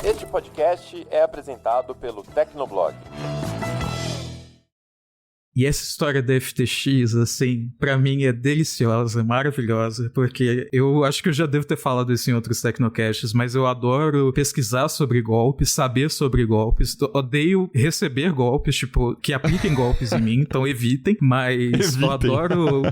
Este podcast é apresentado pelo Tecnoblog. E essa história da FTX, assim, pra mim é deliciosa, maravilhosa, porque eu acho que eu já devo ter falado isso em outros Tecnocasts, mas eu adoro pesquisar sobre golpes, saber sobre golpes, odeio receber golpes, tipo, que apliquem golpes em mim, então evitem, mas eu adoro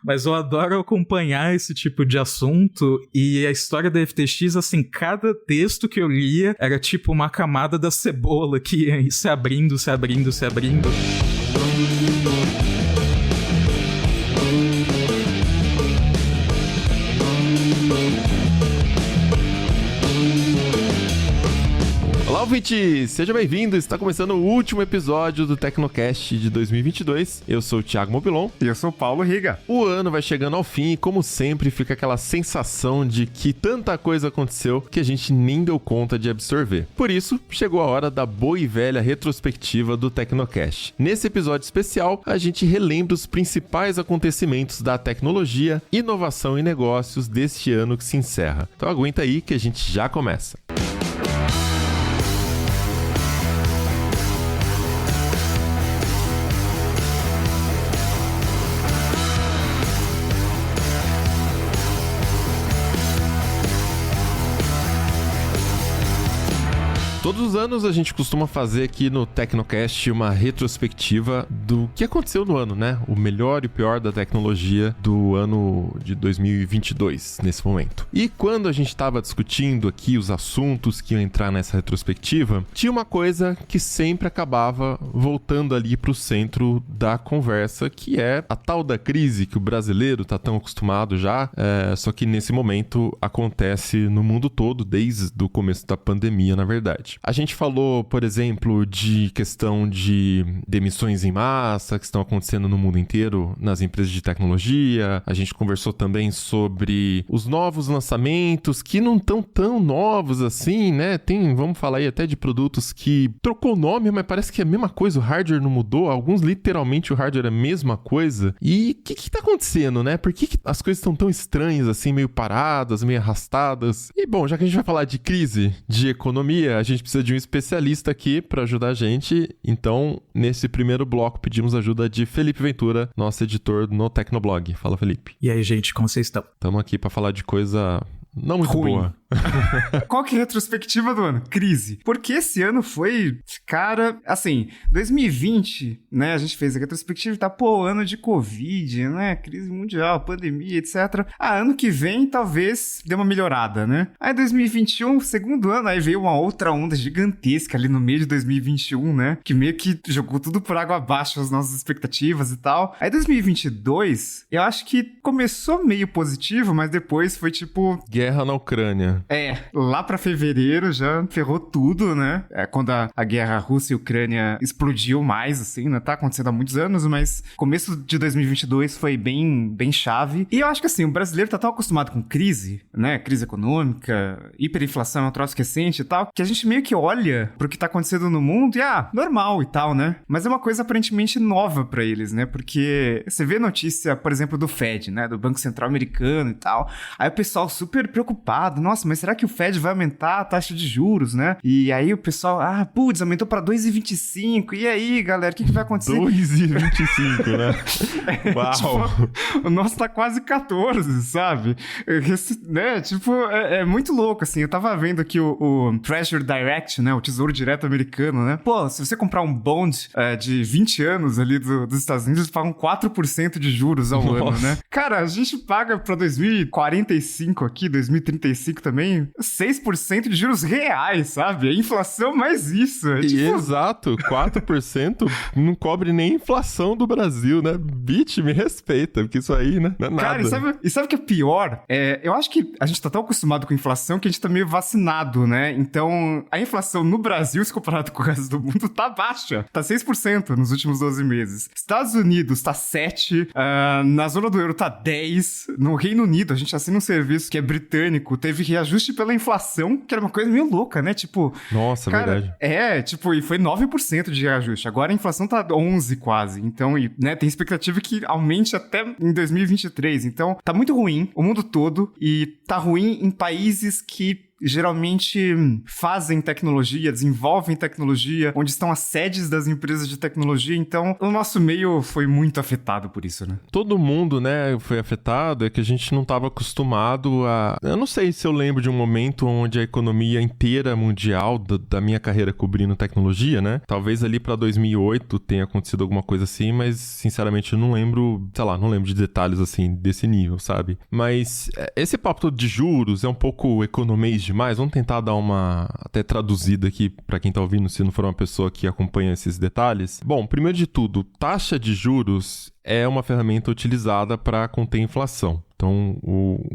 mas eu adoro acompanhar esse tipo de assunto, e a história da FTX, assim, cada texto que eu lia era tipo uma camada da cebola que ia se abrindo, se abrindo, se abrindo. Olá, ouvinte! Seja bem-vindo! Está começando o último episódio do Tecnocast de 2022. Eu sou o Thiago Mobilon. E eu sou o Paulo Riga. O ano vai chegando ao fim e, como sempre, fica aquela sensação de que tanta coisa aconteceu que a gente nem deu conta de absorver. Por isso, chegou a hora da boa e velha retrospectiva do Tecnocast. Nesse episódio especial, a gente relembra os principais acontecimentos da tecnologia, inovação e negócios deste ano que se encerra. Então aguenta aí que a gente já começa. Todos os anos a gente costuma fazer aqui no Tecnocast uma retrospectiva do que aconteceu no ano, né? O melhor e pior da tecnologia do ano de 2022, nesse momento. E quando a gente estava discutindo aqui os assuntos que iam entrar nessa retrospectiva, tinha uma coisa que sempre acabava voltando ali para o centro da conversa, que é a tal da crise que o brasileiro tá tão acostumado já, só que nesse momento acontece no mundo todo, desde o começo da pandemia, na verdade. A gente falou, por exemplo, de questão de demissões em massa que estão acontecendo no mundo inteiro nas empresas de tecnologia. A gente conversou também sobre os novos lançamentos que não estão tão novos assim, né? Vamos falar aí até de produtos que trocou o nome, mas parece que é a mesma coisa, o hardware não mudou. Alguns, literalmente, o hardware é a mesma coisa. E o que tá acontecendo, né? Por que as coisas estão tão estranhas, assim, meio paradas, meio arrastadas? E, bom, já que a gente vai falar de crise, de economia, a gente precisa de um especialista aqui para ajudar a gente. Então, nesse primeiro bloco, pedimos ajuda de Felipe Ventura, nosso editor no Tecnoblog. Fala, Felipe. E aí, gente, como vocês estão? Estamos aqui para falar de coisa não muito ruim. Boa. Qual que é a retrospectiva do ano? Crise. Porque esse ano foi, cara, assim, 2020, né, a gente fez a retrospectiva e tá, ano de Covid, né, crise mundial, pandemia, etc. Ano que vem, talvez, dê uma melhorada, né? Aí 2021, segundo ano, aí veio uma outra onda gigantesca ali no meio de 2021, né, que meio que jogou tudo por água abaixo as nossas expectativas e tal. Aí 2022, eu acho que começou meio positivo, mas depois foi tipo... Guerra na Ucrânia. Lá pra fevereiro já ferrou tudo, né? Quando a guerra Rússia e Ucrânia explodiu mais, assim, né? Tá acontecendo há muitos anos, mas começo de 2022 foi bem chave. E eu acho que, assim, o brasileiro tá tão acostumado com crise, né? Crise econômica, hiperinflação é um troço recente e tal, que a gente meio que olha pro que tá acontecendo no mundo e, normal e tal, né? Mas é uma coisa aparentemente nova pra eles, né? Porque você vê notícia, por exemplo, do Fed, né? Do Banco Central Americano e tal. Aí o pessoal super preocupado. Nossa, mas será que o Fed vai aumentar a taxa de juros, né? E aí o pessoal, aumentou pra 2,25. E aí, galera, o que vai acontecer? 2,25, né? Uau! Tipo, o nosso tá quase 14, sabe? Né? Tipo, é muito louco, assim. Eu tava vendo aqui o Treasury Direct, né? O Tesouro Direto americano, né? Se você comprar um bond de 20 anos ali dos Estados Unidos, eles pagam 4% de juros ao ano, né? Cara, a gente paga pra 2045 aqui, 2035 também, 6% de juros reais, sabe? É inflação mais isso. Exato, 4% não cobre nem a inflação do Brasil, né? Bitch, me respeita, porque isso aí, né? Não é nada. Cara, e sabe o que é pior? Eu acho que a gente tá tão acostumado com inflação que a gente tá meio vacinado, né? Então, a inflação no Brasil, se comparado com o resto do mundo, tá baixa. Tá 6% nos últimos 12 meses. Estados Unidos tá 7%, na zona do euro tá 10%, no Reino Unido, a gente assina um serviço que é britânico, teve reajuste pela inflação, que era uma coisa meio louca, né? Tipo... Nossa, cara, verdade. E foi 9% de reajuste. Agora a inflação tá 11% quase. Então, né, tem expectativa que aumente até em 2023. Então, tá muito ruim o mundo todo e tá ruim em países que geralmente fazem tecnologia, desenvolvem tecnologia, onde estão as sedes das empresas de tecnologia. Então, o nosso meio foi muito afetado por isso, né? Todo mundo, né, foi afetado, é que a gente não estava acostumado a... Eu não sei se eu lembro de um momento onde a economia inteira mundial da minha carreira cobrindo tecnologia, né? Talvez ali para 2008 tenha acontecido alguma coisa assim, mas sinceramente eu não lembro, sei lá, não lembro de detalhes assim desse nível, sabe? Mas esse papo todo de juros é um pouco economês demais. Vamos tentar dar uma até traduzida aqui para quem tá ouvindo, se não for uma pessoa que acompanha esses detalhes. Bom, primeiro de tudo, taxa de juros é uma ferramenta utilizada para conter inflação. Então,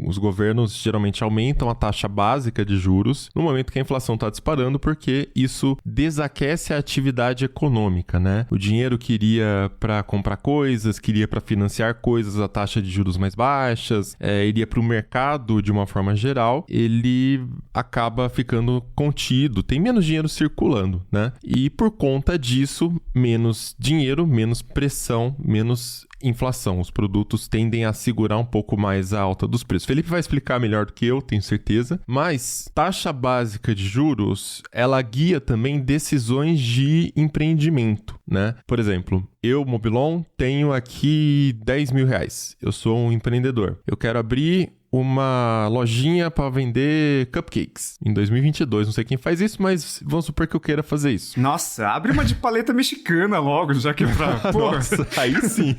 os governos geralmente aumentam a taxa básica de juros no momento que a inflação está disparando, porque isso desaquece a atividade econômica, né? O dinheiro que iria para comprar coisas, que iria para financiar coisas a taxa de juros mais baixas, iria para o mercado de uma forma geral, ele acaba ficando contido, tem menos dinheiro circulando, né? E por conta disso, menos dinheiro, menos pressão, menos inflação. Os produtos tendem a segurar um pouco mais a alta dos preços. Felipe vai explicar melhor do que eu, tenho certeza. Mas taxa básica de juros, ela guia também decisões de empreendimento, né? Por exemplo, eu, Mobilon, tenho aqui 10 mil reais. Eu sou um empreendedor. Eu quero abrir uma lojinha para vender cupcakes em 2022. Não sei quem faz isso, mas vamos supor que eu queira fazer isso. Nossa, abre uma de paleta mexicana logo, já que pra... Nossa, aí sim.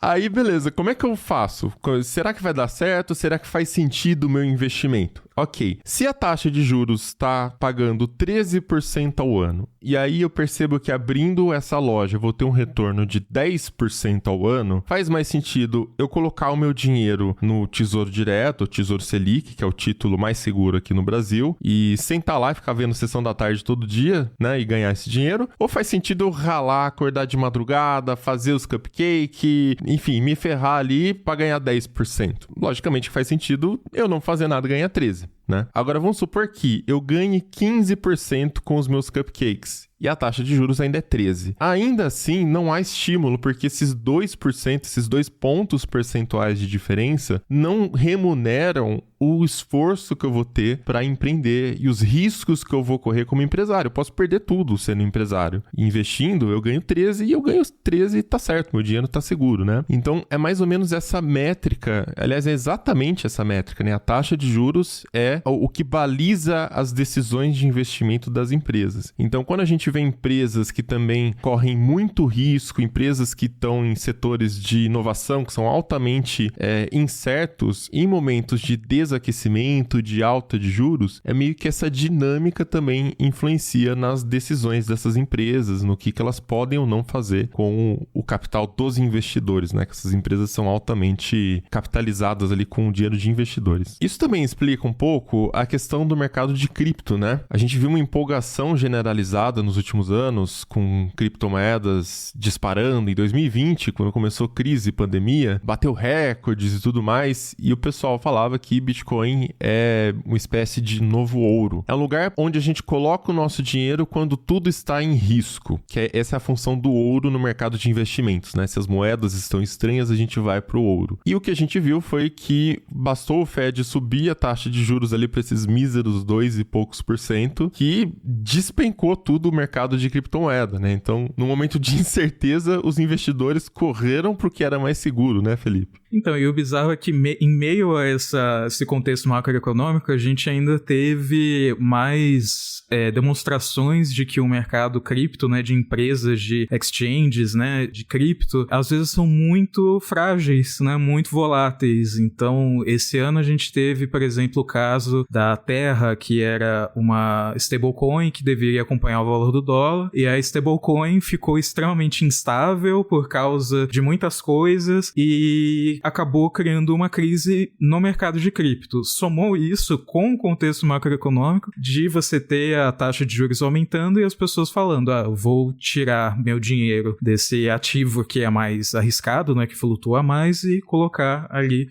Aí, beleza. Como é que eu faço? Será que vai dar certo? Será que faz sentido o meu investimento? Ok. Se a taxa de juros está pagando 13% ao ano, e aí eu percebo que abrindo essa loja eu vou ter um retorno de 10% ao ano, faz mais sentido eu colocar o meu dinheiro no Tesouro Direto, o Tesouro Selic, que é o título mais seguro aqui no Brasil, e sentar lá e ficar vendo Sessão da Tarde todo dia, né, e ganhar esse dinheiro? Ou faz sentido eu ralar, acordar de madrugada, fazer os cupcakes, enfim, me ferrar ali para ganhar 10%? Logicamente faz sentido eu não fazer nada e ganhar 13%. Né? Agora vamos supor que eu ganhe 15% com os meus cupcakes e a taxa de juros ainda é 13%. Ainda assim, não há estímulo, porque esses 2%, esses 2 pontos percentuais de diferença não remuneram o esforço que eu vou ter para empreender e os riscos que eu vou correr como empresário. Eu posso perder tudo sendo empresário. Investindo, eu ganho 13 e eu ganho 13 e tá certo, meu dinheiro tá seguro, né? Então, é mais ou menos essa métrica, aliás, é exatamente essa métrica, né? A taxa de juros é o que baliza as decisões de investimento das empresas. Então, quando a gente vê empresas que também correm muito risco, empresas que estão em setores de inovação, que são altamente incertos, em momentos de desaquecimento, de alta de juros, é meio que essa dinâmica também influencia nas decisões dessas empresas, no que elas podem ou não fazer com o capital dos investidores, né? Que essas empresas são altamente capitalizadas ali com o dinheiro de investidores. Isso também explica um pouco a questão do mercado de cripto, né? A gente viu uma empolgação generalizada nos últimos anos com criptomoedas disparando. Em 2020, quando começou crise e pandemia, bateu recordes e tudo mais, e o pessoal falava que Bitcoin é uma espécie de novo ouro. É um lugar onde a gente coloca o nosso dinheiro quando tudo está em risco, essa é a função do ouro no mercado de investimentos, né? Se as moedas estão estranhas, a gente vai para o ouro. E o que a gente viu foi que bastou o Fed subir a taxa de juros ali para esses míseros 2 e poucos %, que despencou tudo o mercado de criptomoeda, né? Então, no momento de incerteza, os investidores correram para o que era mais seguro, né, Felipe? Então, e o bizarro é que em meio a esse contexto macroeconômico, a gente ainda teve mais demonstrações de que o mercado cripto, né, de empresas, de exchanges, né, de cripto, às vezes são muito frágeis, né, muito voláteis. Então, esse ano a gente teve, por exemplo, o caso da Terra, que era uma stablecoin que deveria acompanhar o valor do dólar, e a stablecoin ficou extremamente instável por causa de muitas coisas e acabou criando uma crise no mercado de cripto. Somou isso com o contexto macroeconômico de você ter a taxa de juros aumentando e as pessoas falando, eu vou tirar meu dinheiro desse ativo que é mais arriscado, né, que flutua mais, e colocar ali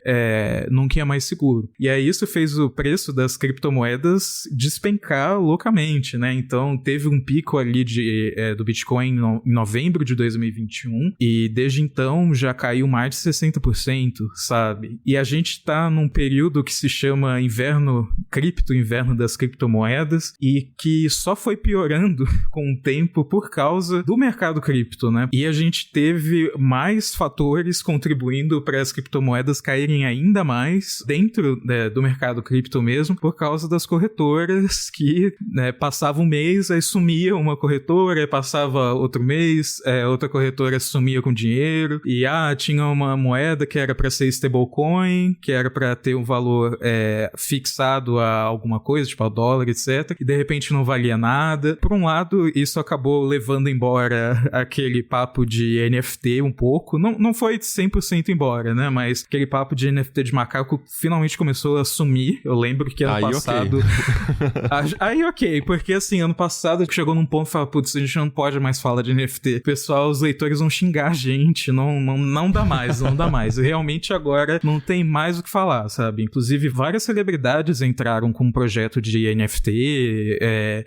num que é mais seguro. E aí isso fez o preço das criptomoedas despencar loucamente, né? Então teve um pico ali do Bitcoin em novembro de 2021 e desde então já caiu mais de 60%. momento, sabe? E a gente tá num período que se chama inverno das criptomoedas, e que só foi piorando com o tempo por causa do mercado cripto, né? E a gente teve mais fatores contribuindo para as criptomoedas caírem ainda mais dentro, né, do mercado cripto mesmo, por causa das corretoras que, né, passava um mês, aí sumia uma corretora, aí passava outro mês, outra corretora sumia com dinheiro, e tinha uma moeda que era para ser stablecoin, que era para ter um valor fixado a alguma coisa, tipo ao dólar, etc, e de repente não valia nada. Por um lado, isso acabou levando embora aquele papo de NFT um pouco, não foi 100% embora, né, mas aquele papo de NFT de macaco finalmente começou a sumir. Eu lembro que ano passado... Okay. Aí ok, porque assim, ano passado chegou num ponto e falou, putz, a gente não pode mais falar de NFT. Pessoal, os leitores vão xingar a gente, não dá mais, não dá mais. Realmente agora não tem mais o que falar, sabe? Inclusive, várias celebridades entraram com um projeto de NFT,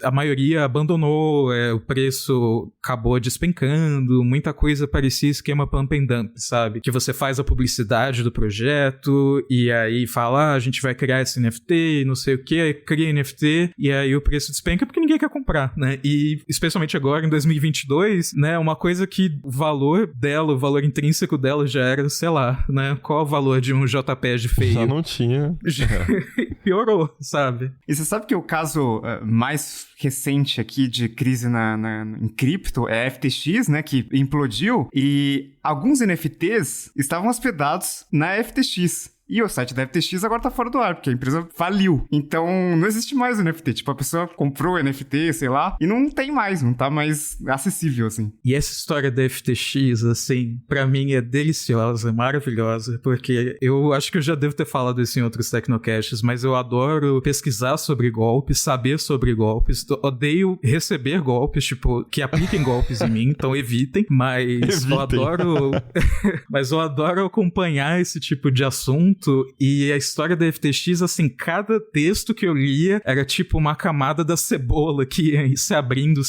a maioria abandonou, o preço acabou despencando, muita coisa parecia esquema pump and dump, sabe? Que você faz a publicidade do projeto e aí fala, a gente vai criar esse NFT e não sei o que, aí cria NFT e aí o preço despenca porque ninguém quer comprar, né? E especialmente agora, em 2022, né, uma coisa que o valor dela, o valor intrínseco dela já era, sei lá, né? Qual o valor de um JPEG feio? Já não tinha. Piorou, sabe? E você sabe que o caso mais recente aqui de crise em cripto é a FTX, né, que implodiu, e alguns NFTs estavam hospedados na FTX. E o site da FTX agora tá fora do ar, porque a empresa faliu. Então, não existe mais o NFT. Tipo, a pessoa comprou o NFT, sei lá, e não tem mais, não tá mais acessível, assim. E essa história da FTX, assim, pra mim é deliciosa, maravilhosa, porque eu acho que eu já devo ter falado isso em outros Tecnocasts, mas eu adoro pesquisar sobre golpes, saber sobre golpes, odeio receber golpes, tipo, que apliquem golpes em mim, então evitem, mas eu adoro... mas eu adoro acompanhar esse tipo de assunto. E a história da FTX, assim, cada texto que eu lia era tipo uma camada da cebola que ia se abrindo.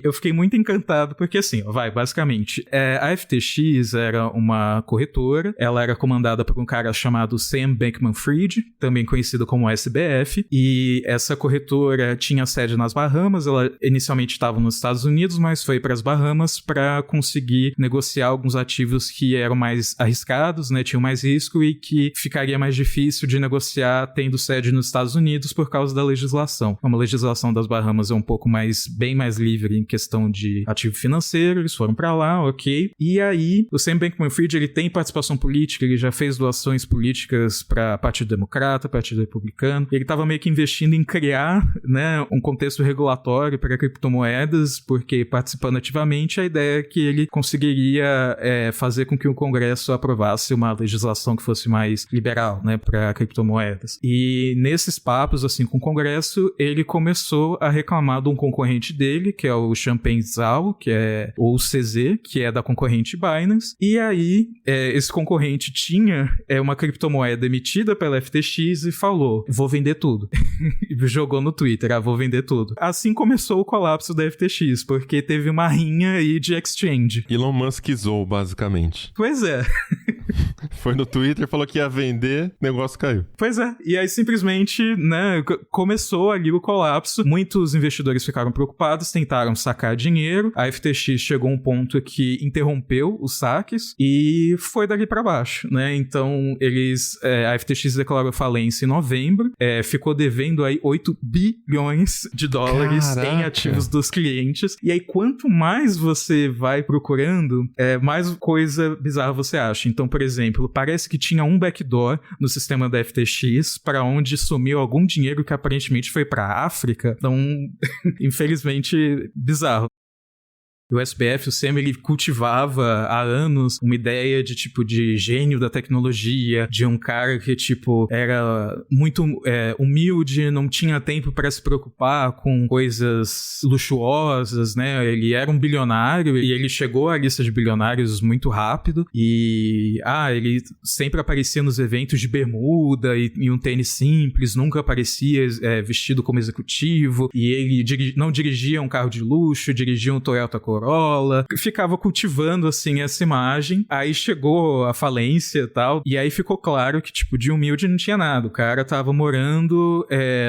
Eu fiquei muito encantado, porque assim, basicamente, a FTX era uma corretora, ela era comandada por um cara chamado Sam Bankman-Fried, também conhecido como SBF, e essa corretora tinha sede nas Bahamas, ela inicialmente estava nos Estados Unidos, mas foi para as Bahamas para conseguir negociar alguns ativos que eram mais arriscados, né, tinham mais risco e que ficaria mais difícil de negociar tendo sede nos Estados Unidos por causa da legislação. Como a legislação das Bahamas é um pouco bem mais livre em questão de ativo financeiro, eles foram pra lá, ok. E aí, o Sam Bankman-Fried, ele tem participação política, ele já fez doações políticas para Partido Democrata, Partido Republicano. Ele estava meio que investindo em criar, né, um contexto regulatório para criptomoedas, porque participando ativamente, a ideia é que ele conseguiria fazer com que o Congresso aprovasse uma legislação que fosse mais liberal, né, para criptomoedas. E nesses papos, assim, com o Congresso, ele começou a reclamar de um concorrente dele, que é o Changpeng Zhao, ou CZ, que é da concorrente Binance. E aí, esse concorrente tinha uma criptomoeda emitida pela FTX e falou, vou vender tudo. E jogou no Twitter, vou vender tudo. Assim começou o colapso da FTX, porque teve uma rinha aí de exchange. Elon Musk zoou, basicamente. Pois é. Foi no Twitter, falou que ia vender, o negócio caiu. Pois é, e aí simplesmente, né, começou ali o colapso, muitos investidores ficaram preocupados, tentaram sacar dinheiro, a FTX chegou a um ponto que interrompeu os saques e foi dali pra baixo, né, então a FTX declarou falência em novembro, ficou devendo aí 8 bilhões de dólares Caraca. Em ativos dos clientes, e aí quanto mais você vai procurando, mais coisa bizarra você acha. Então, por exemplo, parece que tinha um backdoor no sistema da FTX para onde sumiu algum dinheiro que aparentemente foi para a África. Então, infelizmente, bizarro. O SBF, o Sam, ele cultivava há anos uma ideia de, tipo, de gênio da tecnologia, de um cara que, tipo, era muito humilde, não tinha tempo para se preocupar com coisas luxuosas, né? Ele era um bilionário e ele chegou à lista de bilionários muito rápido e, ele sempre aparecia nos eventos de bermuda e um tênis simples, nunca aparecia vestido como executivo, e ele não dirigia um carro de luxo, dirigia um Toyota Corolla, Motorola, ficava cultivando, assim, essa imagem. Aí chegou a falência e tal, e aí ficou claro que, tipo, de humilde não tinha nada. O cara tava morando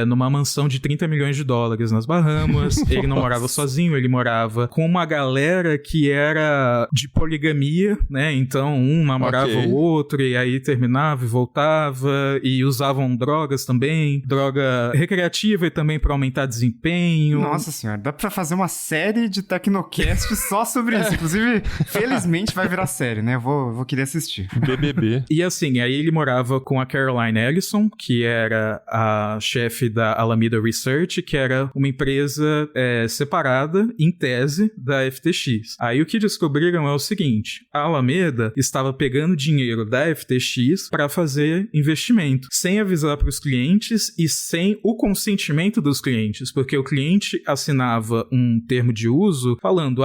numa mansão de 30 milhões de dólares nas Bahamas. Ele não morava sozinho, ele morava com uma galera que era de poligamia, né? Então, um namorava o outro, e aí terminava e voltava, e usavam drogas também, droga recreativa e também pra aumentar desempenho. Nossa senhora, dá pra fazer uma série de Tecnocast só sobre isso. Inclusive, felizmente vai virar série, né? Vou querer assistir. BBB. E assim, aí ele morava com a Caroline Ellison, que era a chefe da Alameda Research, que era uma empresa separada, em tese, da FTX. Aí o que descobriram é o seguinte: a Alameda estava pegando dinheiro da FTX para fazer investimento, sem avisar para os clientes e sem o consentimento dos clientes, porque o cliente assinava um termo de uso falando,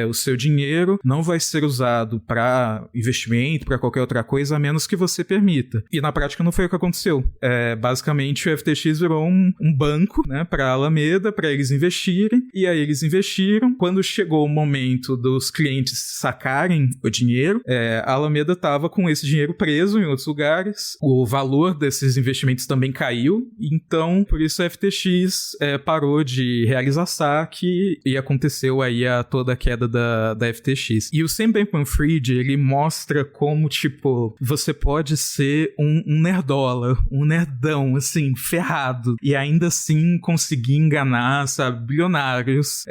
o seu dinheiro não vai ser usado para investimento, para qualquer outra coisa, a menos que você permita. E na prática não foi o que aconteceu. Basicamente o FTX virou um banco, né, para a Alameda, para eles investirem, e aí eles investiram. Quando chegou o momento dos clientes sacarem o dinheiro, a Alameda estava com esse dinheiro preso em outros lugares, o valor desses investimentos também caiu, então por isso a FTX parou de realizar saque e aconteceu aí toda a queda da FTX. E o Sam Bankman-Fried, ele mostra como, tipo, você pode ser um nerdola, um nerdão, assim, ferrado, e ainda assim conseguir enganar, sabe, bilionários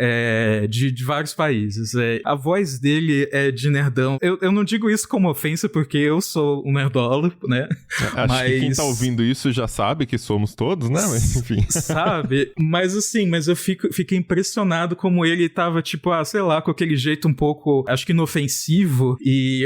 de vários países. A voz dele é de nerdão. Eu não digo isso como ofensa, porque eu sou um nerdola, né? Acho que quem tá ouvindo isso já sabe que somos todos, né? Mas, enfim. Sabe? Mas assim, eu fiquei impressionado como ele tava, tipo, sei lá, com aquele jeito um pouco, acho que inofensivo,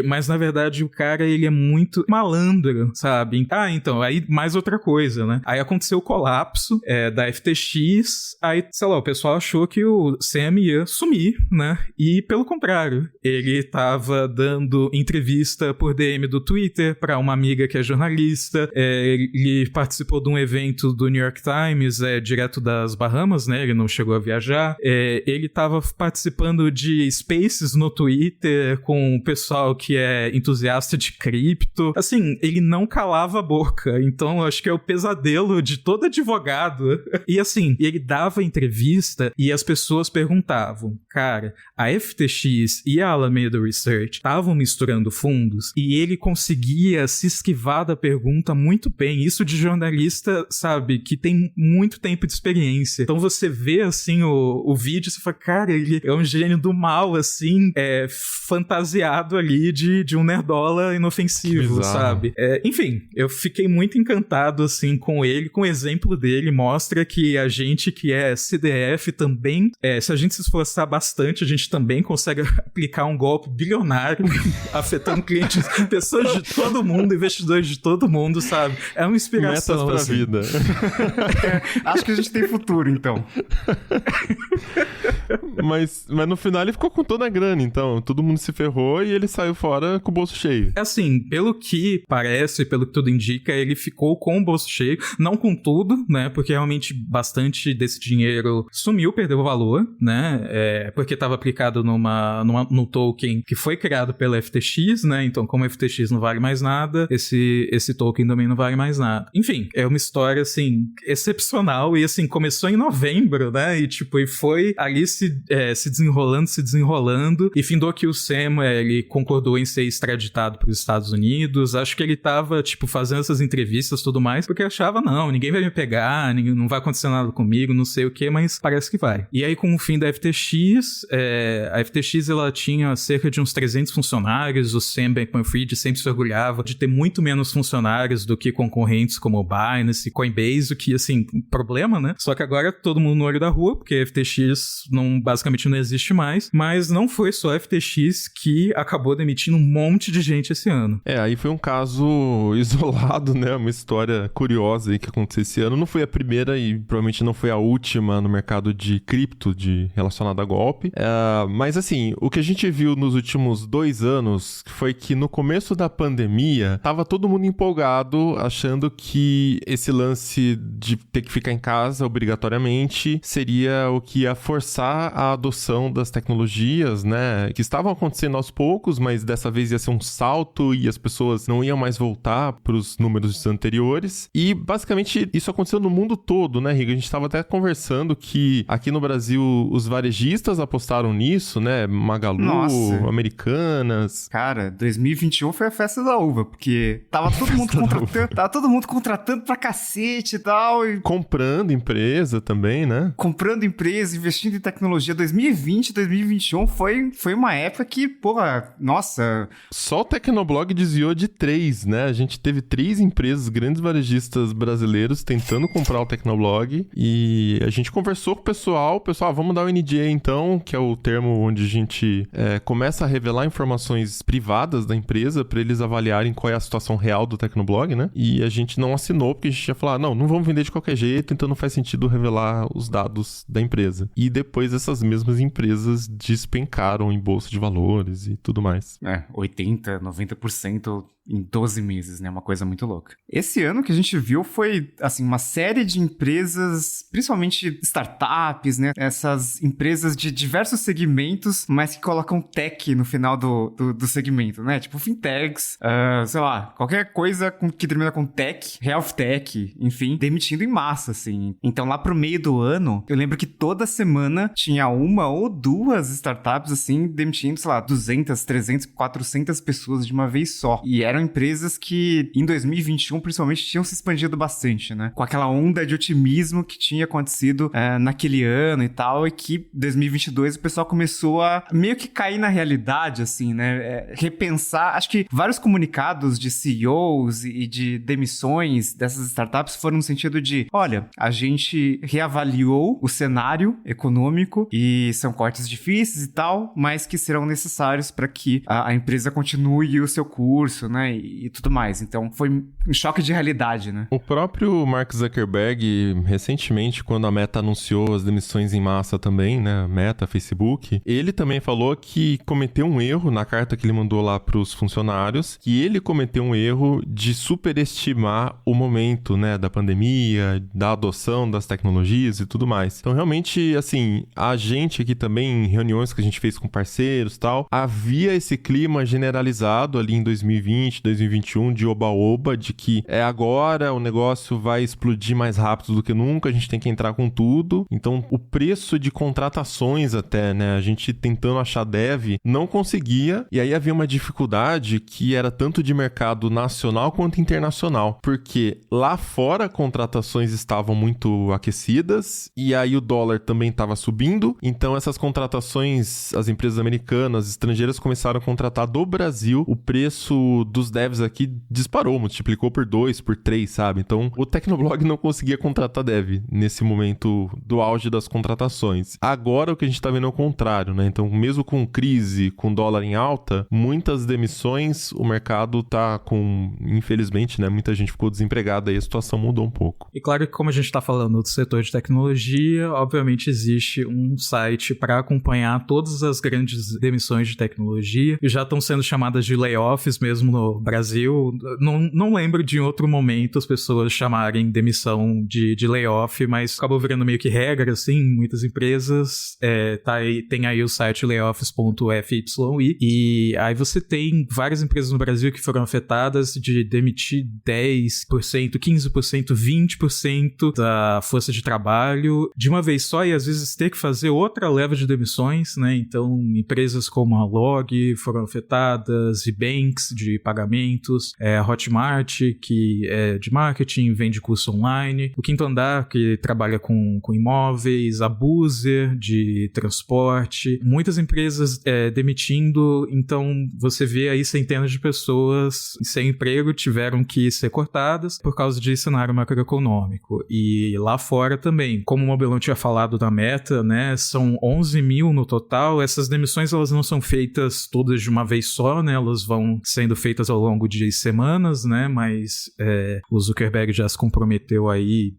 mas na verdade o cara, ele é muito malandro, sabe? Então, aí mais outra coisa, né? Aí aconteceu o colapso da FTX, aí, sei lá, o pessoal achou que o Sam ia sumir, né? E pelo contrário, ele tava dando entrevista por DM do Twitter pra uma amiga que é jornalista, ele participou de um evento do New York Times, direto das Bahamas, né? Ele não chegou a viajar. Ele tava participando de spaces no Twitter com o pessoal que é entusiasta de cripto. Assim, ele não calava a boca. Então, eu acho que é o pesadelo de todo advogado. E assim, ele dava entrevista e as pessoas perguntavam, cara, a FTX e a Alameda Research estavam misturando fundos, e ele conseguia se esquivar da pergunta muito bem. Isso de jornalista, sabe, que tem muito tempo de experiência. Então você vê, assim, o vídeo e você fala, cara, ele é um gênio do mal, assim, fantasiado ali de um nerdola inofensivo, sabe? Enfim, eu fiquei muito encantado, assim, com ele, com o exemplo dele. Mostra que a gente que é CDF também, se a gente se esforçar bastante, a gente também consegue aplicar um golpe bilionário, afetando clientes, pessoas de todo mundo, investidores de todo mundo, sabe? É uma inspiração. Metas pra vida. Acho que a gente tem futuro, então. Mas no final ele ficou com toda a grana, então. Todo mundo se ferrou e ele saiu fora com o bolso cheio. Assim, pelo que parece, pelo que tudo indica, ele ficou com o bolso cheio. Não com tudo, né? Porque realmente bastante desse dinheiro sumiu, perdeu valor, né? Porque estava aplicado num token que foi criado pela FTX, né? Então, como a FTX não vale mais nada, esse token também não vale mais nada. Enfim, é uma história, assim, excepcional. E, assim, começou em novembro, né? E, tipo, e foi ali se desenrolando. E findou que o Sam, ele concordou em ser extraditado para os Estados Unidos. Acho que ele tava, tipo, fazendo essas entrevistas e tudo mais, porque achava, não, ninguém vai me pegar, não vai acontecer nada comigo, não sei o que, mas parece que vai. E aí, com o fim da FTX, a FTX, ela tinha cerca de uns 300 funcionários. O Sam Bankman-Fried sempre se orgulhava de ter muito menos funcionários do que concorrentes como o Binance e Coinbase, o que, assim, problema, né? Só que agora todo mundo no olho da rua, porque a FTX basicamente não existe mais, mas não foi só a FTX que acabou demitindo um monte de gente esse ano. Aí foi um caso isolado, né? Uma história curiosa aí que aconteceu esse ano. Não foi a primeira e provavelmente não foi a última no mercado de cripto relacionado a golpe. Mas assim, o que a gente viu nos últimos 2 anos foi que no começo da pandemia, tava todo mundo empolgado, achando que esse lance de ter que ficar em casa obrigatoriamente seria o que ia forçar a adoção das tecnologias, né, que estavam acontecendo aos poucos, mas dessa vez ia ser um salto e as pessoas não iam mais voltar para os números anteriores. E basicamente isso aconteceu no mundo todo, né, Riga? A gente estava até conversando que aqui no Brasil os varejistas apostaram nisso, né? Magalu, Nossa. Americanas. Cara, 2021 foi a festa da uva, porque tava todo mundo contratando pra cacete e tal, e Comprando empresa também, né? comprando empresa, investindo em tecnologia. 2020, 2021 foi uma época que, porra, nossa, Só o Tecnoblog desviou de 3, né? A gente teve 3 empresas, grandes varejistas brasileiros, tentando comprar o Tecnoblog. E a gente conversou com o pessoal, vamos dar o NDA então, que é o termo onde a gente começa a revelar informações privadas da empresa para eles avaliarem qual é a situação real do Tecnoblog, né? E a gente não assinou porque a gente ia falar, não vamos vender de qualquer jeito, então não faz sentido revelar os dados da empresa. E depois essas mesmas empresas despencaram em bolsa de valores e tudo mais. 80%, 90% em 12 meses, né? Uma coisa muito louca. Esse ano que a gente viu foi, assim, uma série de empresas, principalmente startups, né? Essas empresas de diversos segmentos, mas que colocam tech no final do segmento, né? Tipo fintechs, sei lá, qualquer coisa que termina com tech, health tech, enfim, demitindo em massa, assim. Então, lá pro meio do ano, eu lembro que toda semana tinha uma ou duas startups, assim, demitindo, sei lá, 200, 300, 400 pessoas de uma vez só. E eram empresas que, em 2021, principalmente, tinham se expandido bastante, né? Com aquela onda de otimismo que tinha acontecido naquele ano e tal, e que 2022 o pessoal começou a meio que cair na realidade, assim, né? Repensar. Acho que vários comunicados de CEOs e de demissões dessas startups foram no sentido de, olha, a gente reavaliou o cenário econômico e são cortes difíceis e tal, mas que serão necessários para que a empresa continue o seu curso, né? E tudo mais. Então, foi um choque de realidade, né? O próprio Mark Zuckerberg, recentemente, quando a Meta anunciou as demissões em massa também, né? Meta, Facebook, ele também falou que cometeu um erro na carta que ele mandou lá para os funcionários, que ele cometeu um erro de superestimar o momento, né? Da pandemia, da adoção das tecnologias e tudo mais. Então, realmente, assim, a gente aqui também, em reuniões que a gente fez com parceiros e tal, havia esse clima generalizado ali em 2020, 2021, de oba-oba, de que agora, o negócio vai explodir mais rápido do que nunca, a gente tem que entrar com tudo. Então, o preço de contratações até, né, a gente tentando achar dev, não conseguia, e aí havia uma dificuldade que era tanto de mercado nacional quanto internacional, porque lá fora contratações estavam muito aquecidas, e aí o dólar também estava subindo, então essas contratações, as empresas americanas, estrangeiras começaram a contratar do Brasil, o preço dos devs aqui disparou, multiplicou por 2, por 3, sabe? Então, o Tecnoblog não conseguia contratar dev nesse momento do auge das contratações. Agora, o que a gente tá vendo é o contrário, né? Então, mesmo com crise, com dólar em alta, muitas demissões, o mercado tá com, infelizmente, né? Muita gente ficou desempregada e a situação mudou um pouco. E claro que como a gente tá falando do setor de tecnologia, obviamente existe um site para acompanhar todas as grandes demissões de tecnologia, e já estão sendo chamadas de layoffs mesmo no Brasil. Não lembro de em outro momento as pessoas chamarem demissão de layoff, mas acabou virando meio que regra, assim, muitas empresas. Tem aí o site layoffs.fyi, e aí você tem várias empresas no Brasil que foram afetadas de demitir 10%, 15%, 20% da força de trabalho de uma vez só, e às vezes ter que fazer outra leva de demissões, né? Então, empresas como a Log foram afetadas, e Banks de pagamentos, a Hotmart, que é de marketing, vende curso online, o Quinto Andar, que trabalha com imóveis, a Buzer, de transporte, muitas empresas demitindo. Então você vê aí centenas de pessoas sem emprego tiveram que ser cortadas por causa de cenário macroeconômico. E lá fora também, como o Mobilão tinha falado da Meta, né, são 11 mil no total. Essas demissões, elas não são feitas todas de uma vez só, né, elas vão sendo feitas ao longo de semanas, né, mas o Zuckerberg já se comprometeu aí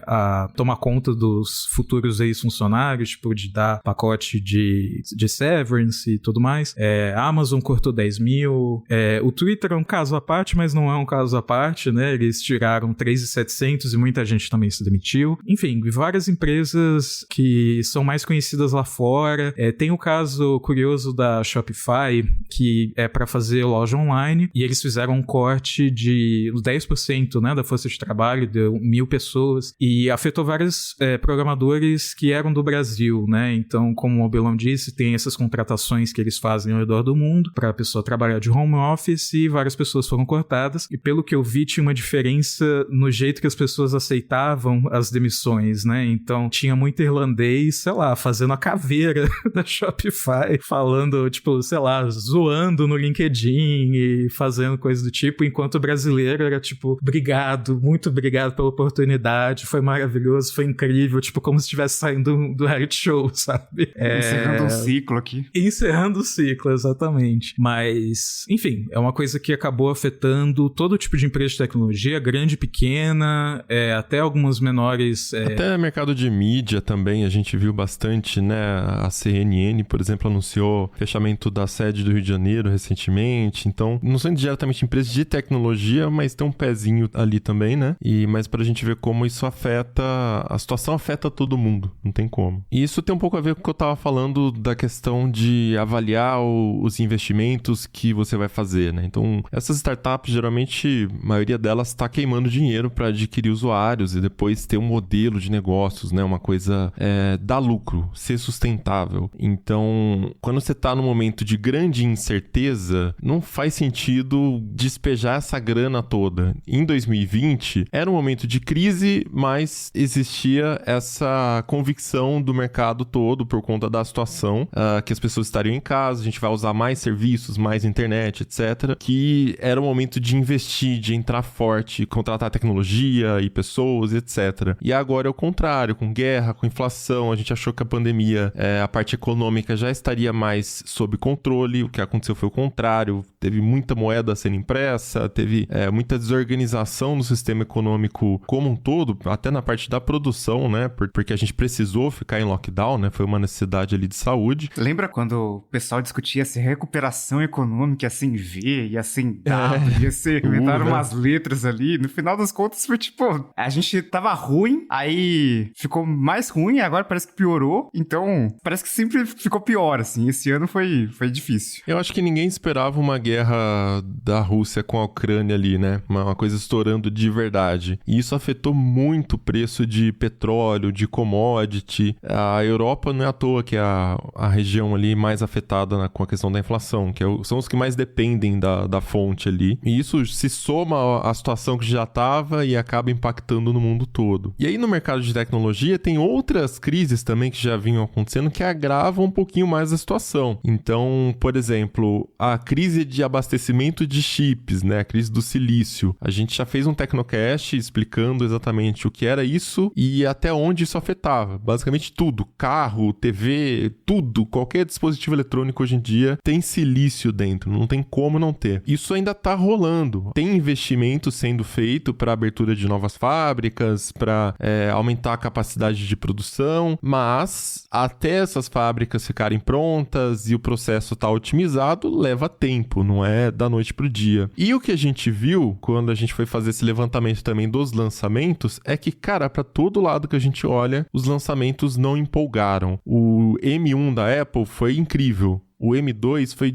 a tomar conta dos futuros ex-funcionários, tipo, de dar pacote de severance e tudo mais. A Amazon cortou 10 mil, o Twitter é um caso à parte, mas não é um caso à parte, né, eles tiraram 3.700 e muita gente também se demitiu. Enfim, várias empresas que são mais conhecidas lá fora. Tem o caso curioso da Shopify, que é para fazer loja online, e eles fizeram um corte de 10%, né, da força de trabalho, deu 1.000 pessoas, e afetou vários programadores que eram do Brasil, né? Então, como o Belão disse, tem essas contratações que eles fazem ao redor do mundo para a pessoa trabalhar de home office, e várias pessoas foram cortadas, e pelo que eu vi, tinha uma diferença no jeito que as pessoas aceitavam as demissões, né? Então, tinha muito irlandês, sei lá, fazendo a caveira da Shopify, falando, tipo, sei lá, zoando no LinkedIn e fazendo coisas do tipo, enquanto o brasileiro era, tipo, obrigado, muito obrigado pela oportunidade, foi maravilhoso, foi incrível, tipo, como se estivesse saindo do reality show, sabe? Encerrando um ciclo aqui. Encerrando o ciclo, exatamente. Mas, enfim, é uma coisa que acabou afetando todo tipo de empresa de tecnologia, grande, pequena, até algumas menores... Até mercado de mídia também, a gente viu bastante, né? A CNN, por exemplo, anunciou fechamento da sede do Rio de Janeiro recentemente. Então, não são diretamente empresas de tecnologia, mas tem um pezinho ali também, né? Mas pra gente ver como isso afeta... A situação afeta todo mundo, não tem como. E isso tem um pouco a ver com o que eu tava falando da questão de avaliar os investimentos que você vai fazer, né? Então, essas startups, geralmente, a maioria delas tá queimando dinheiro para adquirir usuários e depois ter um modelo de negócios, né? Uma coisa dar lucro, ser sustentável. Então, quando você tá num momento de grande incerteza, não faz sentido despejar essa grana toda. Em 2020, era um momento de crise, mas existia essa convicção do mercado todo por conta da situação, que as pessoas estariam em casa, a gente vai usar mais serviços, mais internet, etc. Que era o momento de investir, de entrar forte, contratar tecnologia e pessoas, etc. E agora é o contrário, com guerra, com inflação, a gente achou que a pandemia, a parte econômica já estaria mais sob controle, o que aconteceu foi o contrário, teve muita moeda sendo impressa, teve muita desorganização no sistema econômico como um todo, até na parte da produção, né, porque a gente precisou ficar em lockdown, né, foi uma necessidade ali de saúde. Lembra quando o pessoal discutia se recuperação econômica ia ser em V, ia ser em W, ia ser... Inventaram umas letras ali, no final das contas foi tipo, a gente tava ruim, aí ficou mais ruim, agora parece que piorou, então parece que sempre ficou pior, assim, esse ano foi difícil. Eu acho que ninguém esperava uma guerra da Rússia com a Ucrânia ali, né, uma coisa estourando de verdade, e isso afetou muito o preço de petróleo, de commodity. A Europa não é à toa que é a região ali mais afetada com a questão da inflação, que são os que mais dependem da fonte ali, e isso se soma à situação que já estava e acaba impactando no mundo todo. E aí no mercado de tecnologia tem outras crises também que já vinham acontecendo que agravam um pouquinho mais a situação. Então, por exemplo, a crise de abastecimento de chips, né, a crise do silício. A gente já fez um Tecnocast explicando exatamente o que era isso e até onde isso afetava. Basicamente tudo, carro, TV, tudo, qualquer dispositivo eletrônico hoje em dia tem silício dentro, não tem como não ter. Isso ainda tá rolando. Tem investimento sendo feito para abertura de novas fábricas, para aumentar a capacidade de produção, mas até essas fábricas ficarem prontas e o processo tá otimizado, leva tempo, não é da noite pro dia. E o que a gente viu quando a gente foi fazer esse levantamento também dos lançamentos é que, cara, para todo lado que a gente olha, os lançamentos não empolgaram. O M1 da Apple foi incrível. O M2 foi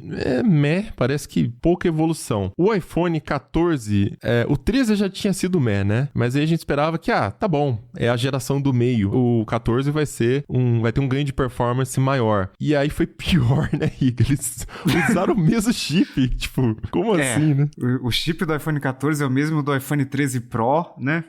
parece que pouca evolução. O iPhone 14, o 13 já tinha sido né? Mas aí a gente esperava que, tá bom, é a geração do meio. O 14 vai ter um ganho de performance maior. E aí foi pior, né, Riga? Eles usaram o mesmo chip, tipo, como assim, né? O chip do iPhone 14 é o mesmo do iPhone 13 Pro, né?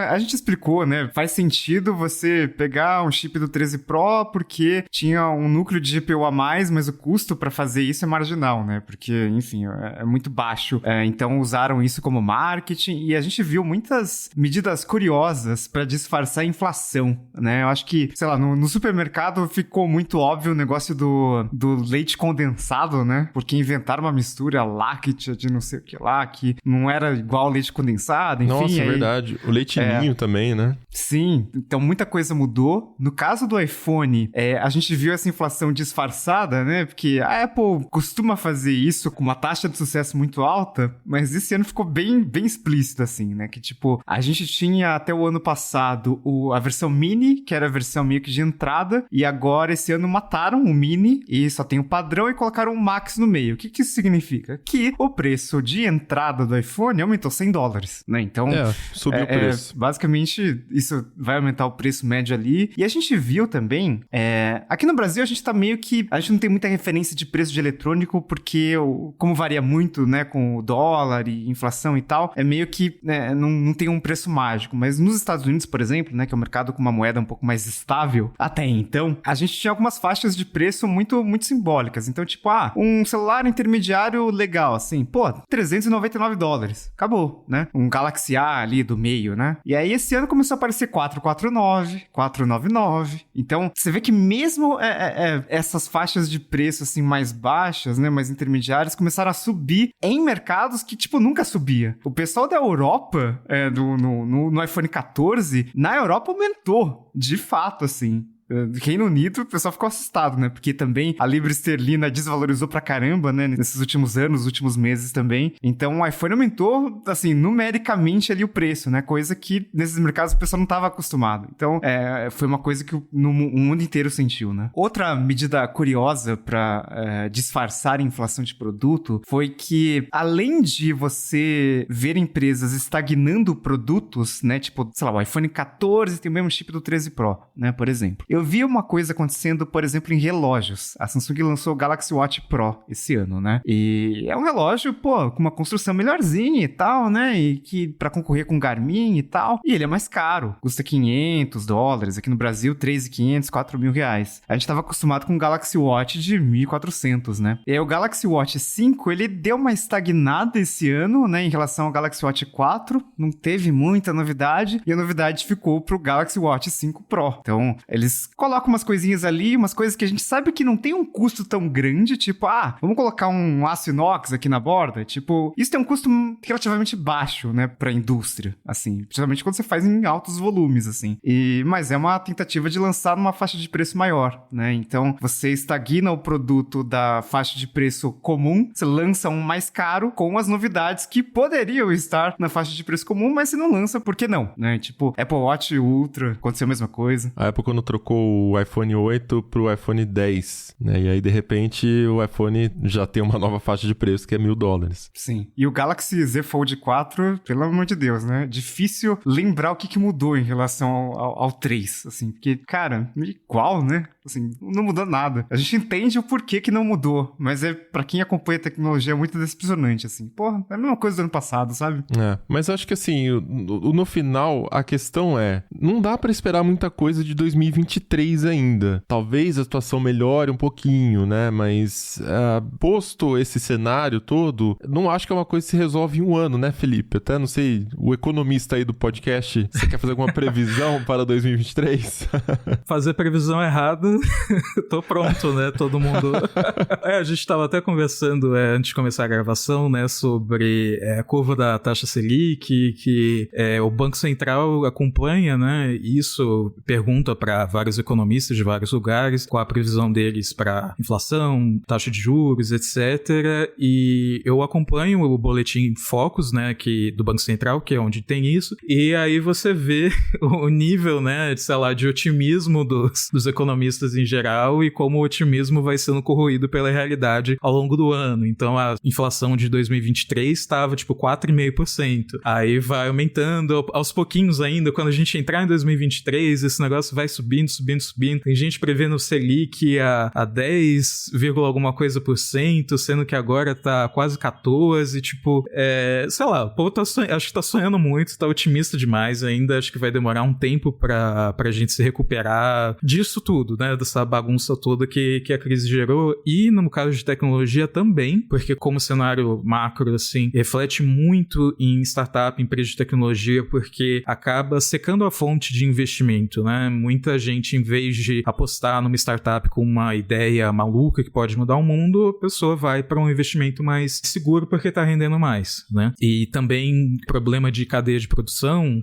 A gente explicou, né? Faz sentido você pegar um chip do 13 Pro porque tinha um núcleo de GPU a mais, mas o custo para fazer isso é marginal, né? Porque, enfim, é muito baixo. Então usaram isso como marketing e a gente viu muitas medidas curiosas para disfarçar a inflação, né? Eu acho que, sei lá, no supermercado ficou muito óbvio o negócio do leite condensado, né? Porque inventaram uma mistura láctea de não sei o que lá, que não era igual ao leite condensado, enfim. Nossa, verdade. O leite ninho também, né? Sim, então muita coisa mudou. No caso do iPhone, a gente viu essa inflação disfarçada, né? Porque Porque a Apple costuma fazer isso com uma taxa de sucesso muito alta, mas esse ano ficou bem explícito, assim, né? Que, tipo, a gente tinha até o ano passado a versão Mini, que era a versão meio que de entrada, e agora esse ano mataram o Mini e só tem o padrão e colocaram o Max no meio. O que isso significa? Que o preço de entrada do iPhone aumentou $100, né? Então, subiu o preço. Basicamente, isso vai aumentar o preço médio ali. E a gente viu também, aqui no Brasil a gente tá meio que, a gente não tem muita referência de preço de eletrônico, porque como varia muito, né, com o dólar e inflação e tal, é meio que não tem um preço mágico. Mas nos Estados Unidos, por exemplo, né, que é um mercado com uma moeda um pouco mais estável, até então, a gente tinha algumas faixas de preço muito, muito simbólicas. Então, tipo, um celular intermediário legal, assim, $399. Acabou, né? Um Galaxy A ali do meio, né? E aí esse ano começou a aparecer 449, 499. Então, você vê que mesmo essas faixas de preço, assim, mais baixas, né, mais intermediárias, começaram a subir em mercados que, tipo, nunca subia. O pessoal da Europa, no iPhone 14, na Europa aumentou, de fato, assim. Reino Unido, o pessoal ficou assustado, né? Porque também a libra esterlina desvalorizou pra caramba, né? Nesses últimos anos, últimos meses também. Então, o iPhone aumentou, assim, numericamente ali o preço, né? Coisa que nesses mercados o pessoal não estava acostumado. Então, foi uma coisa que o mundo inteiro sentiu, né? Outra medida curiosa pra disfarçar a inflação de produto foi que, além de você ver empresas estagnando produtos, né? Tipo, sei lá, o iPhone 14 tem o mesmo chip do 13 Pro, né? Por exemplo. Eu vi uma coisa acontecendo, por exemplo, em relógios. A Samsung lançou o Galaxy Watch Pro esse ano, né? E é um relógio, com uma construção melhorzinha e tal, né? E que pra concorrer com o Garmin e tal. E ele é mais caro. Custa $500. Aqui no Brasil, R$3.500, R$4.000. A gente tava acostumado com o Galaxy Watch de 1.400, né? E aí o Galaxy Watch 5, ele deu uma estagnada esse ano, né? Em relação ao Galaxy Watch 4. Não teve muita novidade. E a novidade ficou pro Galaxy Watch 5 Pro. Então, eles colocam umas coisinhas ali, umas coisas que a gente sabe que não tem um custo tão grande, tipo, vamos colocar um aço inox aqui na borda, tipo, isso tem um custo relativamente baixo, né, pra indústria, assim, principalmente quando você faz em altos volumes, assim, mas é uma tentativa de lançar numa faixa de preço maior, né, então você estagna o produto da faixa de preço comum, você lança um mais caro com as novidades que poderiam estar na faixa de preço comum, mas você não lança, por que não, né, tipo, Apple Watch Ultra, aconteceu a mesma coisa. A Apple, quando trocou o iPhone 8 pro iPhone 10, né? E aí, de repente, o iPhone já tem uma nova faixa de preço que é $1.000. Sim. E o Galaxy Z Fold 4, pelo amor de Deus, né? Difícil lembrar o que mudou em relação ao 3, assim. Porque, cara, igual, né? Assim, não mudou nada. A gente entende o porquê que não mudou, mas pra quem acompanha a tecnologia é muito decepcionante, assim. Porra, é a mesma coisa do ano passado, sabe? Mas eu acho que, assim, no final, a questão não dá pra esperar muita coisa de 2023 ainda. Talvez a situação melhore um pouquinho, né? Mas, posto esse cenário todo, não acho que é uma coisa que se resolve em um ano, né, Felipe? Até, não sei, o economista aí do podcast, você quer fazer alguma previsão para 2023? Fazer previsão errada, tô pronto, né? Todo mundo... A gente tava até conversando antes de começar a gravação, né, sobre a curva da taxa Selic, que o Banco Central acompanha, né? Isso pergunta para vários economistas de vários lugares qual a previsão deles para inflação, taxa de juros, etc. E eu acompanho o boletim Focus, né, do Banco Central, que é onde tem isso, e aí você vê o nível, né, sei lá, de otimismo dos economistas em geral e como o otimismo vai sendo corroído pela realidade ao longo do ano. Então a inflação de 2023 estava tipo 4,5%. Aí vai aumentando aos pouquinhos ainda. Quando a gente entrar em 2023, esse negócio vai subindo. Tem gente prevendo o Selic a 10, alguma coisa por cento, sendo que agora tá quase 14, tipo, sei lá, o povo acho que tá sonhando muito, tá otimista demais ainda, acho que vai demorar um tempo pra gente se recuperar disso tudo, né, dessa bagunça toda que a crise gerou, e no caso de tecnologia também, porque como cenário macro, assim, reflete muito em startup, empresa de tecnologia, porque acaba secando a fonte de investimento, né, muita gente, em vez de apostar numa startup com uma ideia maluca que pode mudar o mundo, a pessoa vai para um investimento mais seguro porque tá rendendo mais, né? E também problema de cadeia de produção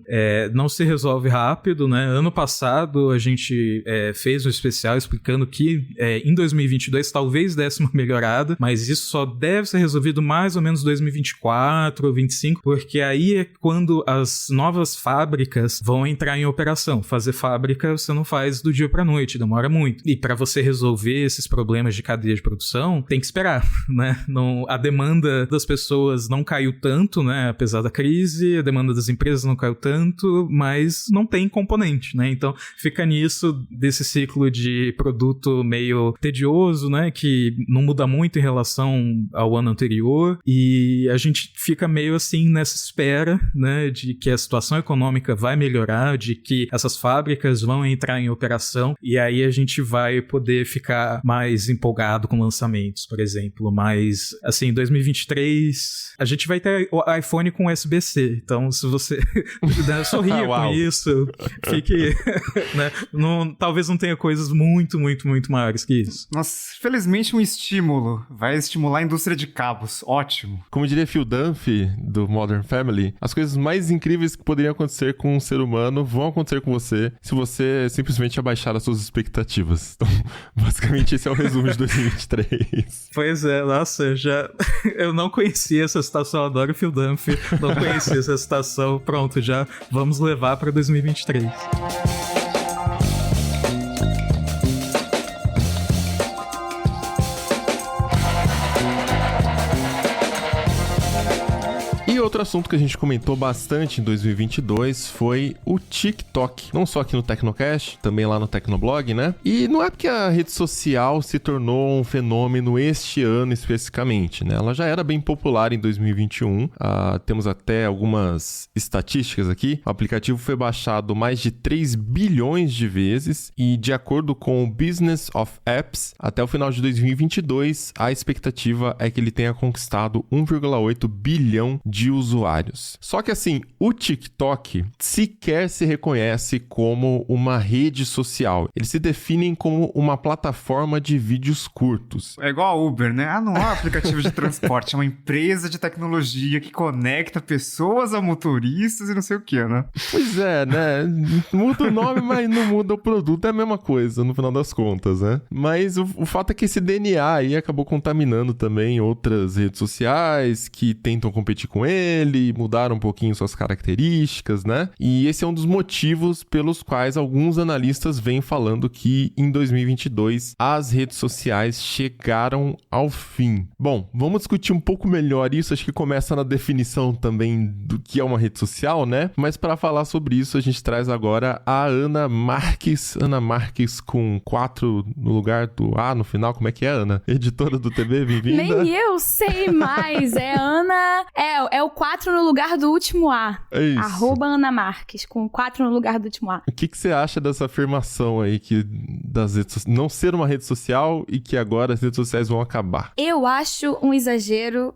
não se resolve rápido, né? Ano passado a gente fez um especial especial explicando que em 2022 talvez desse uma melhorada, mas isso só deve ser resolvido mais ou menos 2024 ou 2025, porque aí é quando as novas fábricas vão entrar em operação. Fazer fábrica você não faz do dia pra noite, demora muito. E para você resolver esses problemas de cadeia de produção, tem que esperar, né? A demanda das pessoas não caiu tanto, né? Apesar da crise, a demanda das empresas não caiu tanto, mas não tem componente, né? Então fica nisso, desse ciclo de produto meio tedioso, né? Que não muda muito em relação ao ano anterior, e a gente fica meio assim nessa espera, né? De que a situação econômica vai melhorar, de que essas fábricas vão entrar em operação, e aí a gente vai poder ficar mais empolgado com lançamentos, por exemplo. Mas, assim, em 2023 a gente vai ter o iPhone com USB-C, então se você sorria com isso, fique né? Talvez não tenha coisas muito, muito, muito maiores que isso. Nossa, felizmente um estímulo. Vai estimular a indústria de cabos. Ótimo. Como diria Phil Dunphy, do Modern Family, as coisas mais incríveis que poderiam acontecer com um ser humano vão acontecer com você se você simplesmente abaixar as suas expectativas. Então, basicamente, esse é o resumo de 2023. Pois é, nossa, eu não conhecia essa citação, adoro o Phil Dunphy, não conhecia essa citação, pronto, já vamos levar para 2023. E outro assunto que a gente comentou bastante em 2022 foi o TikTok. Não só aqui no Tecnocast, também lá no Tecnoblog, né? E não é porque a rede social se tornou um fenômeno este ano especificamente, né? Ela já era bem popular em 2021. Temos até algumas estatísticas aqui. O aplicativo foi baixado mais de 3 bilhões de vezes e, de acordo com o Business of Apps, até o final de 2022, a expectativa é que ele tenha conquistado 1,8 bilhão de usuários. Só que assim, o TikTok sequer se reconhece como uma rede social. Eles se definem como uma plataforma de vídeos curtos. É igual a Uber, né? Não é um aplicativo de transporte, é uma empresa de tecnologia que conecta pessoas a motoristas e não sei o que, né? Pois é, né? Muda o nome, mas não muda o produto. É a mesma coisa, no final das contas, né? Mas o fato é que esse DNA aí acabou contaminando também outras redes sociais que tentam competir com ele, mudaram um pouquinho suas características, né? E esse é um dos motivos pelos quais alguns analistas vêm falando que em 2022 as redes sociais chegaram ao fim. Bom, vamos discutir um pouco melhor isso, acho que começa na definição também do que é uma rede social, né? Mas para falar sobre isso, a gente traz agora a Ana Marques. Ana Marques com 4 no lugar do A no final, como é que é, Ana? Editora do TB, bem-vinda. Nem eu sei mais, é Ana... É o 4 no lugar do último A. É isso. @Ana Marques, com 4 no lugar do último A. O que você acha dessa afirmação aí, que das redes não ser uma rede social e que agora as redes sociais vão acabar? Eu acho um exagero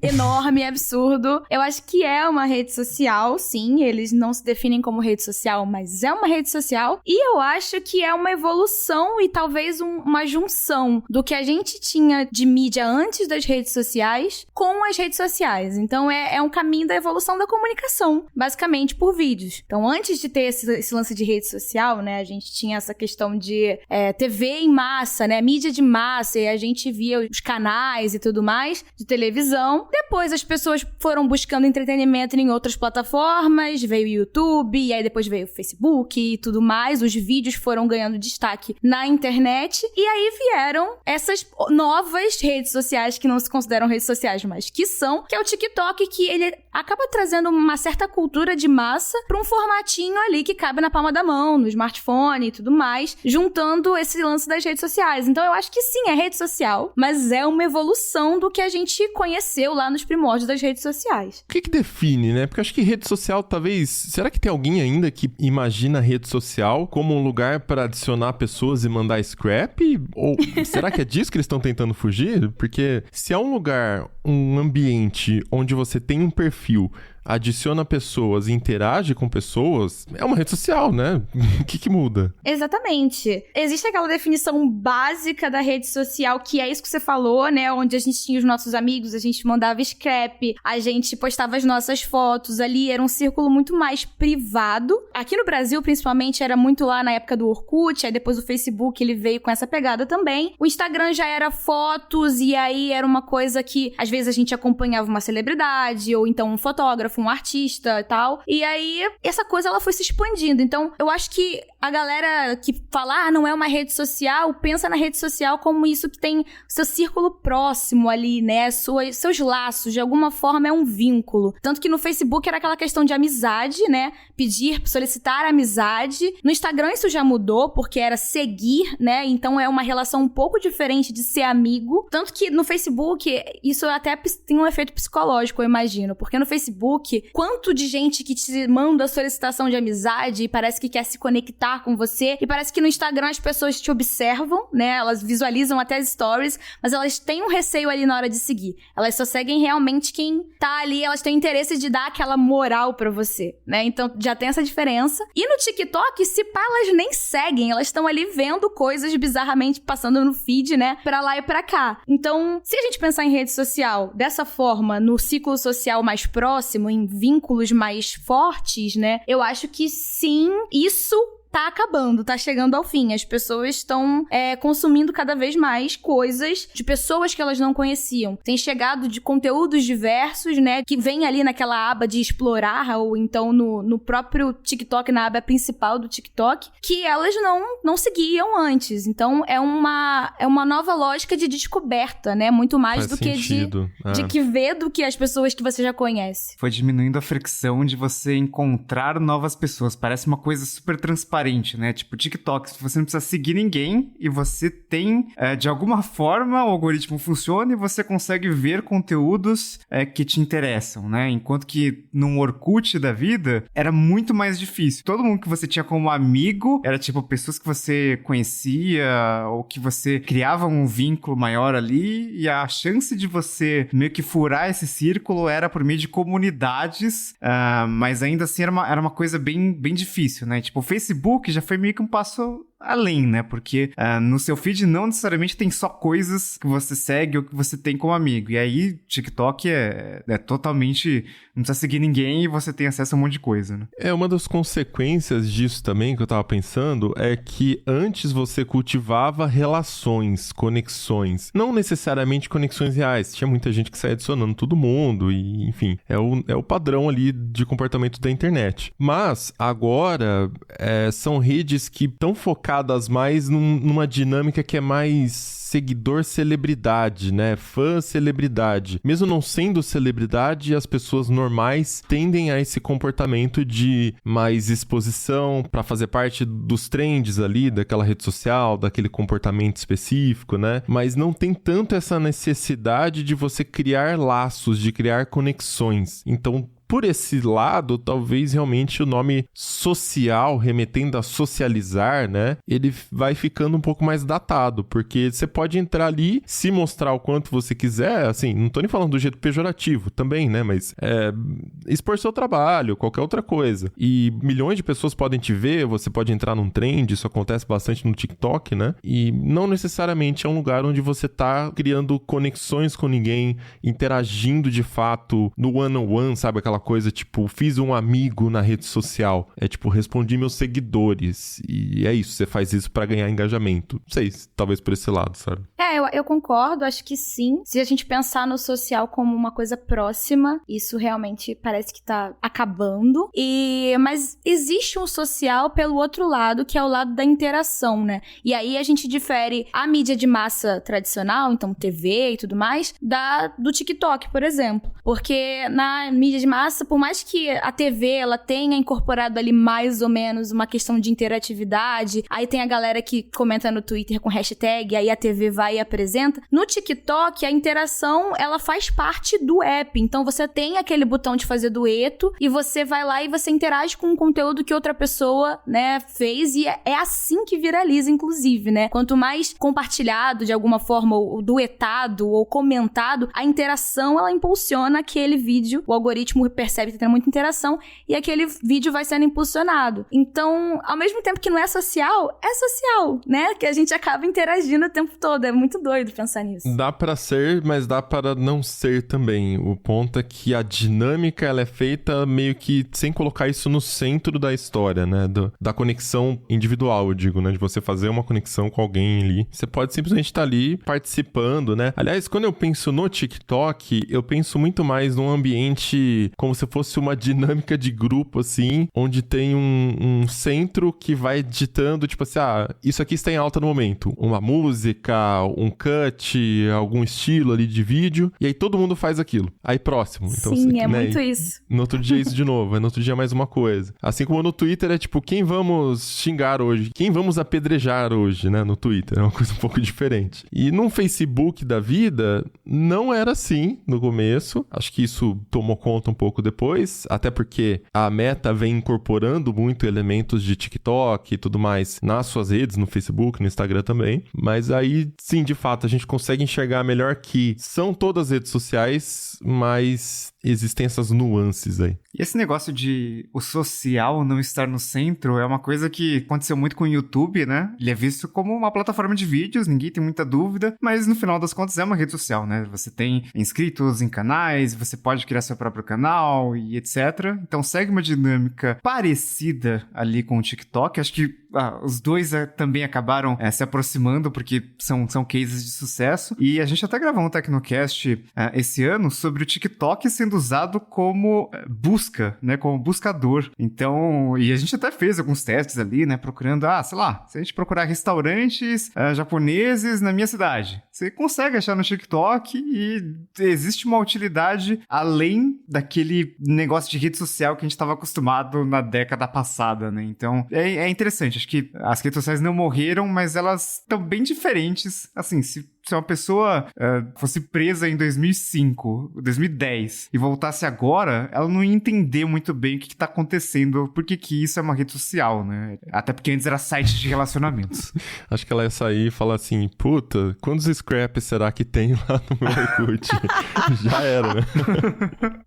enorme, absurdo. Eu acho que é uma rede social, sim. Eles não se definem como rede social, mas é uma rede social. E eu acho que é uma evolução e talvez uma junção do que a gente tinha de mídia antes das redes sociais com as redes sociais. Então é um caminho da evolução da comunicação, basicamente por vídeos. Então antes de ter esse lance de rede social, né, a gente tinha essa questão de TV em massa, né, mídia de massa, e a gente via os canais e tudo mais de televisão. Depois as pessoas foram buscando entretenimento em outras plataformas, veio o YouTube, e aí depois veio o Facebook e tudo mais, os vídeos foram ganhando destaque na internet, e aí vieram essas novas redes sociais que não se consideram redes sociais, mas que é o TikTok, que ele acaba trazendo uma certa cultura de massa para um formatinho ali que cabe na palma da mão, no smartphone e tudo mais, juntando esse lance das redes sociais. Então eu acho que sim, é rede social, mas é uma evolução do que a gente conheceu lá nos primórdios das redes sociais. O que define, né? Porque eu acho que rede social, talvez... Será que tem alguém ainda que imagina a rede social como um lugar para adicionar pessoas e mandar scrap? Ou será que é disso que eles estão tentando fugir? Porque se é um lugar, um ambiente onde você tem um perfil adiciona pessoas e interage com pessoas, é uma rede social, né? O que muda? Exatamente. Existe aquela definição básica da rede social, que é isso que você falou, né? Onde a gente tinha os nossos amigos, a gente mandava scrap, a gente postava as nossas fotos ali, era um círculo muito mais privado. Aqui no Brasil, principalmente, era muito lá na época do Orkut, aí depois o Facebook, ele veio com essa pegada também. O Instagram já era fotos, e aí era uma coisa que, às vezes, a gente acompanhava uma celebridade, ou então um fotógrafo, um artista e tal. E aí, essa coisa, ela foi se expandindo. Então, eu acho que a galera que fala, não é uma rede social, pensa na rede social como isso que tem seu círculo próximo ali, né? Seus laços, de alguma forma é um vínculo. Tanto que no Facebook era aquela questão de amizade, né? Pedir, solicitar amizade. No Instagram isso já mudou, porque era seguir, né? Então é uma relação um pouco diferente de ser amigo. Tanto que no Facebook, isso até tem um efeito psicológico, eu imagino. Porque no Facebook, quanto de gente que te manda solicitação de amizade e parece que quer se conectar com você. E parece que no Instagram as pessoas te observam, né? Elas visualizam até as stories, mas elas têm um receio ali na hora de seguir. Elas só seguem realmente quem tá ali, elas têm interesse de dar aquela moral pra você, né? Então já tem essa diferença. E no TikTok, se pá, elas nem seguem, elas estão ali vendo coisas bizarramente passando no feed, né? Pra lá e pra cá. Então, se a gente pensar em rede social dessa forma, no ciclo social mais próximo, em vínculos mais fortes, né? Eu acho que sim, isso tá acabando, tá chegando ao fim. As pessoas estão consumindo cada vez mais coisas de pessoas que elas não conheciam. Tem chegado de conteúdos diversos, né, que vem ali naquela aba de explorar, ou então no próprio TikTok, na aba principal do TikTok, que elas não seguiam antes. Então, é uma nova lógica de descoberta, né, muito mais do que de que ver do que as pessoas que você já conhece. Foi diminuindo a fricção de você encontrar novas pessoas. Parece uma coisa super transparente, né? Tipo, TikTok, você não precisa seguir ninguém e você tem, de alguma forma, o algoritmo funciona e você consegue ver conteúdos que te interessam, né? Enquanto que num Orkut da vida, era muito mais difícil. Todo mundo que você tinha como amigo era, tipo, pessoas que você conhecia ou que você criava um vínculo maior ali, e a chance de você meio que furar esse círculo era por meio de comunidades, mas ainda assim era uma coisa bem, bem difícil, né? Tipo, o Facebook já foi meio que um passo além, né? Porque no seu feed não necessariamente tem só coisas que você segue ou que você tem como amigo. E aí, TikTok é totalmente... Não precisa seguir ninguém e você tem acesso a um monte de coisa, né? Uma das consequências disso também, que eu tava pensando, é que antes você cultivava relações, conexões. Não necessariamente conexões reais. Tinha muita gente que saía adicionando todo mundo e, enfim, é o padrão ali de comportamento da internet. Mas, agora, são redes que estão focadas mais numa dinâmica que é mais seguidor-celebridade, né? Fã-celebridade. Mesmo não sendo celebridade, as pessoas normais tendem a esse comportamento de mais exposição para fazer parte dos trends ali, daquela rede social, daquele comportamento específico, né? Mas não tem tanto essa necessidade de você criar laços, de criar conexões. Então, por esse lado, talvez realmente o nome social, remetendo a socializar, né? Ele vai ficando um pouco mais datado, porque você pode entrar ali, se mostrar o quanto você quiser, assim, não tô nem falando do jeito pejorativo também, né? Mas expor seu trabalho, qualquer outra coisa. E milhões de pessoas podem te ver, você pode entrar num trend, isso acontece bastante no TikTok, né? E não necessariamente é um lugar onde você tá criando conexões com ninguém, interagindo de fato no one-on-one, sabe? Aquela coisa, tipo, fiz um amigo na rede social. É tipo, respondi meus seguidores. E é isso, você faz isso pra ganhar engajamento. Não sei, talvez por esse lado, sabe? Eu concordo, acho que sim. Se a gente pensar no social como uma coisa próxima, isso realmente parece que tá acabando. Mas existe um social pelo outro lado, que é o lado da interação, né? E aí a gente difere a mídia de massa tradicional, então TV e tudo mais, do TikTok, por exemplo. Porque na mídia de massa, por mais que a TV ela tenha incorporado ali mais ou menos uma questão de interatividade, aí tem a galera que comenta no Twitter com hashtag, aí a TV vai e apresenta. No TikTok, a interação, ela faz parte do app. Então, você tem aquele botão de fazer dueto e você vai lá e você interage com um conteúdo que outra pessoa, né, fez, e é assim que viraliza, inclusive, né? Quanto mais compartilhado, de alguma forma, ou duetado ou comentado, a interação, ela impulsiona aquele vídeo, o algoritmo percebe que tem muita interação e aquele vídeo vai sendo impulsionado. Então, ao mesmo tempo que não é social, né? Que a gente acaba interagindo o tempo todo. É muito doido pensar nisso. Dá pra ser, mas dá para não ser também. O ponto é que a dinâmica, ela é feita meio que sem colocar isso no centro da história, né? Da conexão individual, eu digo, né? De você fazer uma conexão com alguém ali. Você pode simplesmente estar ali participando, né? Aliás, quando eu penso no TikTok, eu penso muito mais num ambiente como se fosse uma dinâmica de grupo, assim, onde tem um centro que vai ditando, tipo assim, isso aqui está em alta no momento. Uma música, um cut, algum estilo ali de vídeo, e aí todo mundo faz aquilo. Aí próximo. Então, Sim, é né? muito isso. No outro dia isso de novo, no outro dia mais uma coisa. Assim como no Twitter é tipo, quem vamos xingar hoje? Quem vamos apedrejar hoje, né? No Twitter, é uma coisa um pouco diferente. E no Facebook da vida, não era assim no começo. Acho que isso tomou conta um pouco depois, até porque a Meta vem incorporando muito elementos de TikTok e tudo mais nas suas redes, no Facebook, no Instagram também. Mas aí, sim, de fato, a gente consegue enxergar melhor que são todas redes sociais, mas existem essas nuances aí. E esse negócio de o social não estar no centro é uma coisa que aconteceu muito com o YouTube, né? Ele é visto como uma plataforma de vídeos, ninguém tem muita dúvida, mas no final das contas é uma rede social, né? Você tem inscritos em canais, você pode criar seu próprio canal e etc. Então segue uma dinâmica parecida ali com o TikTok. Acho que os dois também acabaram se aproximando porque são cases de sucesso. E a gente até gravou um Tecnocast esse ano sobre o TikTok sendo usado como busca, né? Como buscador. Então, e a gente até fez alguns testes ali, né? Procurando, sei lá, se a gente procurar restaurantes japoneses na minha cidade, você consegue achar no TikTok e existe uma utilidade além daquele negócio de rede social que a gente estava acostumado na década passada, né? Então, é interessante. Acho que as redes sociais não morreram, mas elas estão bem diferentes. Assim, se uma pessoa fosse presa em 2005, 2010 e voltasse agora, ela não ia entender muito bem o que está acontecendo, porque que isso é uma rede social, né? Até porque antes era site de relacionamentos. Acho que ela ia sair e falar assim, puta, quantos scraps será que tem lá no meu Orkut? Já era, né?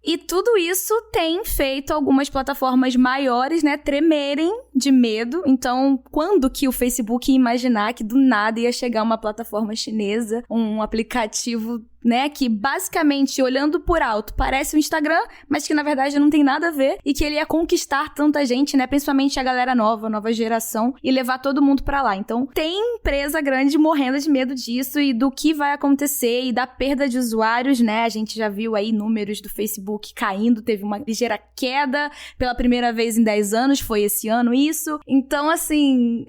E tudo isso tem feito algumas plataformas maiores, né, tremerem de medo. Então, quando que o Facebook ia imaginar que do nada ia chegar uma plataforma chinesa, um aplicativo, né, que basicamente, olhando por alto, parece um Instagram, mas que na verdade não tem nada a ver, e que ele ia conquistar tanta gente, né, principalmente a galera nova geração, e levar todo mundo pra lá. Então, tem empresa grande morrendo de medo disso e do que vai acontecer e da perda de usuários, né, a gente já viu aí números do Facebook caindo, teve uma ligeira queda pela primeira vez em 10 anos, foi esse ano isso. Então, assim,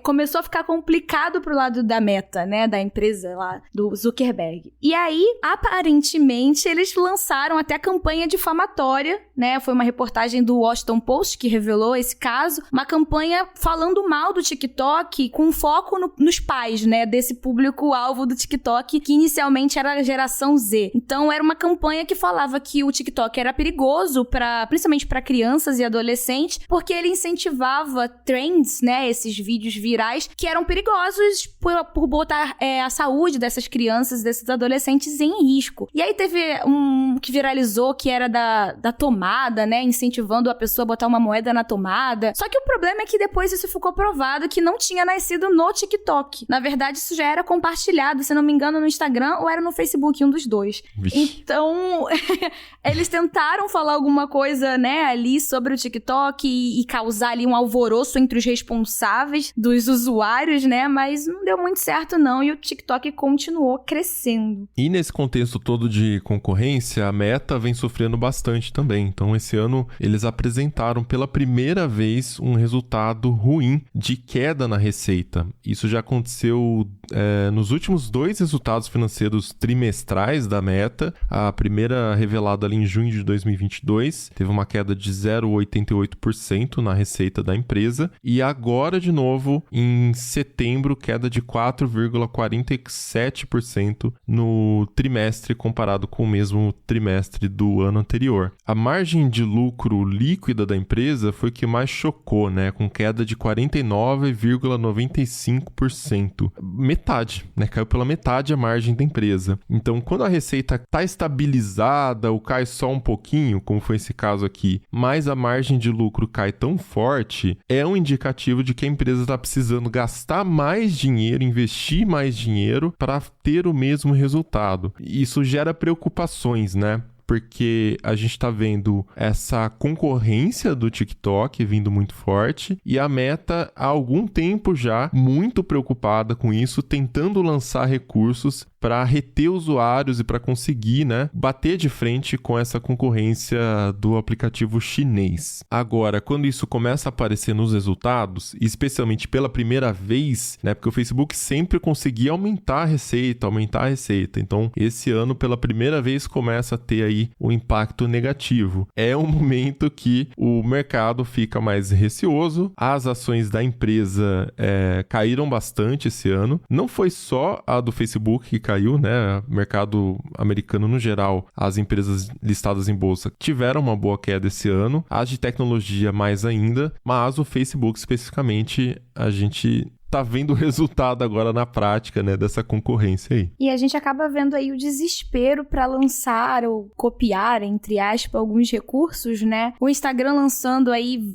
começou a ficar complicado pro lado da Meta, né, da empresa lá, do Zuckerberg. E aí, aparentemente, eles lançaram até a campanha difamatória, né? Foi uma reportagem do Washington Post que revelou esse caso. Uma campanha falando mal do TikTok, com foco nos pais, né? Desse público-alvo do TikTok, que inicialmente era a geração Z. Então, era uma campanha que falava que o TikTok era perigoso, principalmente para crianças e adolescentes, porque ele incentivava trends, né? Esses vídeos virais, que eram perigosos por botar a saúde dessas crianças, desses adolescentes em risco. E aí teve um que viralizou que era da tomada, né? Incentivando a pessoa a botar uma moeda na tomada. Só que o problema é que depois isso ficou provado que não tinha nascido no TikTok. Na verdade, isso já era compartilhado, se não me engano, no Instagram ou era no Facebook, um dos dois. Vixe. Então, eles tentaram falar alguma coisa, né, ali sobre o TikTok e causar ali um alvoroço entre os responsáveis dos usuários, né? Mas não deu muito certo, não. E o TikTok continuou crescendo. E nesse contexto todo de concorrência, a Meta vem sofrendo bastante também. Então, esse ano, eles apresentaram pela primeira vez um resultado ruim de queda na receita. Isso já aconteceu nos últimos 2 resultados financeiros trimestrais da Meta. A primeira revelada ali em junho de 2022, teve uma queda de 0,88% na receita da empresa. E agora, de novo, em setembro, queda de 4,47% no trimestre comparado com o mesmo trimestre do ano anterior. A margem de lucro líquida da empresa foi o que mais chocou, né? Com queda de 49,95%. metade, né? Caiu pela metade a margem da empresa. Então, quando a receita está estabilizada ou cai só um pouquinho, como foi esse caso aqui, mas a margem de lucro cai tão forte, é um indicativo de que a empresa está precisando gastar mais dinheiro, investir mais dinheiro para ter o mesmo resultado. Isso gera preocupações, né? Porque a gente está vendo essa concorrência do TikTok vindo muito forte e a Meta, há algum tempo já, muito preocupada com isso, tentando lançar recursos para reter usuários e para conseguir, né, bater de frente com essa concorrência do aplicativo chinês. Agora, quando isso começa a aparecer nos resultados, especialmente pela primeira vez, né, porque o Facebook sempre conseguia aumentar a receita. Então, esse ano, pela primeira vez, começa a ter aí um impacto negativo. É um momento que o mercado fica mais receoso, as ações da empresa caíram bastante esse ano. Não foi só a do Facebook que caiu, né? O mercado americano no geral, as empresas listadas em bolsa tiveram uma boa queda esse ano, as de tecnologia mais ainda, mas o Facebook especificamente, a gente tá vendo o resultado agora na prática, né, dessa concorrência aí. E a gente acaba vendo aí o desespero para lançar ou copiar, entre aspas, alguns recursos, né? O Instagram lançando aí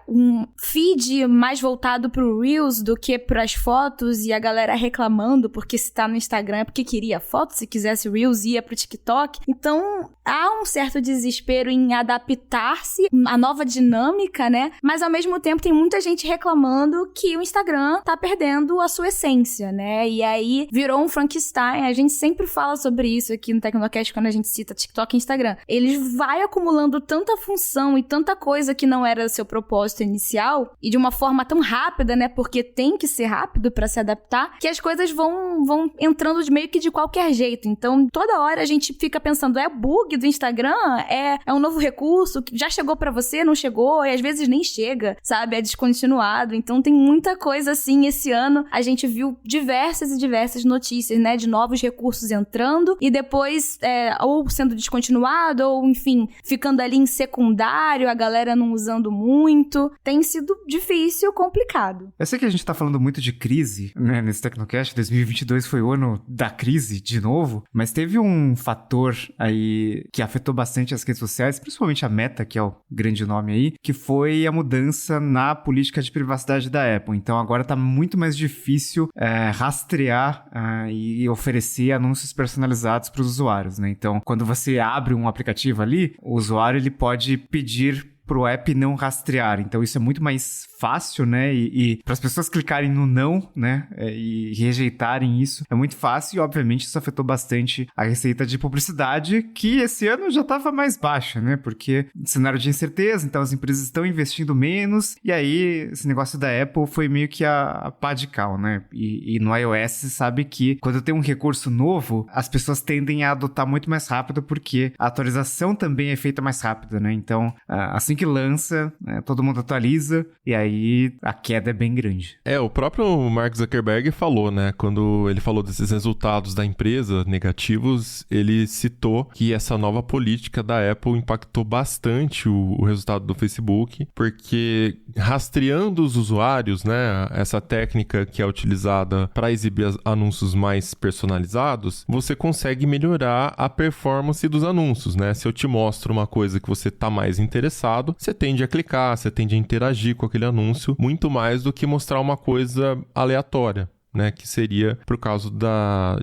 um feed mais voltado pro Reels do que pras fotos e a galera reclamando porque se tá no Instagram é porque queria foto, se quisesse Reels ia pro TikTok. Então, há um certo desespero em adaptar-se à nova dinâmica, né? Mas ao mesmo tempo tem muita gente reclamando que o Instagram tá perdendo a sua essência, né? E aí virou um Frankenstein. A gente sempre fala sobre isso aqui no Tecnocast quando a gente cita TikTok e Instagram. Eles vai acumulando tanta função e tanta coisa que não era seu propósito inicial e de uma forma tão rápida, né? Porque tem que ser rápido pra se adaptar, que as coisas vão entrando meio que de qualquer jeito. Então, toda hora a gente fica pensando, é bug do Instagram? É um novo recurso que já chegou pra você, não chegou? E às vezes nem chega, sabe? É descontinuado. Então, tem muita coisa assim. Esse ano a gente viu diversas e diversas notícias, né, de novos recursos entrando e depois ou sendo descontinuado ou, enfim, ficando ali em secundário, a galera não usando muito. Tem sido difícil, complicado. Eu sei que a gente tá falando muito de crise, né, nesse Tecnocast. 2022 foi o ano da crise, de novo, mas teve um fator aí que afetou bastante as redes sociais, principalmente a Meta, que é o grande nome aí, que foi a mudança na política de privacidade da Apple. Então agora tá muito mais difícil rastrear e oferecer anúncios personalizados para os usuários, né? Então, quando você abre um aplicativo ali, o usuário ele pode pedir pro app não rastrear. Então, isso é muito mais fácil, né? E para as pessoas clicarem no não, né? E rejeitarem isso, é muito fácil. E, obviamente, isso afetou bastante a receita de publicidade, que esse ano já estava mais baixa, né? Porque cenário de incerteza, então as empresas estão investindo menos. E aí, esse negócio da Apple foi meio que a pá de cal, né? E no iOS, você sabe que quando tem um recurso novo, as pessoas tendem a adotar muito mais rápido, porque a atualização também é feita mais rápido, né? Então, assim que lança, né, todo mundo atualiza, e aí a queda é bem grande. O próprio Mark Zuckerberg falou, né, quando ele falou desses resultados da empresa negativos, ele citou que essa nova política da Apple impactou bastante o resultado do Facebook, porque rastreando os usuários, né, essa técnica que é utilizada para exibir anúncios mais personalizados, você consegue melhorar a performance dos anúncios, né? Se eu te mostro uma coisa que você está mais interessado, você tende a clicar, você tende a interagir com aquele anúncio muito mais do que mostrar uma coisa aleatória, né, que seria por causa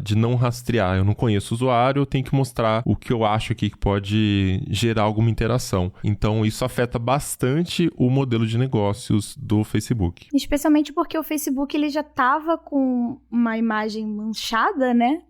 de não rastrear. Eu não conheço o usuário, eu tenho que mostrar o que eu acho aqui que pode gerar alguma interação. Então, isso afeta bastante o modelo de negócios do Facebook. Especialmente porque o Facebook ele já estava com uma imagem manchada, né?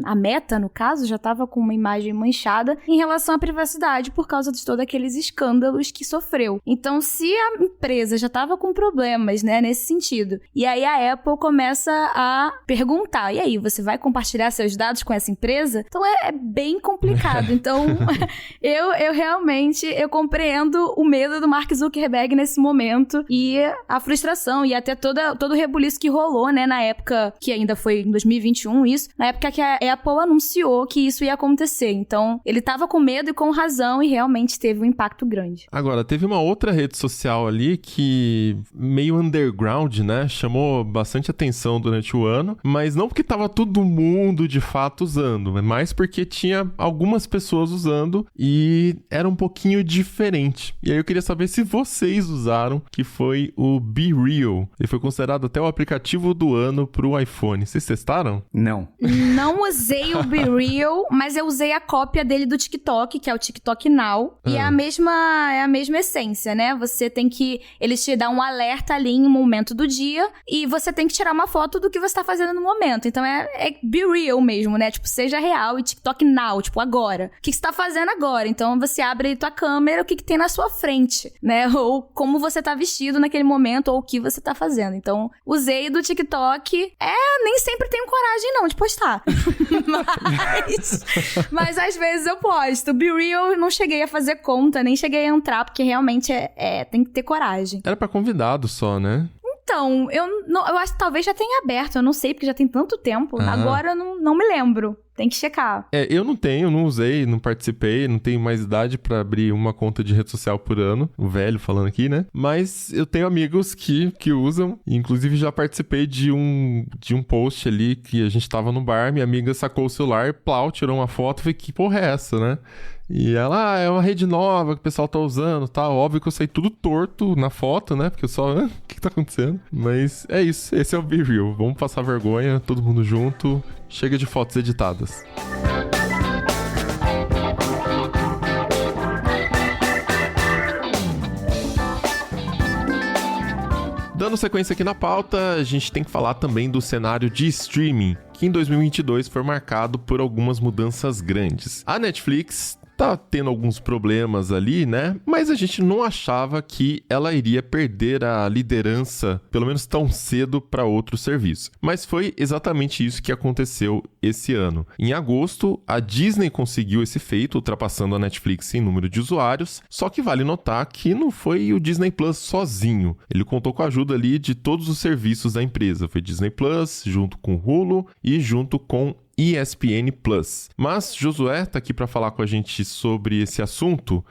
A Meta, no caso, já estava com uma imagem manchada em relação à privacidade por causa de todos aqueles escândalos que sofreu. Então, se a empresa já estava com problemas, né, nesse sentido, e aí a Apple começa a perguntar, e aí, você vai compartilhar seus dados com essa empresa? Então é bem complicado. Então eu realmente compreendo o medo do Mark Zuckerberg nesse momento e a frustração e até todo o rebuliço que rolou, né, na época, que ainda foi em 2021 isso, na época que a Apple anunciou que isso ia acontecer. Então ele tava com medo e com razão e realmente teve um impacto grande. Agora, teve uma outra rede social ali que meio underground, né, chamou bastante atenção durante durante o ano, mas não porque tava todo mundo de fato usando, é mais porque tinha algumas pessoas usando e era um pouquinho diferente. E aí eu queria saber se vocês usaram, que foi o BeReal. Ele foi considerado até o aplicativo do ano pro iPhone. Vocês testaram? Não. Não usei o BeReal, mas eu usei a cópia dele do TikTok, que é o TikTok Now. E é a mesma essência, né? Você tem que... Eles te dão um alerta ali em um momento do dia e você tem que tirar uma foto do que você tá fazendo no momento. Então é BeReal mesmo, né? Tipo, seja real e TikTok Now, tipo, agora. O que você tá fazendo agora? Então você abre aí tua câmera, o que tem na sua frente, né? Ou como você tá vestido naquele momento, ou o que você tá fazendo. Então, usei do TikTok. Nem sempre tenho coragem não de postar. Mas às vezes eu posto. BeReal, não cheguei a fazer conta, nem cheguei a entrar, porque realmente tem que ter coragem. Era pra convidado só, né? Então, eu acho que talvez já tenha aberto, eu não sei, porque já tem tanto tempo. Agora eu não me lembro. Tem que checar. Eu não usei, não participei, não tenho mais idade pra abrir uma conta de rede social por ano. O velho falando aqui, né? Mas eu tenho amigos que usam. Inclusive, já participei de um post ali que a gente tava no bar, minha amiga sacou o celular, tirou uma foto e falei, que porra é essa, né? E ela, é uma rede nova que o pessoal tá usando, tá? Óbvio que eu saí tudo torto na foto, né? Porque eu só, o que tá acontecendo? Mas é isso, esse é o BeReal. Vamos passar vergonha, todo mundo junto. Chega de fotos editadas. Dando sequência aqui na pauta, a gente tem que falar também do cenário de streaming, que em 2022 foi marcado por algumas mudanças grandes. A Netflix tá tendo alguns problemas ali, né? Mas a gente não achava que ela iria perder a liderança, pelo menos tão cedo, para outro serviço. Mas foi exatamente isso que aconteceu esse ano. Em agosto, a Disney conseguiu esse feito, ultrapassando a Netflix em número de usuários, só que vale notar que não foi o Disney Plus sozinho. Ele contou com a ajuda ali de todos os serviços da empresa. Foi Disney Plus, junto com Hulu e junto com ESPN Plus. Mas Josué tá aqui para falar com a gente sobre esse assunto.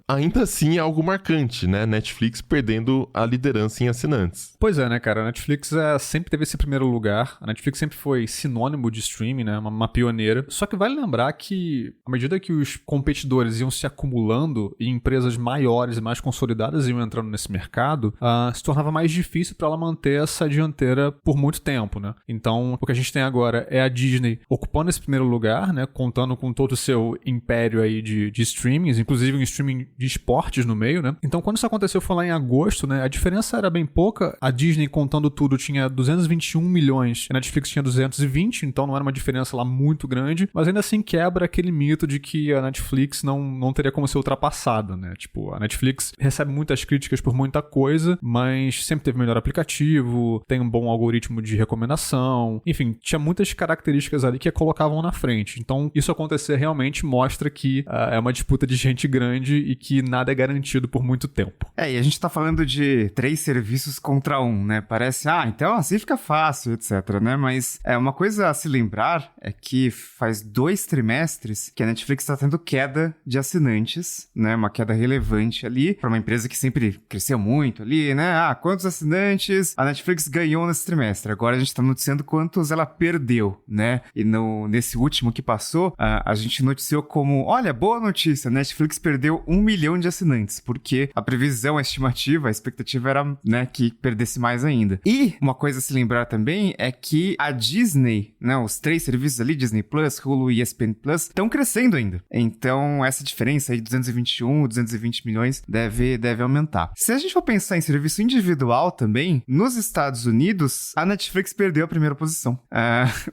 Ainda assim é algo marcante, né? Netflix perdendo a liderança em assinantes. Pois é, né, cara? A Netflix sempre teve esse primeiro lugar. A Netflix sempre foi sinônimo de streaming, né? Uma pioneira. Só que vale lembrar que, à medida que os competidores iam se acumulando e empresas maiores e mais consolidadas iam entrando nesse mercado, se tornava mais difícil para ela manter essa dianteira por muito tempo, né? Então, o que a gente tem agora é a Disney ocupando esse primeiro lugar, né, contando com todo o seu império aí de streamings, inclusive um streaming de esportes no meio, né. Então, quando isso aconteceu foi lá em agosto, né, a diferença era bem pouca. A Disney, contando tudo, tinha 221 milhões, a Netflix tinha 220, então não era uma diferença lá muito grande, mas ainda assim quebra aquele mito de que a Netflix não teria como ser ultrapassada, né. Tipo, a Netflix recebe muitas críticas por muita coisa, mas sempre teve melhor aplicativo, tem um bom algoritmo de recomendação, enfim, tinha muitas características ali que a colocavam na frente. Então, isso acontecer realmente mostra que é uma disputa de gente grande e que nada é garantido por muito tempo. E a gente tá falando de 3 serviços contra 1, né? Parece, então assim fica fácil, etc, né? Mas uma coisa a se lembrar é que faz 2 trimestres que a Netflix tá tendo queda de assinantes, né? Uma queda relevante ali, pra uma empresa que sempre cresceu muito ali, né? Quantos assinantes a Netflix ganhou nesse trimestre? Agora a gente tá noticiando quantos ela perdeu, né? E nesse último que passou, a gente noticiou como, olha, boa notícia, a Netflix perdeu 1 milhão de assinantes, porque a previsão, a estimativa, a expectativa era, né, que perdesse mais ainda. E uma coisa a se lembrar também é que a Disney, né, os 3 serviços ali, Disney Plus, Hulu e ESPN Plus, estão crescendo ainda. Então, essa diferença aí de 221, 220 milhões deve aumentar. Se a gente for pensar em serviço individual também, nos Estados Unidos, a Netflix perdeu a primeira posição.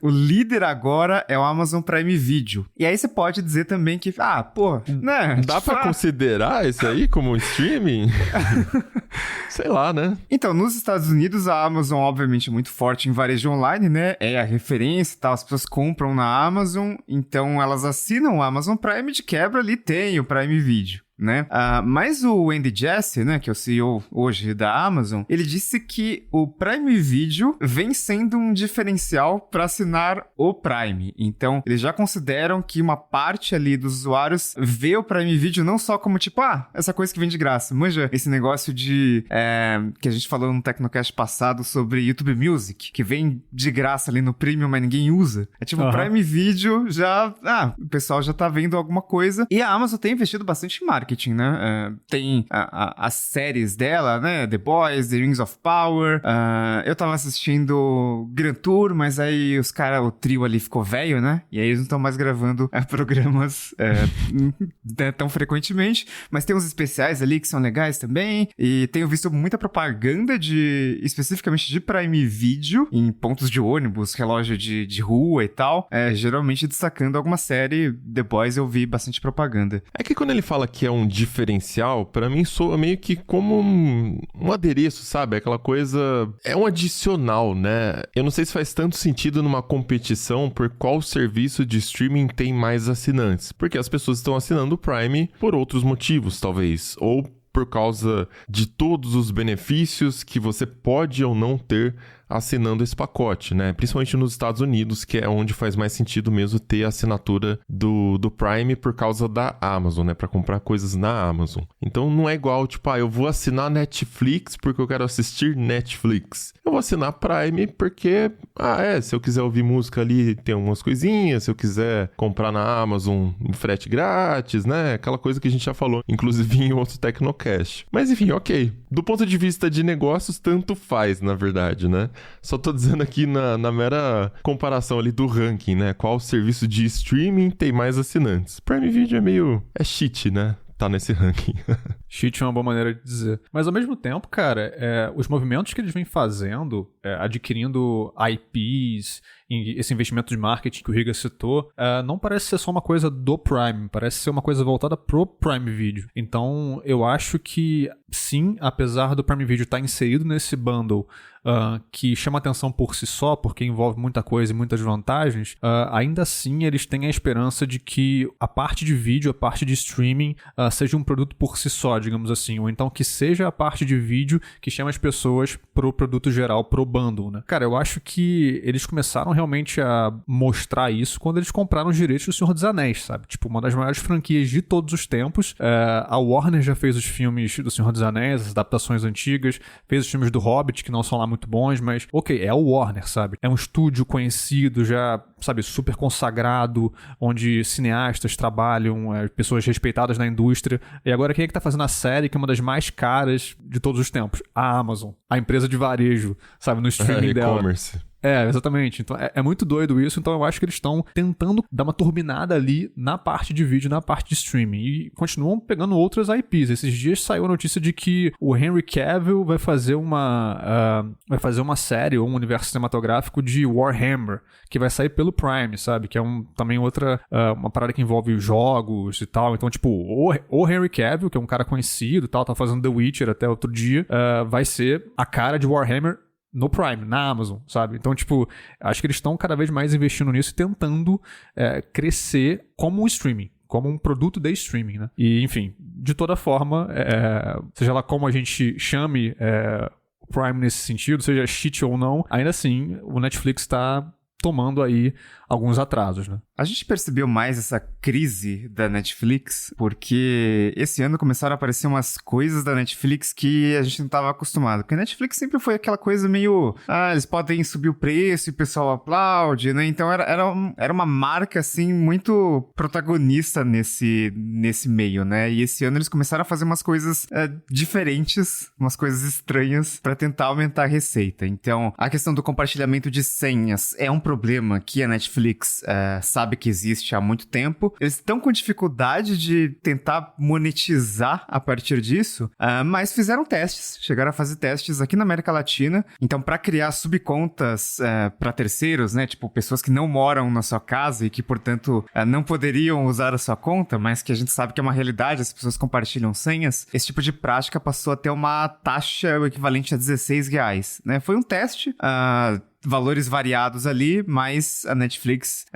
O líder agora é o Amazon Prime Video. E aí você pode dizer também que, né? Dá pra considerar isso aí como streaming? Sei lá, né? Então, nos Estados Unidos, a Amazon, obviamente, é muito forte em varejo online, né? É a referência e tal, as pessoas compram na Amazon, então elas assinam o Amazon Prime, de quebra ali tem o Prime Video, né? Mas o Andy Jassy, né, que é o CEO hoje da Amazon, ele disse que o Prime Video vem sendo um diferencial para assinar o Prime. Então, eles já consideram que uma parte ali dos usuários vê o Prime Video não só como tipo, essa coisa que vem de graça. Manja esse negócio de que a gente falou no Tecnocast passado sobre YouTube Music, que vem de graça ali no Premium, mas ninguém usa. É tipo, o Prime Video já... o pessoal já tá vendo alguma coisa. E a Amazon tem investido bastante em marketing, né? Tem as séries dela, né? The Boys, The Rings of Power. Eu tava assistindo Grand Tour, mas aí o trio ali ficou velho, né? E aí eles não estão mais gravando programas tão frequentemente. Mas tem uns especiais ali que são legais também. E tenho visto muita propaganda especificamente de Prime Video em pontos de ônibus, relógio de rua e tal. Geralmente destacando alguma série. The Boys eu vi bastante propaganda. É que quando ele fala que é um diferencial, pra mim soa meio que como um adereço, sabe? Aquela coisa... É um adicional, né? Eu não sei se faz tanto sentido numa competição por qual serviço de streaming tem mais assinantes. Porque as pessoas estão assinando o Prime por outros motivos, talvez. Ou por causa de todos os benefícios que você pode ou não ter assinando esse pacote, né? Principalmente nos Estados Unidos, que é onde faz mais sentido mesmo ter a assinatura do Prime por causa da Amazon, né? Pra comprar coisas na Amazon. Então não é igual, tipo, eu vou assinar Netflix porque eu quero assistir Netflix. Eu vou assinar Prime porque, se eu quiser ouvir música ali, tem umas coisinhas. Se eu quiser comprar na Amazon um frete grátis, né? Aquela coisa que a gente já falou, inclusive em outro Tecnocast. Mas enfim, ok. Do ponto de vista de negócios, tanto faz, na verdade, né? Só tô dizendo aqui na mera comparação ali do ranking, né? Qual serviço de streaming tem mais assinantes? Prime Video é cheat, né? Tá nesse ranking. Cheat é uma boa maneira de dizer. Mas ao mesmo tempo, cara, os movimentos que eles vêm fazendo, adquirindo IPs, esse investimento de marketing que o Riga citou, não parece ser só uma coisa do Prime, parece ser uma coisa voltada pro Prime Video. Então, eu acho que, sim, apesar do Prime Video estar inserido nesse bundle, que chama atenção por si só, porque envolve muita coisa e muitas vantagens, ainda assim eles têm a esperança de que a parte de vídeo, a parte de streaming, seja um produto por si só, digamos assim, ou então que seja a parte de vídeo que chama as pessoas pro produto geral, pro bundle, né? Cara, eu acho que eles começaram realmente a mostrar isso quando eles compraram os direitos do Senhor dos Anéis, sabe? Tipo, uma das maiores franquias de todos os tempos. A Warner já fez os filmes do Senhor dos Anéis, as adaptações antigas, fez os filmes do Hobbit, que não são lá muito bons, mas ok, é o Warner, sabe? É um estúdio conhecido, já, sabe, super consagrado, onde cineastas trabalham, pessoas respeitadas na indústria. E agora quem é que tá fazendo a série que é uma das mais caras de todos os tempos? A Amazon, a empresa de varejo, sabe, no streaming dela. E-commerce. Exatamente. Então, é muito doido isso. Então, eu acho que eles estão tentando dar uma turbinada ali na parte de vídeo, na parte de streaming. E continuam pegando outras IPs. Esses dias saiu a notícia de que o Henry Cavill vai fazer uma série ou um universo cinematográfico de Warhammer, que vai sair pelo Prime, sabe? Que é também outra... uma parada que envolve jogos e tal. Então, tipo, o Henry Cavill, que é um cara conhecido e tal, tá fazendo The Witcher até outro dia, vai ser a cara de Warhammer no Prime, na Amazon, sabe? Então, tipo, acho que eles estão cada vez mais investindo nisso e tentando crescer como um streaming, como um produto de streaming, né? E, enfim, de toda forma, seja lá como a gente chame o Prime nesse sentido, seja cheat ou não, ainda assim, o Netflix está tomando aí alguns atrasos, né? A gente percebeu mais essa crise da Netflix porque esse ano começaram a aparecer umas coisas da Netflix que a gente não estava acostumado. Porque a Netflix sempre foi aquela coisa meio... eles podem subir o preço e o pessoal aplaude, né? Então era uma marca, assim, muito protagonista nesse meio, né? E esse ano eles começaram a fazer umas coisas diferentes, umas coisas estranhas para tentar aumentar a receita. Então, a questão do compartilhamento de senhas é um problema que a Netflix sabe que existe há muito tempo. Eles estão com dificuldade de tentar monetizar a partir disso, mas fizeram testes, chegaram a fazer testes aqui na América Latina. Então, para criar subcontas para terceiros, né, tipo pessoas que não moram na sua casa e que, portanto, não poderiam usar a sua conta, mas que a gente sabe que é uma realidade, as pessoas compartilham senhas, esse tipo de prática passou a ter uma taxa equivalente a R$16, né? Foi um teste, valores variados ali, mas a Netflix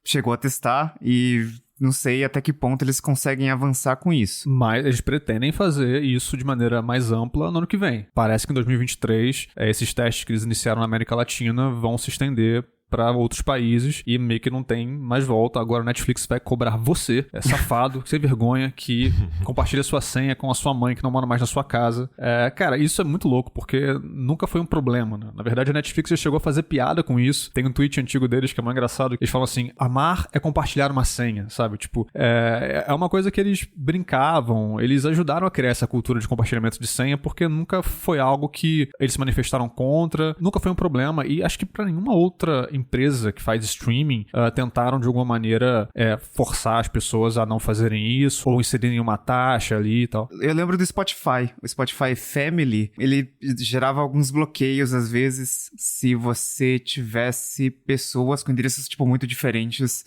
chegou a testar e não sei até que ponto eles conseguem avançar com isso. Mas eles pretendem fazer isso de maneira mais ampla no ano que vem. Parece que em 2023, esses testes que eles iniciaram na América Latina vão se estender para outros países e meio que não tem mais volta. Agora o Netflix vai cobrar você, safado, sem vergonha, que compartilha sua senha com a sua mãe que não mora mais na sua casa. Cara, isso é muito louco, porque nunca foi um problema, né? Na verdade, a Netflix já chegou a fazer piada com isso. Tem um tweet antigo deles que é muito engraçado. Eles falam assim, amar é compartilhar uma senha, sabe? Tipo, é uma coisa que eles brincavam, eles ajudaram a criar essa cultura de compartilhamento de senha, porque nunca foi algo que eles se manifestaram contra, nunca foi um problema, e acho que para nenhuma outra empresa que faz streaming tentaram de alguma maneira forçar as pessoas a não fazerem isso ou inserirem uma taxa ali e tal. Eu lembro do Spotify. O Spotify Family, ele gerava alguns bloqueios às vezes se você tivesse pessoas com endereços tipo muito diferentes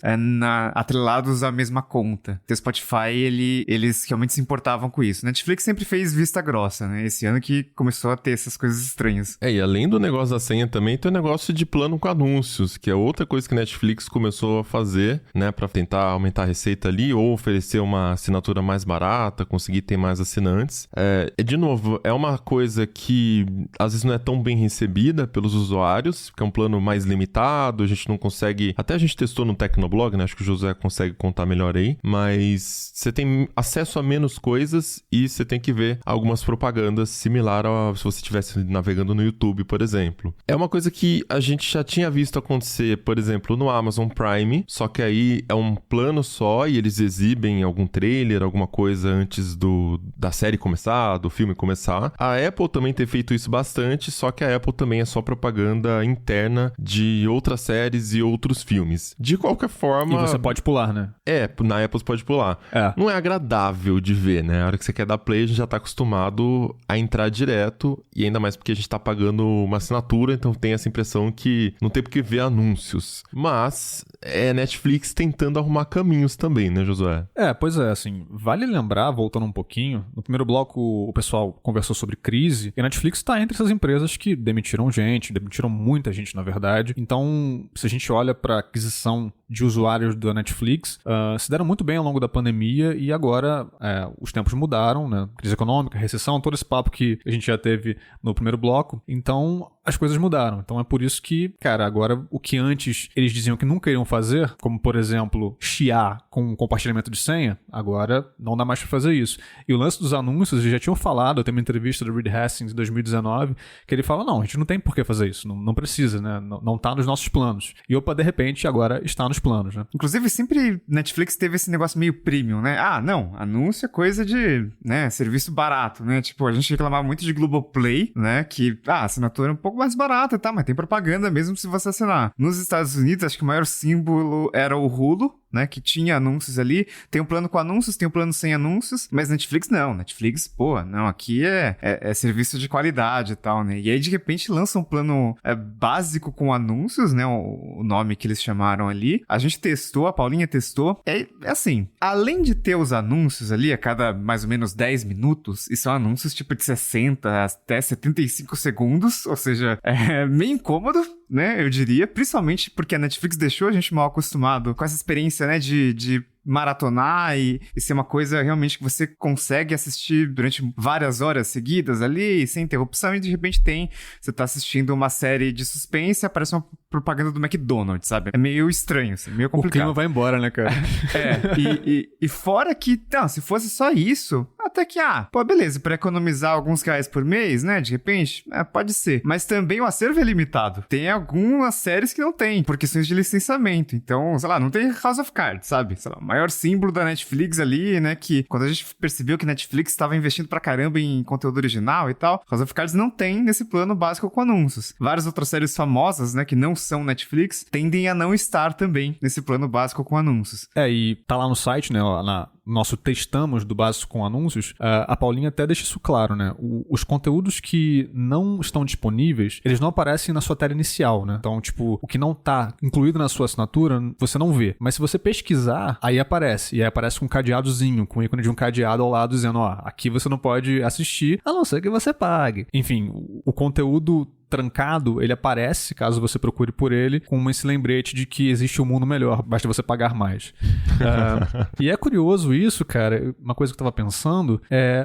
atrelados à mesma conta. O Spotify, eles realmente se importavam com isso. Netflix sempre fez vista grossa, né? Esse ano que começou a ter essas coisas estranhas. E além do negócio da senha também tem o negócio de plano com anúncios, que é outra coisa que a Netflix começou a fazer, né, pra tentar aumentar a receita ali, ou oferecer uma assinatura mais barata, conseguir ter mais assinantes. De novo, é uma coisa que às vezes não é tão bem recebida pelos usuários, porque é um plano mais limitado, a gente não consegue... Até a gente testou no Tecnoblog, né, acho que o José consegue contar melhor aí, mas você tem acesso a menos coisas e você tem que ver algumas propagandas similar a se você estivesse navegando no YouTube, por exemplo. É uma coisa que a gente já tinha visto acontecer, por exemplo, no Amazon Prime, só que aí é um plano só e eles exibem algum trailer, alguma coisa antes da série começar, do filme começar. A Apple também tem feito isso bastante, só que a Apple também é só propaganda interna de outras séries e outros filmes. De qualquer forma... E você pode pular, né? Na Apple você pode pular. Não é agradável de ver, né? A hora que você quer dar play, a gente já tá acostumado a entrar direto, e ainda mais porque a gente tá pagando uma assinatura, então tem essa impressão que não tem porque ver anúncios. Mas é Netflix tentando arrumar caminhos também, né, Josué? Pois é, assim, vale lembrar, voltando um pouquinho, no primeiro bloco o pessoal conversou sobre crise, e a Netflix tá entre essas empresas que demitiram muita gente, na verdade. Então, se a gente olha pra aquisição de usuários da Netflix, se deram muito bem ao longo da pandemia, e agora os tempos mudaram, né? Crise econômica, recessão, todo esse papo que a gente já teve no primeiro bloco. Então, as coisas mudaram. Então é por isso que, cara, agora o que antes eles diziam que nunca iriam fazer, como por exemplo, chiar com compartilhamento de senha, agora não dá mais pra fazer isso. E o lance dos anúncios, eles já tinham falado, eu tenho uma entrevista do Reed Hastings em 2019, que ele fala, não, a gente não tem por que fazer isso, não precisa, né? Não tá nos nossos planos. E opa, de repente, agora está nos planos, né? Inclusive, sempre Netflix teve esse negócio meio premium, né? Não, anúncio é coisa de, né, serviço barato, né? Tipo, a gente reclamava muito de Globoplay, né? Que, a assinatura é um pouco mais barata, tá? Mas tem propaganda mesmo se você assinar. Nos Estados Unidos, acho que o maior símbolo era o Hulu, né, que tinha anúncios ali. Tem um plano com anúncios, tem um plano sem anúncios, mas Netflix não. Netflix, não, aqui é serviço de qualidade e tal, né? E aí, de repente, lança um plano básico com anúncios, né, o nome que eles chamaram ali. A gente testou, a Paulinha testou. É assim, além de ter os anúncios ali a cada mais ou menos 10 minutos, e são anúncios tipo de 60 até 75 segundos, ou seja, é meio incômodo, né, eu diria, principalmente porque a Netflix deixou a gente mal acostumado com essa experiência, né, de maratonar e ser uma coisa realmente que você consegue assistir durante várias horas seguidas ali, sem interrupção, e de repente você tá assistindo uma série de suspense e aparece uma propaganda do McDonald's, sabe? É meio estranho, assim, meio complicado. O clima vai embora, né, cara? E fora que, não, se fosse só isso, até que, beleza, pra economizar alguns reais por mês, né, de repente, pode ser. Mas também o acervo é limitado. Tem algumas séries que não tem, por questões de licenciamento. Então, sei lá, não tem House of Cards, sabe? Sei lá, maior símbolo da Netflix ali, né, que quando a gente percebeu que Netflix estava investindo pra caramba em conteúdo original e tal, House of Cards não tem nesse plano básico com anúncios. Várias outras séries famosas, né, que não são Netflix, tendem a não estar também nesse plano básico com anúncios. E tá lá no site, né, nosso testamos do básico com anúncios, a Paulinha até deixa isso claro, né? Os conteúdos que não estão disponíveis, eles não aparecem na sua tela inicial, né? Então, tipo, o que não tá incluído na sua assinatura, você não vê. Mas se você pesquisar, aí aparece. E aí aparece com um cadeadozinho, com o ícone de um cadeado ao lado, dizendo, ó, aqui você não pode assistir, a não ser que você pague. Enfim, o conteúdo trancado, ele aparece, caso você procure por ele, com esse lembrete de que existe um mundo melhor, basta você pagar mais. E é curioso isso, cara, uma coisa que eu tava pensando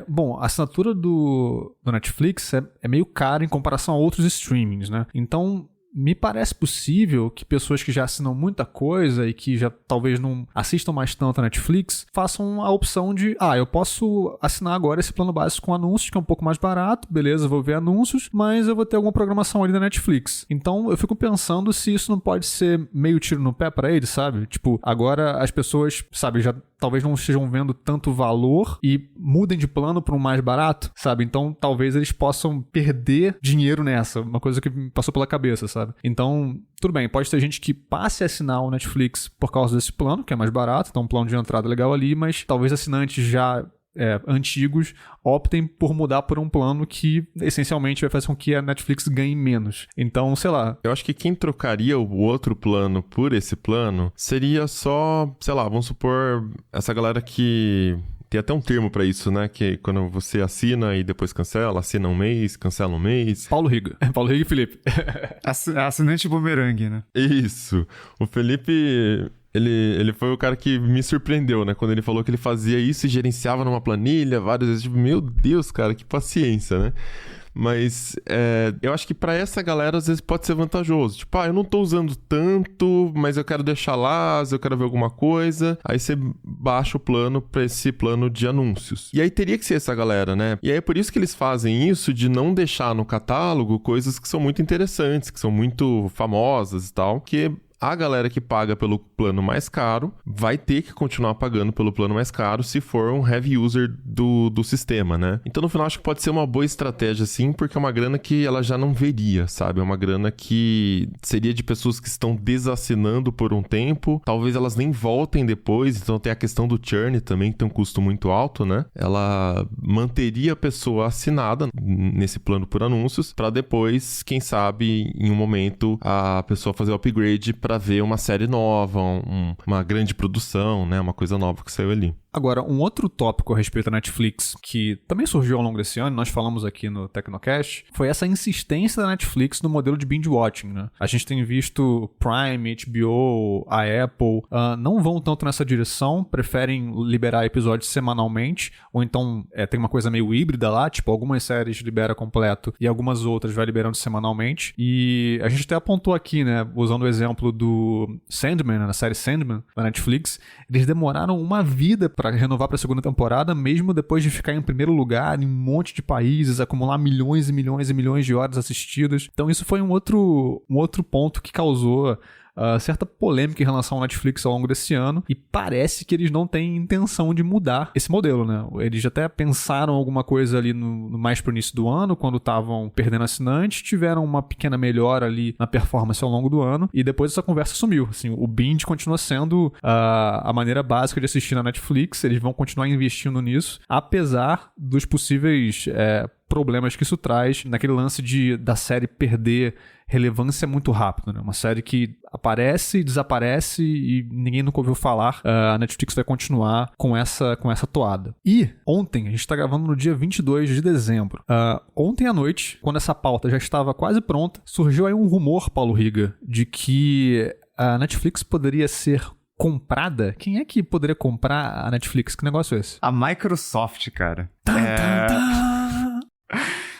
bom, a assinatura do Netflix é meio cara em comparação a outros streamings, né? Então, me parece possível que pessoas que já assinam muita coisa e que já talvez não assistam mais tanto a Netflix façam a opção de, eu posso assinar agora esse plano básico com anúncios, que é um pouco mais barato, beleza, vou ver anúncios, mas eu vou ter alguma programação ali da Netflix. Então eu fico pensando se isso não pode ser meio tiro no pé pra eles, sabe? Tipo, agora as pessoas, sabe, já talvez não estejam vendo tanto valor e mudem de plano para um mais barato, sabe? Então talvez eles possam perder dinheiro nessa, uma coisa que me passou pela cabeça, sabe? Então, tudo bem, pode ter gente que passe a assinar o Netflix por causa desse plano, que é mais barato, então um plano de entrada legal ali, mas talvez assinantes já antigos optem por mudar por um plano que essencialmente vai fazer com que a Netflix ganhe menos. Então, sei lá. Eu acho que quem trocaria o outro plano por esse plano seria só, sei lá, vamos supor, essa galera que... Tem até um termo pra isso, né? Que quando você assina e depois cancela, assina um mês, cancela um mês. Paulo Riga e Felipe. Assinante bumerangue, né? Isso. O Felipe... Ele foi o cara que me surpreendeu, né? Quando ele falou que ele fazia isso e gerenciava numa planilha várias vezes. Tipo, meu Deus, cara, que paciência, né? Mas eu acho que pra essa galera às vezes pode ser vantajoso. Tipo, eu não tô usando tanto, mas eu quero deixar lá, eu quero ver alguma coisa. Aí você baixa o plano pra esse plano de anúncios. E aí teria que ser essa galera, né? E aí é por isso que eles fazem isso de não deixar no catálogo coisas que são muito interessantes, que são muito famosas e tal, que... A galera que paga pelo plano mais caro vai ter que continuar pagando pelo plano mais caro se for um heavy user do sistema, né? Então, no final, acho que pode ser uma boa estratégia, sim, porque é uma grana que ela já não veria, sabe? É uma grana que seria de pessoas que estão desassinando por um tempo. Talvez elas nem voltem depois. Então, tem a questão do churn também, que tem um custo muito alto, né? Ela manteria a pessoa assinada nesse plano por anúncios para depois, quem sabe, em um momento, a pessoa fazer o upgrade para ver uma série nova, uma grande produção, né? Uma coisa nova que saiu ali. Agora, um outro tópico a respeito da Netflix, que também surgiu ao longo desse ano, nós falamos aqui no Tecnocast, foi essa insistência da Netflix no modelo de binge-watching, né? A gente tem visto Prime, HBO, a Apple, não vão tanto nessa direção, preferem liberar episódios semanalmente, ou então tem uma coisa meio híbrida lá, tipo, algumas séries libera completo e algumas outras vai liberando semanalmente. E a gente até apontou aqui, né, usando o exemplo do Sandman, na série Sandman, da Netflix, eles demoraram uma vida para renovar para a segunda temporada, mesmo depois de ficar em primeiro lugar em um monte de países, acumular milhões e milhões e milhões de horas assistidas. Então isso foi um outro ponto que causou certa polêmica em relação ao Netflix ao longo desse ano, e parece que eles não têm intenção de mudar esse modelo, né? Eles até pensaram alguma coisa ali no mais pro início do ano, quando estavam perdendo assinantes, tiveram uma pequena melhora ali na performance ao longo do ano, e depois essa conversa sumiu. Assim, o binge continua sendo a maneira básica de assistir na Netflix, eles vão continuar investindo nisso, apesar dos possíveis problemas que isso traz naquele lance da série perder relevância muito rápido, né? Uma série que aparece, desaparece e ninguém nunca ouviu falar. A Netflix vai continuar com essa toada. E ontem, a gente tá gravando no dia 22 de dezembro. Ontem à noite, quando essa pauta já estava quase pronta, surgiu aí um rumor, Paulo Riga, de que a Netflix poderia ser comprada? Quem é que poderia comprar a Netflix? Que negócio é esse? A Microsoft, cara.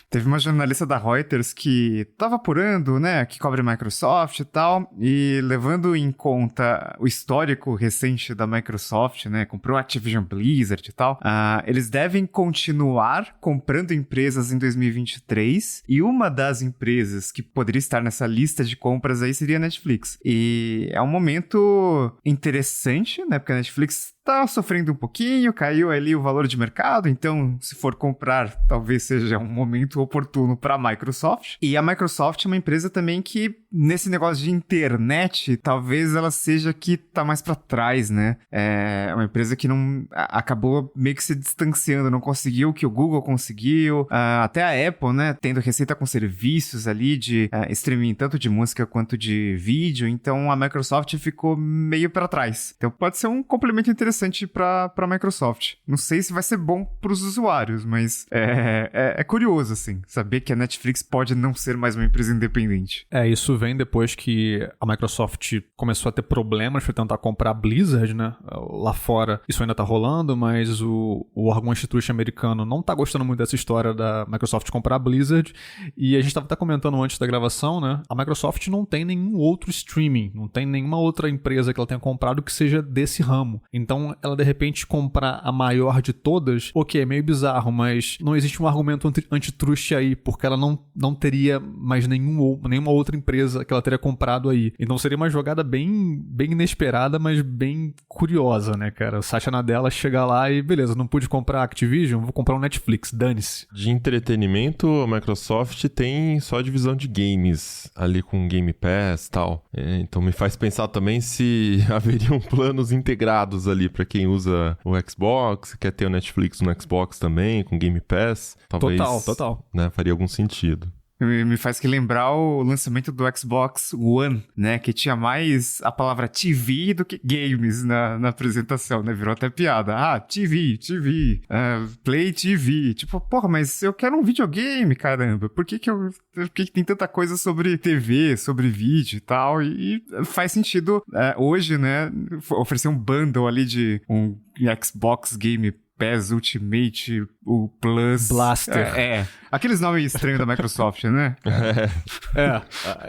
Teve uma jornalista da Reuters que estava apurando, né, que cobre Microsoft e tal, e levando em conta o histórico recente da Microsoft, né, comprou a Activision Blizzard e tal, eles devem continuar comprando empresas em 2023, e uma das empresas que poderia estar nessa lista de compras aí seria a Netflix. E é um momento interessante, né, porque a Netflix tá sofrendo um pouquinho, caiu ali o valor de mercado, então se for comprar, talvez seja um momento momento oportuno para a Microsoft. E a Microsoft é uma empresa também que, nesse negócio de internet, talvez ela seja que tá mais para trás, né? É uma empresa que não acabou meio que se distanciando, não conseguiu o que o Google conseguiu. Até a Apple, né? Tendo receita com serviços ali de streaming tanto de música quanto de vídeo. Então a Microsoft ficou meio para trás. Então pode ser um complemento interessante para a Microsoft. Não sei se vai ser bom para os usuários, mas é curioso, assim, saber que a Netflix pode não ser mais uma empresa independente. Isso vem depois que a Microsoft começou a ter problemas para tentar comprar a Blizzard, né? Lá fora isso ainda tá rolando, mas o órgão antitrust americano não tá gostando muito dessa história da Microsoft comprar a Blizzard. E a gente tava até comentando antes da gravação, né? A Microsoft não tem nenhum outro streaming, não tem nenhuma outra empresa que ela tenha comprado que seja desse ramo. Então, ela de repente comprar a maior de todas, ok, é meio bizarro, mas não existe um argumento antitrust aí, porque ela não teria mais nenhuma outra empresa que ela teria comprado aí. Então seria uma jogada bem inesperada, mas bem curiosa, né, cara? O Satya Nadella chegar lá e, beleza, não pude comprar a Activision, vou comprar um Netflix, dane-se. De entretenimento, a Microsoft tem só a divisão de games, ali com Game Pass e tal. Então me faz pensar também se haveriam planos integrados ali para quem usa o Xbox, quer ter o Netflix no Xbox também, com Game Pass. Talvez, Total. Né, faria algum sentido. Me faz que lembrar o lançamento do Xbox One, né? Que tinha mais a palavra TV do que games na apresentação, né? Virou até piada. TV, Play TV. Tipo, porra, mas eu quero um videogame, caramba. Por que tem tanta coisa sobre TV, sobre vídeo e tal? E faz sentido hoje, né? Oferecer um bundle ali de um Xbox Game Pass Ultimate, o Plus... Blaster. Aqueles nomes estranhos da Microsoft, né?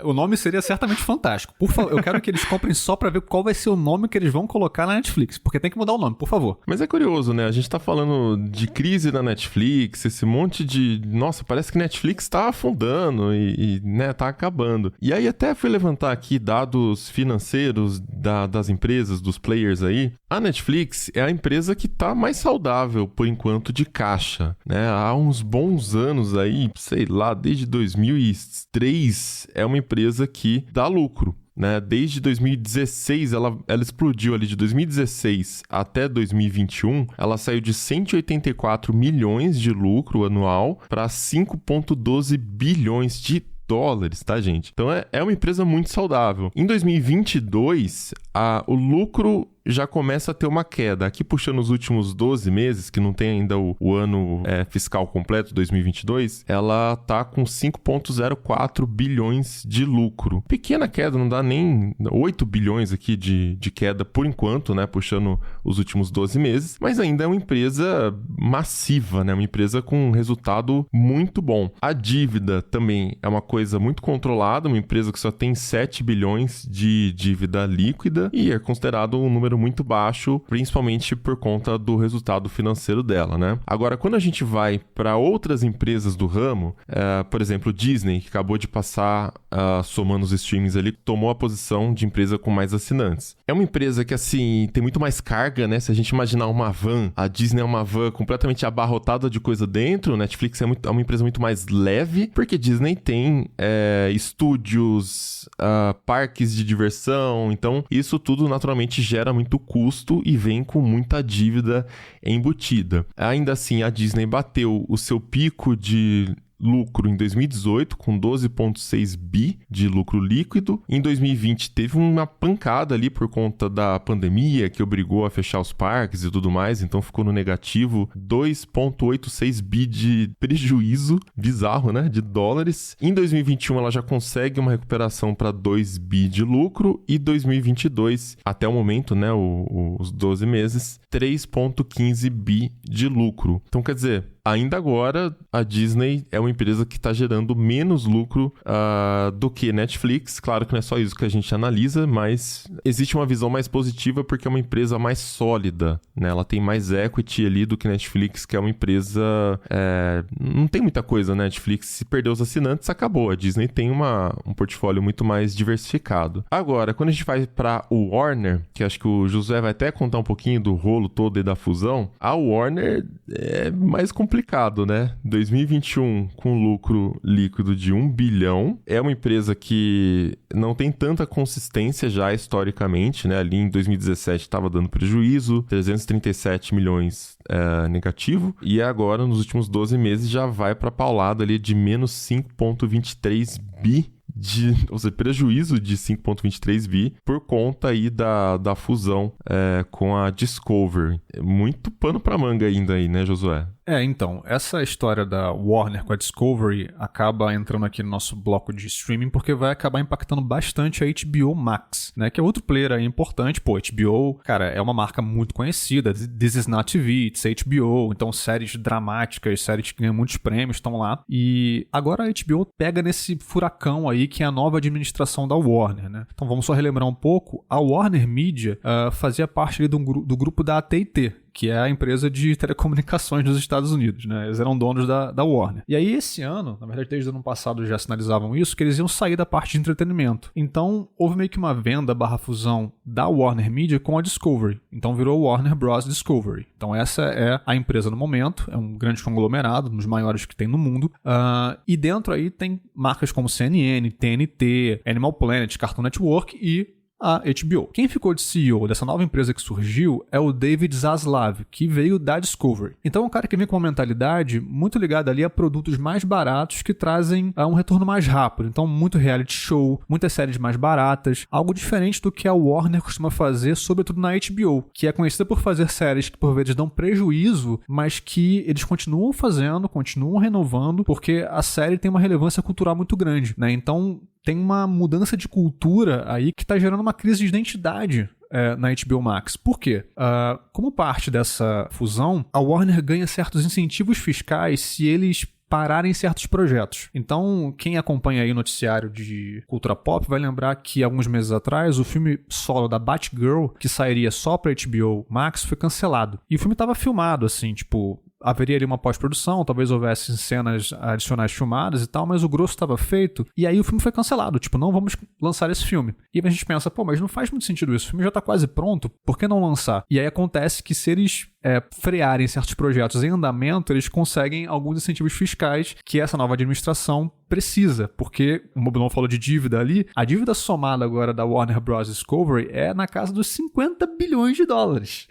O nome seria certamente fantástico. Por favor, eu quero que eles comprem só pra ver qual vai ser o nome que eles vão colocar na Netflix, porque tem que mudar o nome, por favor. Mas é curioso, né? A gente tá falando de crise da Netflix, esse monte de... Nossa, parece que Netflix tá afundando e né, tá acabando. E aí até fui levantar aqui dados financeiros das empresas, dos players aí. A Netflix é a empresa que tá mais saudável, por enquanto, de caixa, né? Há uns bons anos aí, sei lá, desde 2003, é uma empresa que dá lucro, né? Desde 2016, ela explodiu ali de 2016 até 2021, ela saiu de 184 milhões de lucro anual para 5,12 bilhões de dólares, tá, gente? Então é uma empresa muito saudável. Em 2022, o lucro já começa a ter uma queda. Aqui puxando os últimos 12 meses, que não tem ainda o ano fiscal completo, 2022, ela tá com 5,04 bilhões de lucro. Pequena queda, não dá nem 8 bilhões aqui de queda por enquanto, né? Puxando os últimos 12 meses, mas ainda é uma empresa massiva, né? Uma empresa com um resultado muito bom. A dívida também é uma coisa muito controlada, uma empresa que só tem 7 bilhões de dívida líquida e é considerado um número muito baixo, principalmente por conta do resultado financeiro dela, né? Agora, quando a gente vai para outras empresas do ramo, por exemplo, Disney, que acabou de passar, somando os streamings ali, tomou a posição de empresa com mais assinantes. É uma empresa que, assim, tem muito mais carga, né? Se a gente imaginar uma van, a Disney é uma van completamente abarrotada de coisa dentro, Netflix é uma empresa muito mais leve, porque Disney tem estúdios, parques de diversão, então isso tudo naturalmente gera muito custo e vem com muita dívida embutida. Ainda assim, a Disney bateu o seu pico de lucro em 2018, com 12,6 bi de lucro líquido. Em 2020 teve uma pancada ali por conta da pandemia, que obrigou a fechar os parques e tudo mais, então ficou no negativo, 2,86 bi de prejuízo, bizarro, né, de dólares. Em 2021 ela já consegue uma recuperação para 2 bi de lucro e 2022, até o momento, né, os 12 meses, 3,15 bi de lucro. Então, quer dizer, ainda agora, a Disney é uma empresa que está gerando menos lucro do que Netflix. Claro que não é só isso que a gente analisa, mas existe uma visão mais positiva porque é uma empresa mais sólida, né? Ela tem mais equity ali do que Netflix, que é uma empresa... não tem muita coisa, né? Netflix, se perder os assinantes, acabou. A Disney tem um portfólio muito mais diversificado. Agora, quando a gente vai para o Warner, que acho que o José vai até contar um pouquinho do rolo todo e da fusão, a Warner é mais complicado complicado, né? 2021 com lucro líquido de 1 bilhão. É uma empresa que não tem tanta consistência já historicamente, né? Ali em 2017 estava dando prejuízo, 337 milhões negativo. E agora, nos últimos 12 meses, já vai para paulada ali de menos 5,23 bi. Ou seja, prejuízo de 5,23 bi por conta aí da fusão com a Discovery. Muito pano pra manga ainda aí, né, Josué? Então, essa história da Warner com a Discovery acaba entrando aqui no nosso bloco de streaming porque vai acabar impactando bastante a HBO Max, né, que é outro player aí importante. Pô, HBO, cara, é uma marca muito conhecida, This Is Not TV, It's HBO, então séries dramáticas, séries que ganham muitos prêmios estão lá, e agora a HBO pega nesse furacão aí que é a nova administração da Warner, né. Então vamos só relembrar um pouco, a Warner Media fazia parte ali do grupo da AT&T, que é a empresa de telecomunicações dos Estados Unidos, né? Eles eram donos da Warner. E aí, esse ano, na verdade, desde o ano passado já sinalizavam isso, que eles iam sair da parte de entretenimento. Então, houve meio que uma venda / fusão da Warner Media com a Discovery. Então, virou Warner Bros. Discovery. Então, essa é a empresa no momento. É um grande conglomerado, um dos maiores que tem no mundo. E dentro aí tem marcas como CNN, TNT, Animal Planet, Cartoon Network e a HBO. Quem ficou de CEO dessa nova empresa que surgiu é o David Zaslav, que veio da Discovery. Então é um cara que vem com uma mentalidade muito ligada ali a produtos mais baratos que trazem um retorno mais rápido. Então muito reality show, muitas séries mais baratas, algo diferente do que a Warner costuma fazer, sobretudo na HBO, que é conhecida por fazer séries que por vezes dão prejuízo, mas que eles continuam fazendo, continuam renovando, porque a série tem uma relevância cultural muito grande, né? Então tem uma mudança de cultura aí que está gerando uma crise de identidade na HBO Max. Por quê? Como parte dessa fusão, a Warner ganha certos incentivos fiscais se eles pararem certos projetos. Então, quem acompanha aí o noticiário de cultura pop vai lembrar que alguns meses atrás o filme solo da Batgirl, que sairia só para HBO Max, foi cancelado. E o filme estava filmado, assim, tipo, haveria ali uma pós-produção, talvez houvesse cenas adicionais filmadas e tal, mas o grosso estava feito, e aí o filme foi cancelado, tipo, não vamos lançar esse filme. E aí a gente pensa, pô, mas não faz muito sentido isso, o filme já tá quase pronto, por que não lançar? E aí acontece que se eles frearem certos projetos em andamento, eles conseguem alguns incentivos fiscais que essa nova administração precisa, porque o Mobilon falou de dívida ali, a dívida somada agora da Warner Bros. Discovery é na casa dos 50 bilhões de dólares,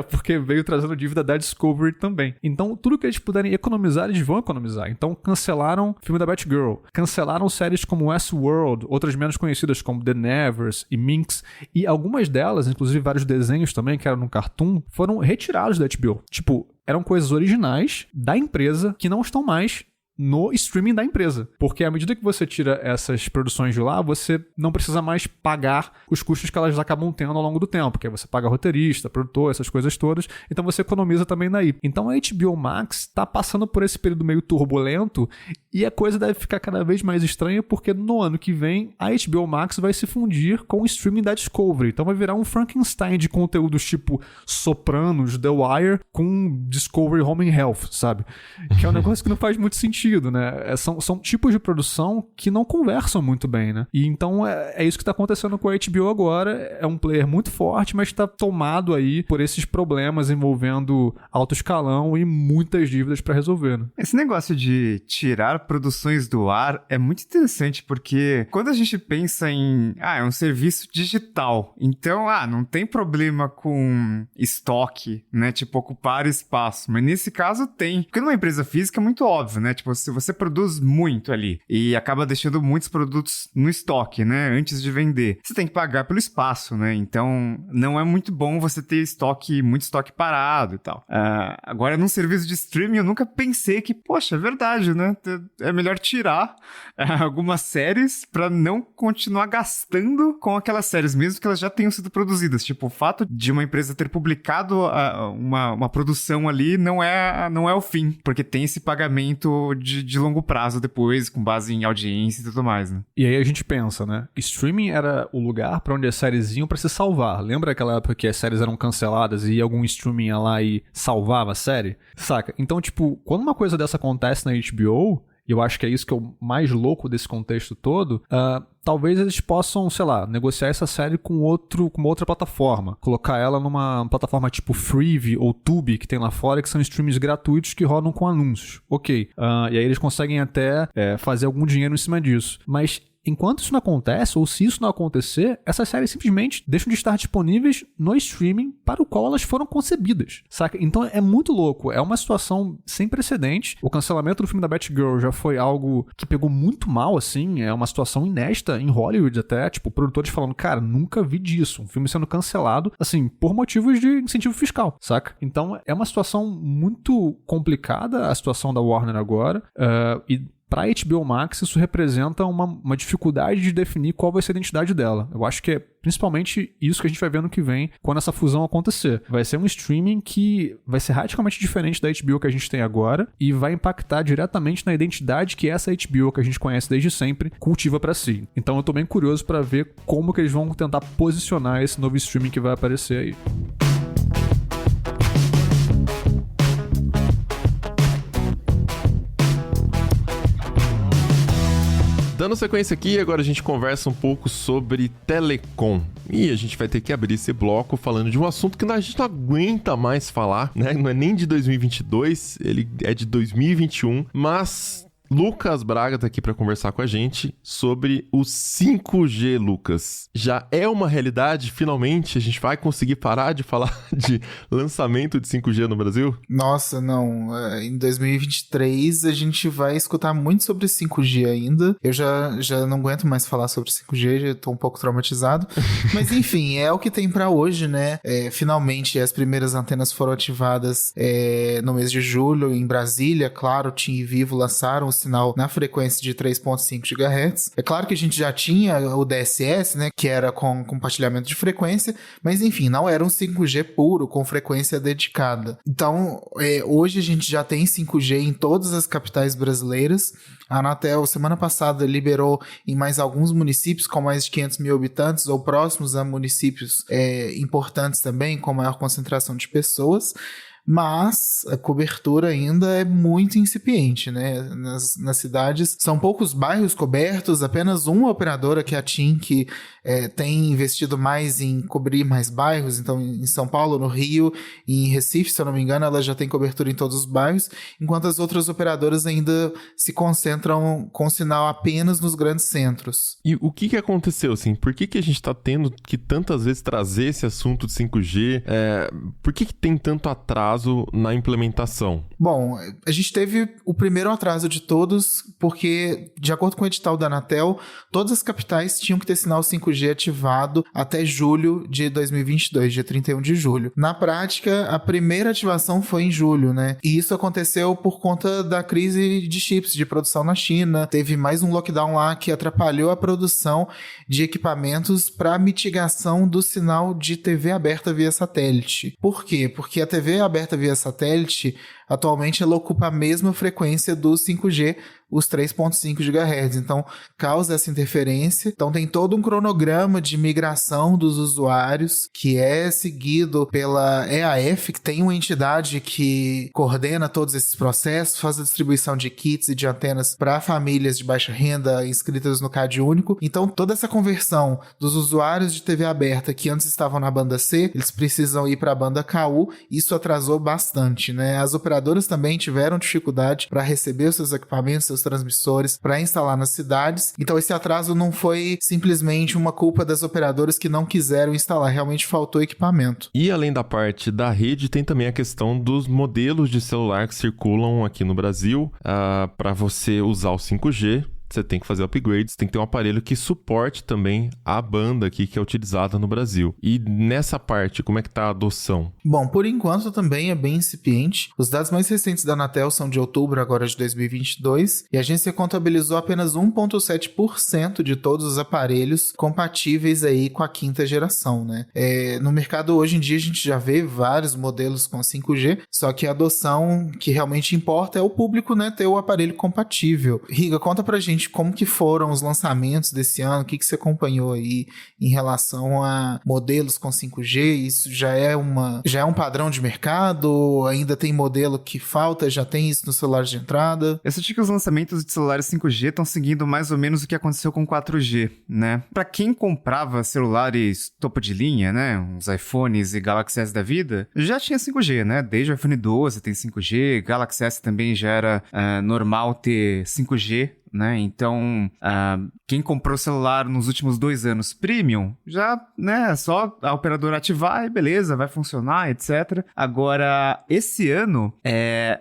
porque veio trazendo dívida da Discovery também. Então, tudo que eles puderem economizar, eles vão economizar. Então, cancelaram o filme da Batgirl, cancelaram séries como Westworld, outras menos conhecidas como The Nevers e Minx, e algumas delas, inclusive vários desenhos também, que eram no Cartoon, foram retirados da HBO. Tipo, eram coisas originais da empresa que não estão mais no streaming da empresa. Porque à medida que você tira essas produções de lá, você não precisa mais pagar os custos que elas acabam tendo ao longo do tempo, porque você paga roteirista, produtor, essas coisas todas, então você economiza também daí. Então a HBO Max está passando por esse período meio turbulento e a coisa deve ficar cada vez mais estranha porque no ano que vem a HBO Max vai se fundir com o streaming da Discovery. Então vai virar um Frankenstein de conteúdos tipo Sopranos, The Wire com Discovery Home and Health, sabe? Que é um negócio que não faz muito sentido, né? São tipos de produção que não conversam muito bem, né? E então é isso que está acontecendo com a HBO agora. É um player muito forte, mas está tomado aí por esses problemas envolvendo alto escalão e muitas dívidas para resolver, né? Esse negócio de tirar produções do ar é muito interessante, porque quando a gente pensa em é um serviço digital, então não tem problema com estoque, né? Tipo, ocupar espaço. Mas nesse caso tem. Porque numa empresa física é muito óbvio, né? Tipo, se você produz muito ali e acaba deixando muitos produtos no estoque, né, antes de vender, você tem que pagar pelo espaço, né, então não é muito bom você ter muito estoque parado e tal. Agora, num serviço de streaming, eu nunca pensei que, poxa, é verdade, né, é melhor tirar algumas séries pra não continuar gastando com aquelas séries, mesmo que elas já tenham sido produzidas. Tipo, o fato de uma empresa ter publicado uma produção ali não é o fim, porque tem esse pagamento de longo prazo depois, com base em audiência e tudo mais, né? E aí a gente pensa, né? Streaming era o lugar pra onde as séries iam pra se salvar. Lembra aquela época que as séries eram canceladas e algum streaming ia lá e salvava a série? Saca? Então, tipo, quando uma coisa dessa acontece na HBO, e eu acho que é isso que é o mais louco desse contexto todo, talvez eles possam, sei lá, negociar essa série com uma outra plataforma. Colocar ela numa plataforma tipo Freevee ou Tubi, que tem lá fora, que são streams gratuitos que rodam com anúncios. Ok. E aí eles conseguem até fazer algum dinheiro em cima disso. Mas enquanto isso não acontece, ou se isso não acontecer, essas séries simplesmente deixam de estar disponíveis no streaming para o qual elas foram concebidas, saca? Então é muito louco, é uma situação sem precedentes. O cancelamento do filme da Batgirl já foi algo que pegou muito mal, assim, é uma situação inédita em Hollywood até, tipo, produtores falando, cara, nunca vi disso, um filme sendo cancelado, assim, por motivos de incentivo fiscal, saca? Então é uma situação muito complicada, a situação da Warner agora, e para a HBO Max, isso representa uma dificuldade de definir qual vai ser a identidade dela. Eu acho que é principalmente isso que a gente vai ver no que vem quando essa fusão acontecer. Vai ser um streaming que vai ser radicalmente diferente da HBO que a gente tem agora e vai impactar diretamente na identidade que essa HBO que a gente conhece desde sempre cultiva para si. Então eu tô bem curioso para ver como que eles vão tentar posicionar esse novo streaming que vai aparecer aí. Dando sequência aqui, agora a gente conversa um pouco sobre telecom. E a gente vai ter que abrir esse bloco falando de um assunto que a gente não aguenta mais falar, né? Não é nem de 2022, ele é de 2021, mas Lucas Braga tá aqui para conversar com a gente sobre o 5G, Lucas. Já é uma realidade? Finalmente a gente vai conseguir parar de falar de lançamento de 5G no Brasil? Nossa, não. Em 2023 a gente vai escutar muito sobre 5G ainda. Eu já não aguento mais falar sobre 5G, já tô um pouco traumatizado. Mas enfim, é o que tem pra hoje, né? Finalmente as primeiras antenas foram ativadas no mês de julho em Brasília. Claro, TIM e Vivo lançaram o sinal na frequência de 3.5 GHz. É claro que a gente já tinha o DSS, né, que era com compartilhamento de frequência, mas enfim, não era um 5G puro, com frequência dedicada. Então, hoje a gente já tem 5G em todas as capitais brasileiras. A Anatel, semana passada, liberou em mais alguns municípios com mais de 500 mil habitantes ou próximos a municípios importantes também, com maior concentração de pessoas. Mas a cobertura ainda é muito incipiente, né? Nas cidades são poucos bairros cobertos, apenas uma operadora, que é a TIM, que tem investido mais em cobrir mais bairros. Então, em São Paulo, no Rio e em Recife, se eu não me engano, ela já tem cobertura em todos os bairros, enquanto as outras operadoras ainda se concentram com sinal apenas nos grandes centros. E o que aconteceu, assim? Por que a gente tá tendo que tantas vezes trazer esse assunto de 5G? Por que tem tanto atraso na implementação? Bom, a gente teve o primeiro atraso de todos, porque, de acordo com o edital da Anatel, todas as capitais tinham que ter sinal 5G ativado até julho de 2022, dia 31 de julho. Na prática, a primeira ativação foi em julho, né? E isso aconteceu por conta da crise de chips de produção na China. Teve mais um lockdown lá que atrapalhou a produção de equipamentos para mitigação do sinal de TV aberta via satélite. Por quê? Porque a TV aberta via satélite, atualmente ela ocupa a mesma frequência do 5G, os 3.5 GHz, então causa essa interferência. Então tem todo um cronograma de migração dos usuários que é seguido pela EAF, que tem uma entidade que coordena todos esses processos, faz a distribuição de kits e de antenas para famílias de baixa renda inscritas no CAD único. Então toda essa conversão dos usuários de TV aberta que antes estavam na banda C, eles precisam ir para a banda KU, isso atrasou bastante, né? As operadoras também tiveram dificuldade para receber os seus equipamentos, seus transmissores, para instalar nas cidades. Então esse atraso não foi simplesmente uma culpa das operadoras que não quiseram instalar, realmente faltou equipamento. E além da parte da rede, tem também a questão dos modelos de celular que circulam aqui no Brasil. Para você usar o 5G, você tem que fazer upgrades, tem que ter um aparelho que suporte também a banda aqui que é utilizada no Brasil. E nessa parte, como é que tá a adoção? Bom, por enquanto também é bem incipiente. Os dados mais recentes da Anatel são de outubro agora de 2022 e a agência contabilizou apenas 1,7% de todos os aparelhos compatíveis aí com a quinta geração, né? No mercado hoje em dia a gente já vê vários modelos com 5G, só que a adoção que realmente importa é o público, né, ter o aparelho compatível. Riga, conta pra gente como que foram os lançamentos desse ano, o que você acompanhou aí em relação a modelos com 5G, isso já é um padrão de mercado, ainda tem modelo que falta, já tem isso nos celulares de entrada? Eu senti que os lançamentos de celulares 5G estão seguindo mais ou menos o que aconteceu com 4G, né? Pra quem comprava celulares topo de linha, né, uns iPhones e Galaxy S da vida, já tinha 5G, né? Desde o iPhone 12 tem 5G, Galaxy S também já era normal ter 5G, né? Então, quem comprou celular nos últimos 2 anos premium, já, né, só a operadora ativar e beleza, vai funcionar, etc. Agora, esse ano,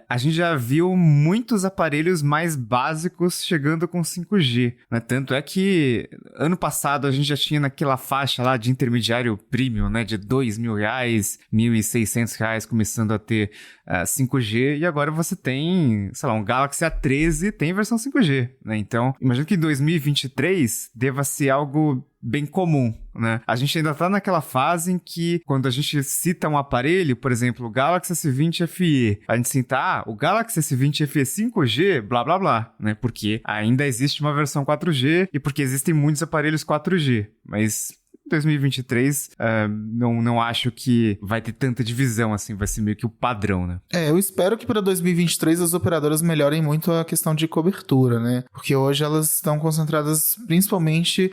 a gente já viu muitos aparelhos mais básicos chegando com 5G, né? Tanto é que ano passado a gente já tinha naquela faixa lá de intermediário premium, né, de R$2.000, R$1.600 começando a ter 5G, e agora você tem, sei lá, um Galaxy A13 tem versão 5G, né? Então, imagino que em 2023 deva ser algo bem comum, né? A gente ainda tá naquela fase em que, quando a gente cita um aparelho, por exemplo, o Galaxy S20 FE, a gente cita, o Galaxy S20 FE 5G, blá, blá, blá, né? Porque ainda existe uma versão 4G e porque existem muitos aparelhos 4G, mas 2023, não acho que vai ter tanta divisão, assim, vai ser meio que o padrão, né? Eu espero que para 2023 as operadoras melhorem muito a questão de cobertura, né? Porque hoje elas estão concentradas principalmente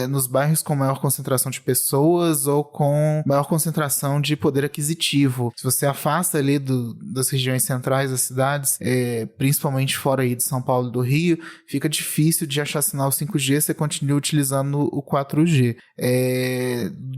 nos bairros com maior concentração de pessoas ou com maior concentração de poder aquisitivo. Se você afasta ali das regiões centrais das cidades, principalmente fora aí de São Paulo e do Rio, fica difícil de achar sinal 5G, você continua utilizando o 4G.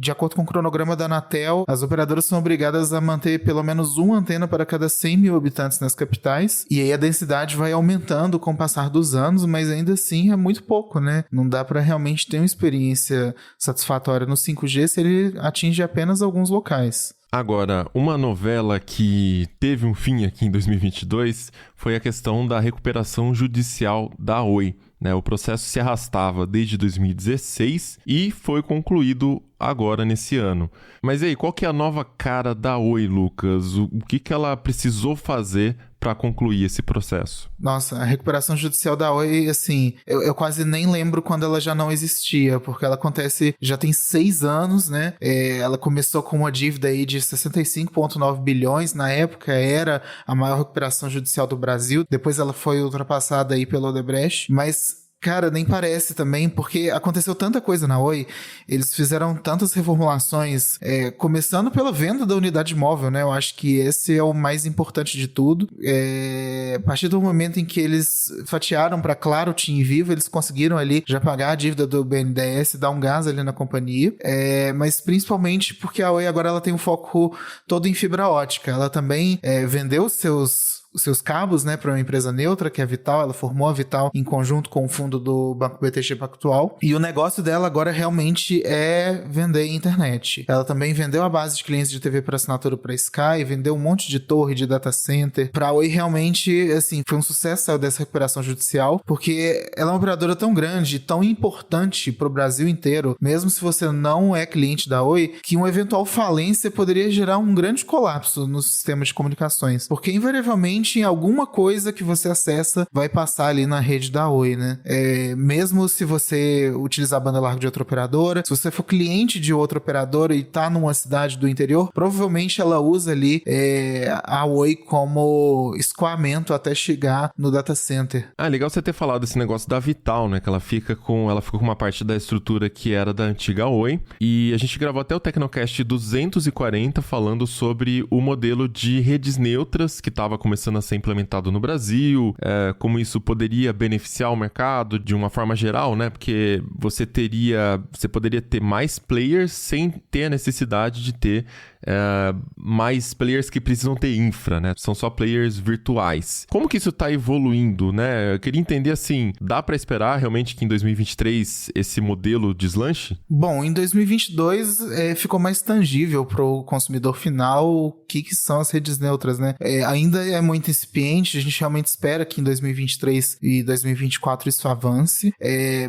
De acordo com o cronograma da Anatel, as operadoras são obrigadas a manter pelo menos uma antena para cada 100 mil habitantes nas capitais, e aí a densidade vai aumentando com o passar dos anos, mas ainda assim é muito pouco, né? Não dá para realmente ter uma experiência satisfatória no 5G se ele atinge apenas alguns locais. Agora, uma novela que teve um fim aqui em 2022 foi a questão da recuperação judicial da Oi, né? O processo se arrastava desde 2016 e foi concluído agora nesse ano. Mas e aí, qual que é a nova cara da Oi, Lucas? O que ela precisou fazer para concluir esse processo? Nossa, a recuperação judicial da Oi, assim, eu quase nem lembro quando ela já não existia, porque ela acontece, já tem 6 anos, né? Ela começou com uma dívida aí de 65,9 bilhões, na época era a maior recuperação judicial do Brasil, depois ela foi ultrapassada aí pelo Odebrecht, mas cara, nem parece também, porque aconteceu tanta coisa na Oi, eles fizeram tantas reformulações, começando pela venda da unidade móvel, né? Eu acho que esse é o mais importante de tudo. A partir do momento em que eles fatiaram para Claro, TIM e Vivo, eles conseguiram ali já pagar a dívida do BNDES, dar um gás ali na companhia, mas principalmente porque a Oi agora ela tem um foco todo em fibra ótica. Ela também vendeu os seus cabos, né, para uma empresa neutra, que é a Vital. Ela formou a Vital em conjunto com o fundo do Banco BTG Pactual. E o negócio dela agora realmente é vender internet. Ela também vendeu a base de clientes de TV por assinatura para Sky, vendeu um monte de torre de data center. Para a Oi realmente, assim, foi um sucesso saiu dessa recuperação judicial, porque ela é uma operadora tão grande, tão importante para o Brasil inteiro, mesmo se você não é cliente da Oi, que uma eventual falência poderia gerar um grande colapso no sistema de comunicações. Porque invariavelmente em alguma coisa que você acessa vai passar ali na rede da Oi, né? Mesmo se você utilizar a banda larga de outra operadora, se você for cliente de outra operadora e tá numa cidade do interior, provavelmente ela usa ali a Oi como escoamento até chegar no data center. Legal você ter falado esse negócio da Vital, né? Que ela ficou com uma parte da estrutura que era da antiga Oi, e a gente gravou até o Tecnocast 240 falando sobre o modelo de redes neutras que estava começando a ser implementado no Brasil, como isso poderia beneficiar o mercado de uma forma geral, né? Porque você poderia ter mais players sem ter a necessidade de ter mais players que precisam ter infra, né? São só players virtuais. Como que isso tá evoluindo, né? Eu queria entender, assim, dá pra esperar realmente que em 2023 esse modelo deslanche? Bom, em 2022 ficou mais tangível pro consumidor final o que são as redes neutras, né? Ainda é muito incipiente, a gente realmente espera que em 2023 e 2024 isso avance,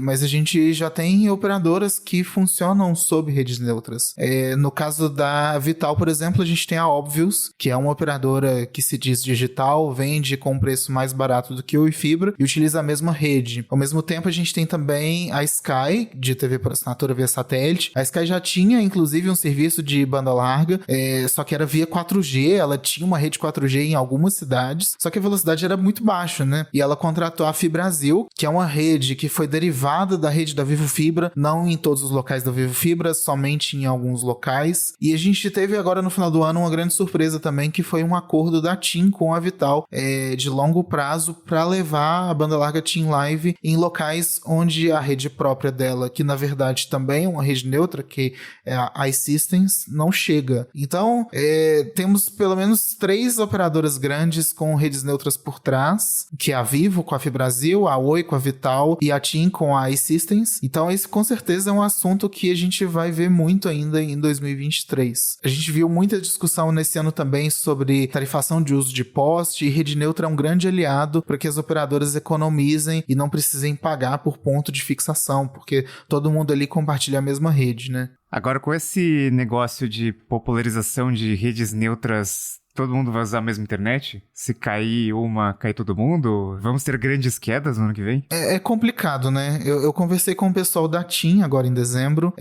mas a gente já tem operadoras que funcionam sob redes neutras. No caso da Vital, Vital, por exemplo, a gente tem a Obvious, que é uma operadora que se diz digital, vende com um preço mais barato do que o Oi Fibra e utiliza a mesma rede. Ao mesmo tempo, a gente tem também a Sky, de TV por assinatura via satélite. A Sky já tinha, inclusive, um serviço de banda larga, só que era via 4G, ela tinha uma rede 4G em algumas cidades, só que a velocidade era muito baixa, né? E ela contratou a Fibrasil, que é uma rede que foi derivada da rede da Vivo Fibra, não em todos os locais da Vivo Fibra, somente em alguns locais. E a gente teve agora no final do ano uma grande surpresa também, que foi um acordo da TIM com a Vital de longo prazo para levar a banda larga TIM Live em locais onde a rede própria dela, que na verdade também é uma rede neutra, que é a iSystems, não chega. Então, temos pelo menos 3 operadoras grandes com redes neutras por trás, que é a Vivo com a Fibrasil, a Oi com a Vital e a TIM com a iSystems. Então, esse com certeza é um assunto que a gente vai ver muito ainda em 2023. A gente viu muita discussão nesse ano também sobre tarifação de uso de poste, e rede neutra é um grande aliado para que as operadoras economizem e não precisem pagar por ponto de fixação, porque todo mundo ali compartilha a mesma rede, né? Agora, com esse negócio de popularização de redes neutras, todo mundo vai usar a mesma internet? Se cair uma, cai todo mundo? Vamos ter grandes quedas no ano que vem? É complicado, né? Eu conversei com o pessoal da TIM agora em dezembro,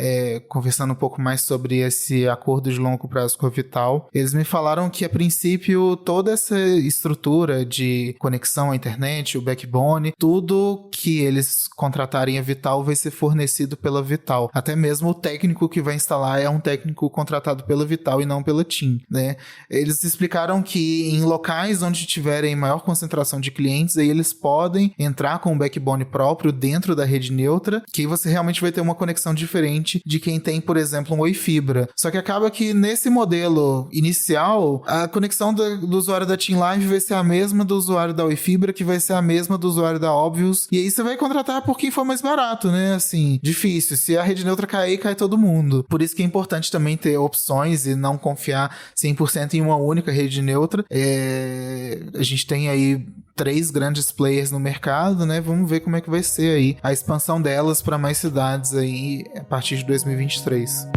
conversando um pouco mais sobre esse acordo de longo prazo com a Vital. Eles me falaram que, a princípio, toda essa estrutura de conexão à internet, o backbone, tudo que eles contratarem a Vital vai ser fornecido pela Vital. Até mesmo o técnico que vai instalar é um técnico contratado pela Vital e não pela TIM, né? Eles explicaram que em locais onde tiverem maior concentração de clientes, aí eles podem entrar com um backbone próprio dentro da rede neutra, que aí você realmente vai ter uma conexão diferente de quem tem, por exemplo, um Oi Fibra. Só que acaba que nesse modelo inicial, a conexão do usuário da TIM Live vai ser a mesma do usuário da Oi Fibra, que vai ser a mesma do usuário da Obvious, e aí você vai contratar por quem for mais barato, né? Assim, difícil. Se a rede neutra cair, cai todo mundo. Por isso que é importante também ter opções e não confiar 100% em uma única rede neutra. A gente tem aí 3 grandes players no mercado, né? Vamos ver como é que vai ser aí a expansão delas para mais cidades aí a partir de 2023.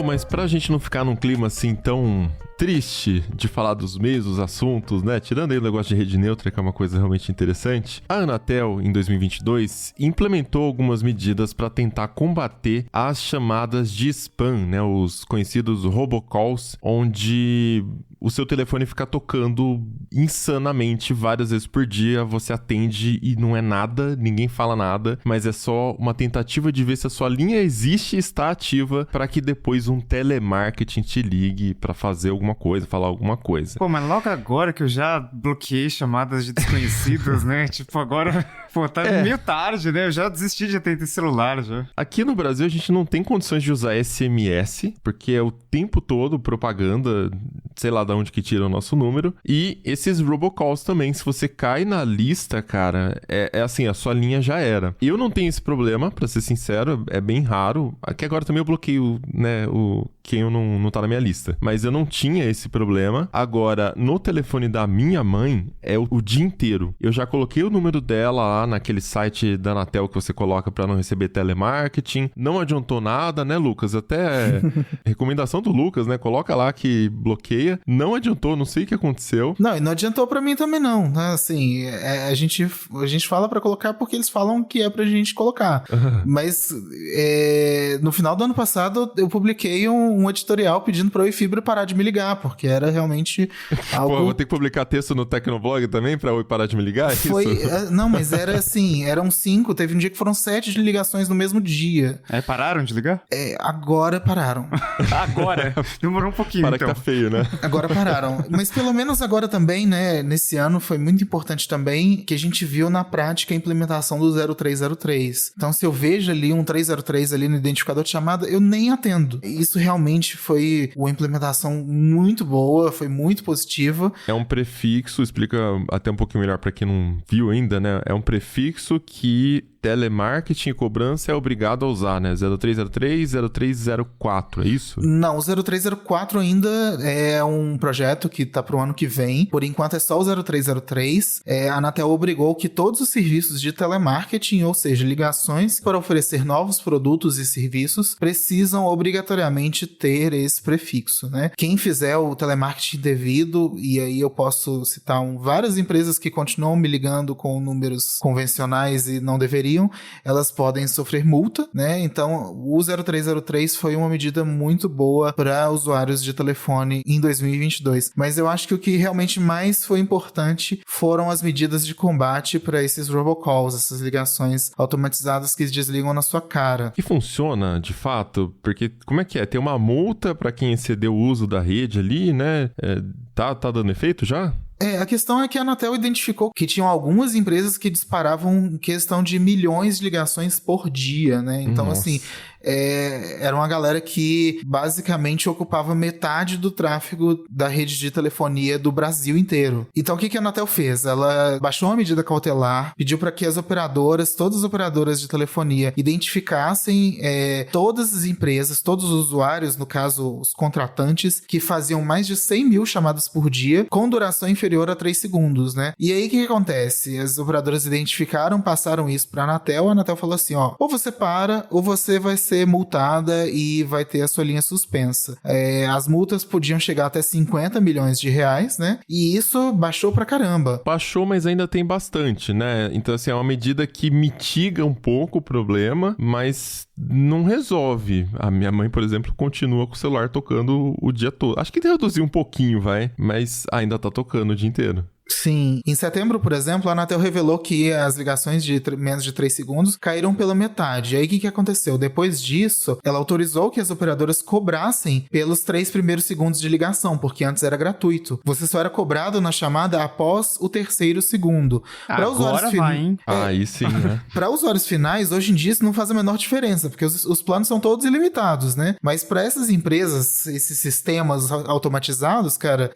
Mas pra gente não ficar num clima assim tão triste de falar dos mesmos assuntos, né? Tirando aí o negócio de rede neutra, que é uma coisa realmente interessante, a Anatel, em 2022, implementou algumas medidas para tentar combater as chamadas de spam, né? Os conhecidos robocalls, onde o seu telefone fica tocando insanamente várias vezes por dia, você atende e não é nada, ninguém fala nada, mas é só uma tentativa de ver se a sua linha existe e está ativa para que depois um telemarketing te ligue para fazer alguma coisa, falar alguma coisa. Pô, mas logo agora que eu já bloqueei chamadas de desconhecidos, né? Tipo, agora, pô, tá meio tarde, né? Eu já desisti de atender celular, já. Aqui no Brasil a gente não tem condições de usar SMS, porque é o tempo todo propaganda, sei lá de onde que tira o nosso número. E esses robocalls também, se você cai na lista, cara, é assim, a sua linha já era. Eu não tenho esse problema, pra ser sincero, é bem raro. Aqui agora também eu bloqueio, né, quem eu não tá na minha lista. Mas eu não tinha esse problema. Agora, no telefone da minha mãe, é o dia inteiro. Eu já coloquei o número dela lá naquele site da Anatel que você coloca pra não receber telemarketing. Não adiantou nada, né, Lucas? Até recomendação do Lucas, né? Coloca lá que bloqueia. Não adiantou, não sei o que aconteceu. Não, e não adiantou pra mim também não, né? Assim, a gente fala pra colocar porque eles falam que é pra gente colocar. Mas no final do ano passado eu publiquei um editorial pedindo pra Oi Fibra parar de me ligar, porque era realmente algo... Pô, vou ter que publicar texto no Tecnoblog também pra Oi parar de me ligar? Não, mas era assim, eram 5, teve um dia que foram 7 de ligações no mesmo dia. Pararam de ligar? Agora pararam. Agora? Demorou um pouquinho, Para então. que tá feio, né? Agora pararam. Mas pelo menos agora também, né, nesse ano foi muito importante também que a gente viu na prática a implementação do 0303. Então se eu vejo ali um 303 ali no identificador de chamada, eu nem atendo. Isso realmente foi uma implementação muito boa, foi muito positiva. É um prefixo, explica até um pouquinho melhor pra quem não viu ainda, né? É um prefixo que telemarketing e cobrança é obrigado a usar, né? 0303, 0304, é isso? Não, o 0304 ainda é um projeto que tá pro ano que vem. Por enquanto é só o 0303. A Anatel obrigou que todos os serviços de telemarketing, ou seja, ligações para oferecer novos produtos e serviços, precisam obrigatoriamente ter esse prefixo, né? Quem fizer o telemarketing devido, e aí eu posso citar várias empresas que continuam me ligando com números convencionais e não deveriam, elas podem sofrer multa, né? Então, o 0303 foi uma medida muito boa para usuários de telefone em 2022. Mas eu acho que o que realmente mais foi importante foram as medidas de combate para esses robocalls, essas ligações automatizadas que desligam na sua cara. E funciona, de fato? Porque como é que é? Tem uma multa para quem excedeu o uso da rede ali, né? Tá dando efeito já? A questão é que a Anatel identificou que tinham algumas empresas que disparavam questão de milhões de ligações por dia, né? Então, Nossa. assim, era uma galera que basicamente ocupava metade do tráfego da rede de telefonia do Brasil inteiro. Então, o que a Anatel fez? Ela baixou uma medida cautelar, pediu para que as operadoras, todas as operadoras de telefonia, identificassem todas as empresas, todos os usuários, no caso, os contratantes, que faziam mais de 100 mil chamadas por dia, com duração inferior a 3 segundos, né? E aí, o que acontece? As operadoras identificaram, passaram isso pra Anatel, a Anatel falou assim, ó, ou você para, ou você vai ser multada e vai ter a sua linha suspensa. As multas podiam chegar até 50 milhões de reais, né? E isso baixou pra caramba. Baixou, mas ainda tem bastante, né? Então, assim, é uma medida que mitiga um pouco o problema, mas não resolve. A minha mãe, por exemplo, continua com o celular tocando o dia todo. Acho que reduziu um pouquinho, mas ainda tá tocando o dia inteiro. Sim. Em setembro, por exemplo, a Anatel revelou que as ligações de menos de 3 segundos caíram pela metade. E aí, o que aconteceu? Depois disso, ela autorizou que as operadoras cobrassem pelos 3 primeiros segundos de ligação, porque antes era gratuito. Você só era cobrado na chamada após o 3º segundo. Agora vai, hein? Aí sim, né? Para usuários finais, hoje em dia isso não faz a menor diferença, porque os planos são todos ilimitados, né? Mas para essas empresas, esses sistemas automatizados, cara,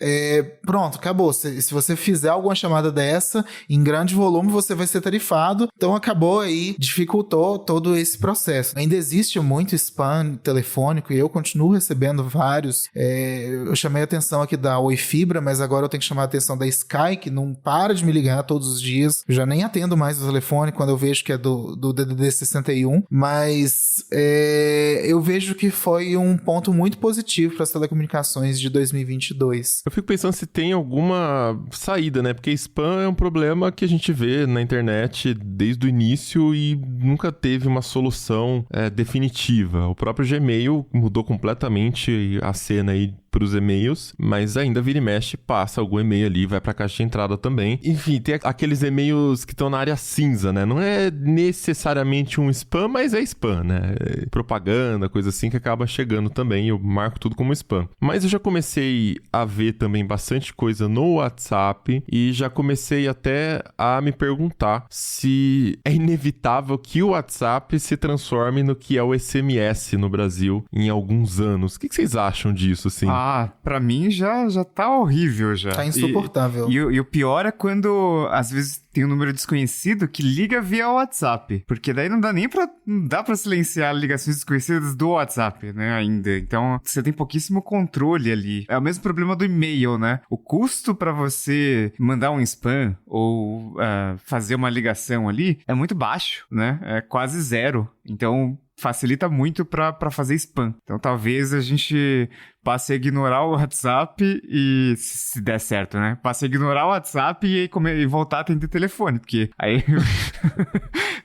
pronto, acabou. Se você fizer alguma chamada dessa, em grande volume, você vai ser tarifado. Então acabou aí, dificultou todo esse processo. Ainda existe muito spam telefônico e eu continuo recebendo vários. Eu chamei a atenção aqui da Oi Fibra, mas agora eu tenho que chamar a atenção da Sky, que não para de me ligar todos os dias. Eu já nem atendo mais o telefone quando eu vejo que é do DDD 61, mas eu vejo que foi um ponto muito positivo para as telecomunicações de 2022. Eu fico pensando se tem alguma saída, né? Porque spam é um problema que a gente vê na internet desde o início e nunca teve uma solução definitiva. O próprio Gmail mudou completamente a cena aí para os e-mails, mas ainda vira e mexe, passa algum e-mail ali, vai para a caixa de entrada também. Enfim, tem aqueles e-mails que estão na área cinza, né? Não é necessariamente um spam, mas é spam, né? Propaganda, coisa assim que acaba chegando também, eu marco tudo como spam. Mas eu já comecei a ver também bastante coisa no WhatsApp e já comecei até a me perguntar se é inevitável que o WhatsApp se transforme no que é o SMS no Brasil em alguns anos. O que vocês acham disso, assim? Pra mim já tá horrível já. Tá insuportável. E o pior é quando, às vezes, tem um número desconhecido que liga via WhatsApp. Porque daí não dá pra silenciar ligações desconhecidas do WhatsApp, né, ainda. Então, você tem pouquíssimo controle ali. É o mesmo problema do e-mail, né? O custo pra você mandar um spam ou fazer uma ligação ali é muito baixo, né? É quase zero. Então, facilita muito pra fazer spam. Então, talvez a gente passe a ignorar o WhatsApp e, se der certo, né? Passe a ignorar o WhatsApp e voltar a atender telefone, porque aí,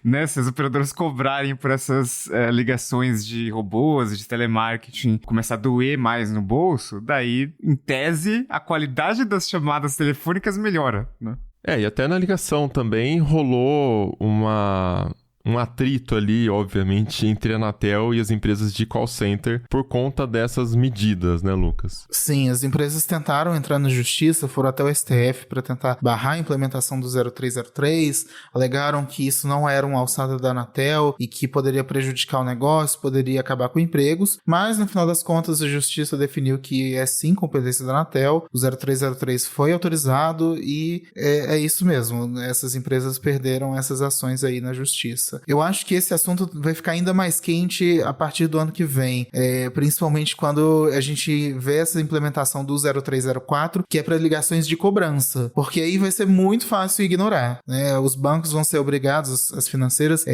né, se as operadoras cobrarem por essas ligações de robôs, de telemarketing, começar a doer mais no bolso, daí, em tese, a qualidade das chamadas telefônicas melhora, né? E até na ligação também rolou um atrito ali, obviamente, entre a Anatel e as empresas de call center por conta dessas medidas, né, Lucas? Sim, as empresas tentaram entrar na justiça, foram até o STF para tentar barrar a implementação do 0303, alegaram que isso não era uma alçada da Anatel e que poderia prejudicar o negócio, poderia acabar com empregos, mas no final das contas a justiça definiu que é sim competência da Anatel, o 0303 foi autorizado e é isso mesmo, essas empresas perderam essas ações aí na justiça. cobrança. Eu acho que esse assunto vai ficar ainda mais quente a partir do ano que vem, principalmente quando a gente vê essa implementação do 0304, que é para ligações de cobrança, porque aí vai ser muito fácil ignorar, né? Os bancos vão ser obrigados, as financeiras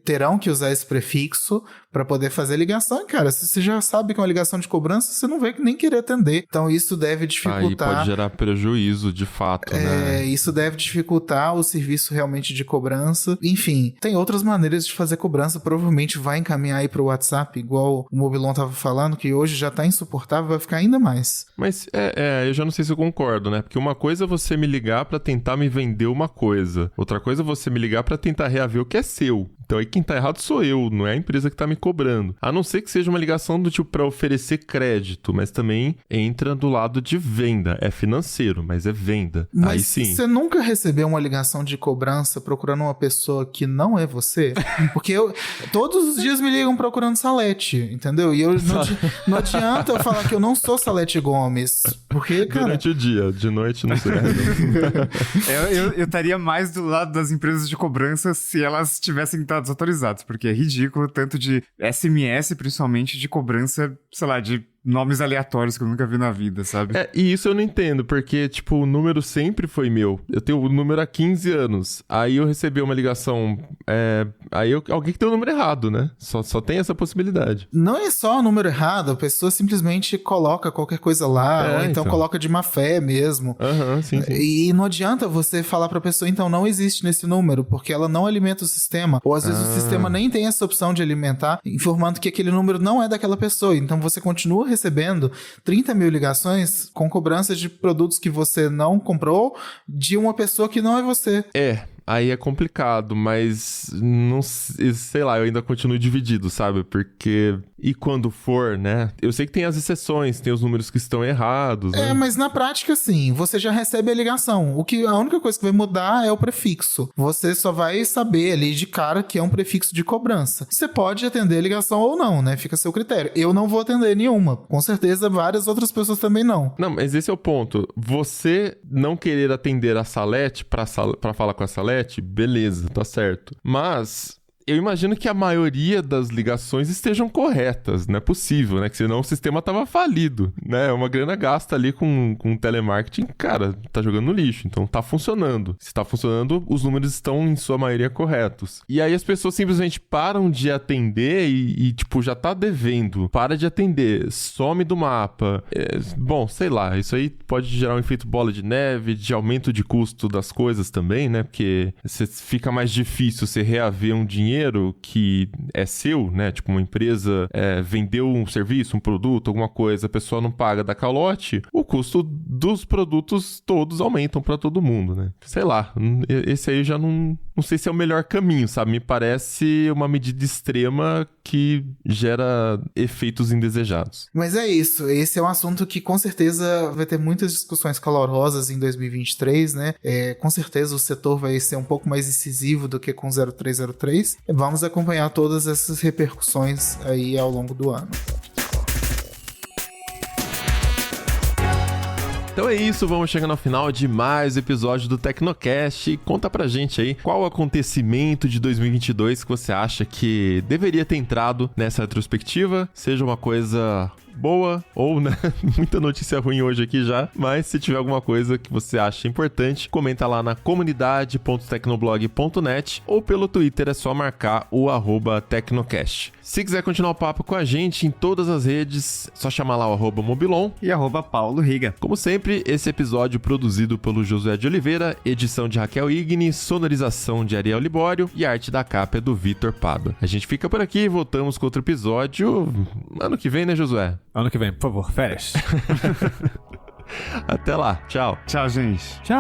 terão que usar esse prefixo para poder fazer ligação. Cara, se você já sabe que é uma ligação de cobrança, você não vai nem querer atender. Então isso deve dificultar. Aí pode gerar prejuízo, de fato, né? Isso deve dificultar o serviço realmente de cobrança. Enfim, tem outras maneiras de fazer cobrança. Provavelmente vai encaminhar aí pro WhatsApp, igual o Mobilon tava falando, que hoje já tá insuportável, vai ficar ainda mais. Mas eu já não sei se eu concordo, né? Porque uma coisa é você me ligar pra tentar me vender uma coisa. Outra coisa é você me ligar pra tentar reaver o que é seu. Então aí quem tá errado sou eu, não é a empresa que tá me cobrando. A não ser que seja uma ligação do tipo pra oferecer crédito, mas também entra do lado de venda. É financeiro, mas é venda. Mas aí sim. Você nunca recebeu uma ligação de cobrança procurando uma pessoa que não é você? Porque todos os dias me ligam procurando Salete, entendeu? E não adianta eu falar que eu não sou Salete Gomes. Porque, cara... Durante o dia, de noite não sei. Eu estaria mais do lado das empresas de cobrança se elas tivessem estado desautorizadas, porque é ridículo tanto de SMS, principalmente de cobrança, sei lá, de nomes aleatórios que eu nunca vi na vida, sabe? E isso eu não entendo, porque, tipo, o número sempre foi meu. Eu tenho o número há 15 anos. Aí eu recebi uma ligação, alguém que tem o número errado, né? Só tem essa possibilidade. Não é só o número errado, a pessoa simplesmente coloca qualquer coisa lá, ou então coloca de má fé mesmo. Sim. E não adianta você falar pra pessoa, então não existe nesse número, porque ela não alimenta o sistema. Ou às vezes o sistema nem tem essa opção de alimentar, informando que aquele número não é daquela pessoa. Então você continua recebendo 30 mil ligações com cobranças de produtos que você não comprou de uma pessoa que não é você. Aí é complicado, mas não sei lá, eu ainda continuo dividido, sabe? Porque... E quando for, né? Eu sei que tem as exceções, tem os números que estão errados, né? Mas na prática, sim, você já recebe a ligação. A única coisa que vai mudar é o prefixo. Você só vai saber ali de cara que é um prefixo de cobrança. Você pode atender a ligação ou não, né? Fica a seu critério. Eu não vou atender nenhuma. Com certeza, várias outras pessoas também não. Não, mas esse é o ponto. Você não querer atender a Salete pra falar com a Salete, beleza, tá certo. Mas... eu imagino que a maioria das ligações estejam corretas, não é possível, né? Que senão o sistema tava falido, né? Uma grana gasta ali com telemarketing, cara, tá jogando no lixo, então tá funcionando. Se tá funcionando, os números estão em sua maioria corretos. E aí as pessoas simplesmente param de atender e tipo, já tá devendo, para de atender, some do mapa. Bom, sei lá, isso aí pode gerar um efeito bola de neve, de aumento de custo das coisas também, né? Porque fica mais difícil você reaver um dinheiro que é seu, né? Tipo, uma empresa vendeu um serviço, um produto, alguma coisa, a pessoa não paga da calote, o custo dos produtos todos aumentam pra todo mundo, né? Sei lá, esse aí eu já não sei se é o melhor caminho, sabe? Me parece uma medida extrema que gera efeitos indesejados. Mas é isso, esse é um assunto que com certeza vai ter muitas discussões calorosas em 2023, né? Com certeza o setor vai ser um pouco mais incisivo do que com 0303. Vamos acompanhar todas essas repercussões aí ao longo do ano. Então é isso, vamos chegando ao final de mais um episódio do Tecnocast. Conta pra gente aí qual o acontecimento de 2022 que você acha que deveria ter entrado nessa retrospectiva, seja uma coisa boa ou, né, muita notícia ruim hoje aqui já, mas se tiver alguma coisa que você acha importante, comenta lá na comunidade.tecnoblog.net ou pelo Twitter, é só marcar o @Tecnocast. Se quiser continuar o papo com a gente em todas as redes, é só chamar lá o @Mobilon e @Paulo Riga. Como sempre, esse episódio produzido pelo Josué de Oliveira, edição de Raquel Igni, sonorização de Ariel Libório e a arte da capa é do Vitor Pado. A gente fica por aqui e voltamos com outro episódio ano que vem, né, Josué? Ano que vem, por favor, férias. Até lá, tchau. Tchau, gente. Tchau.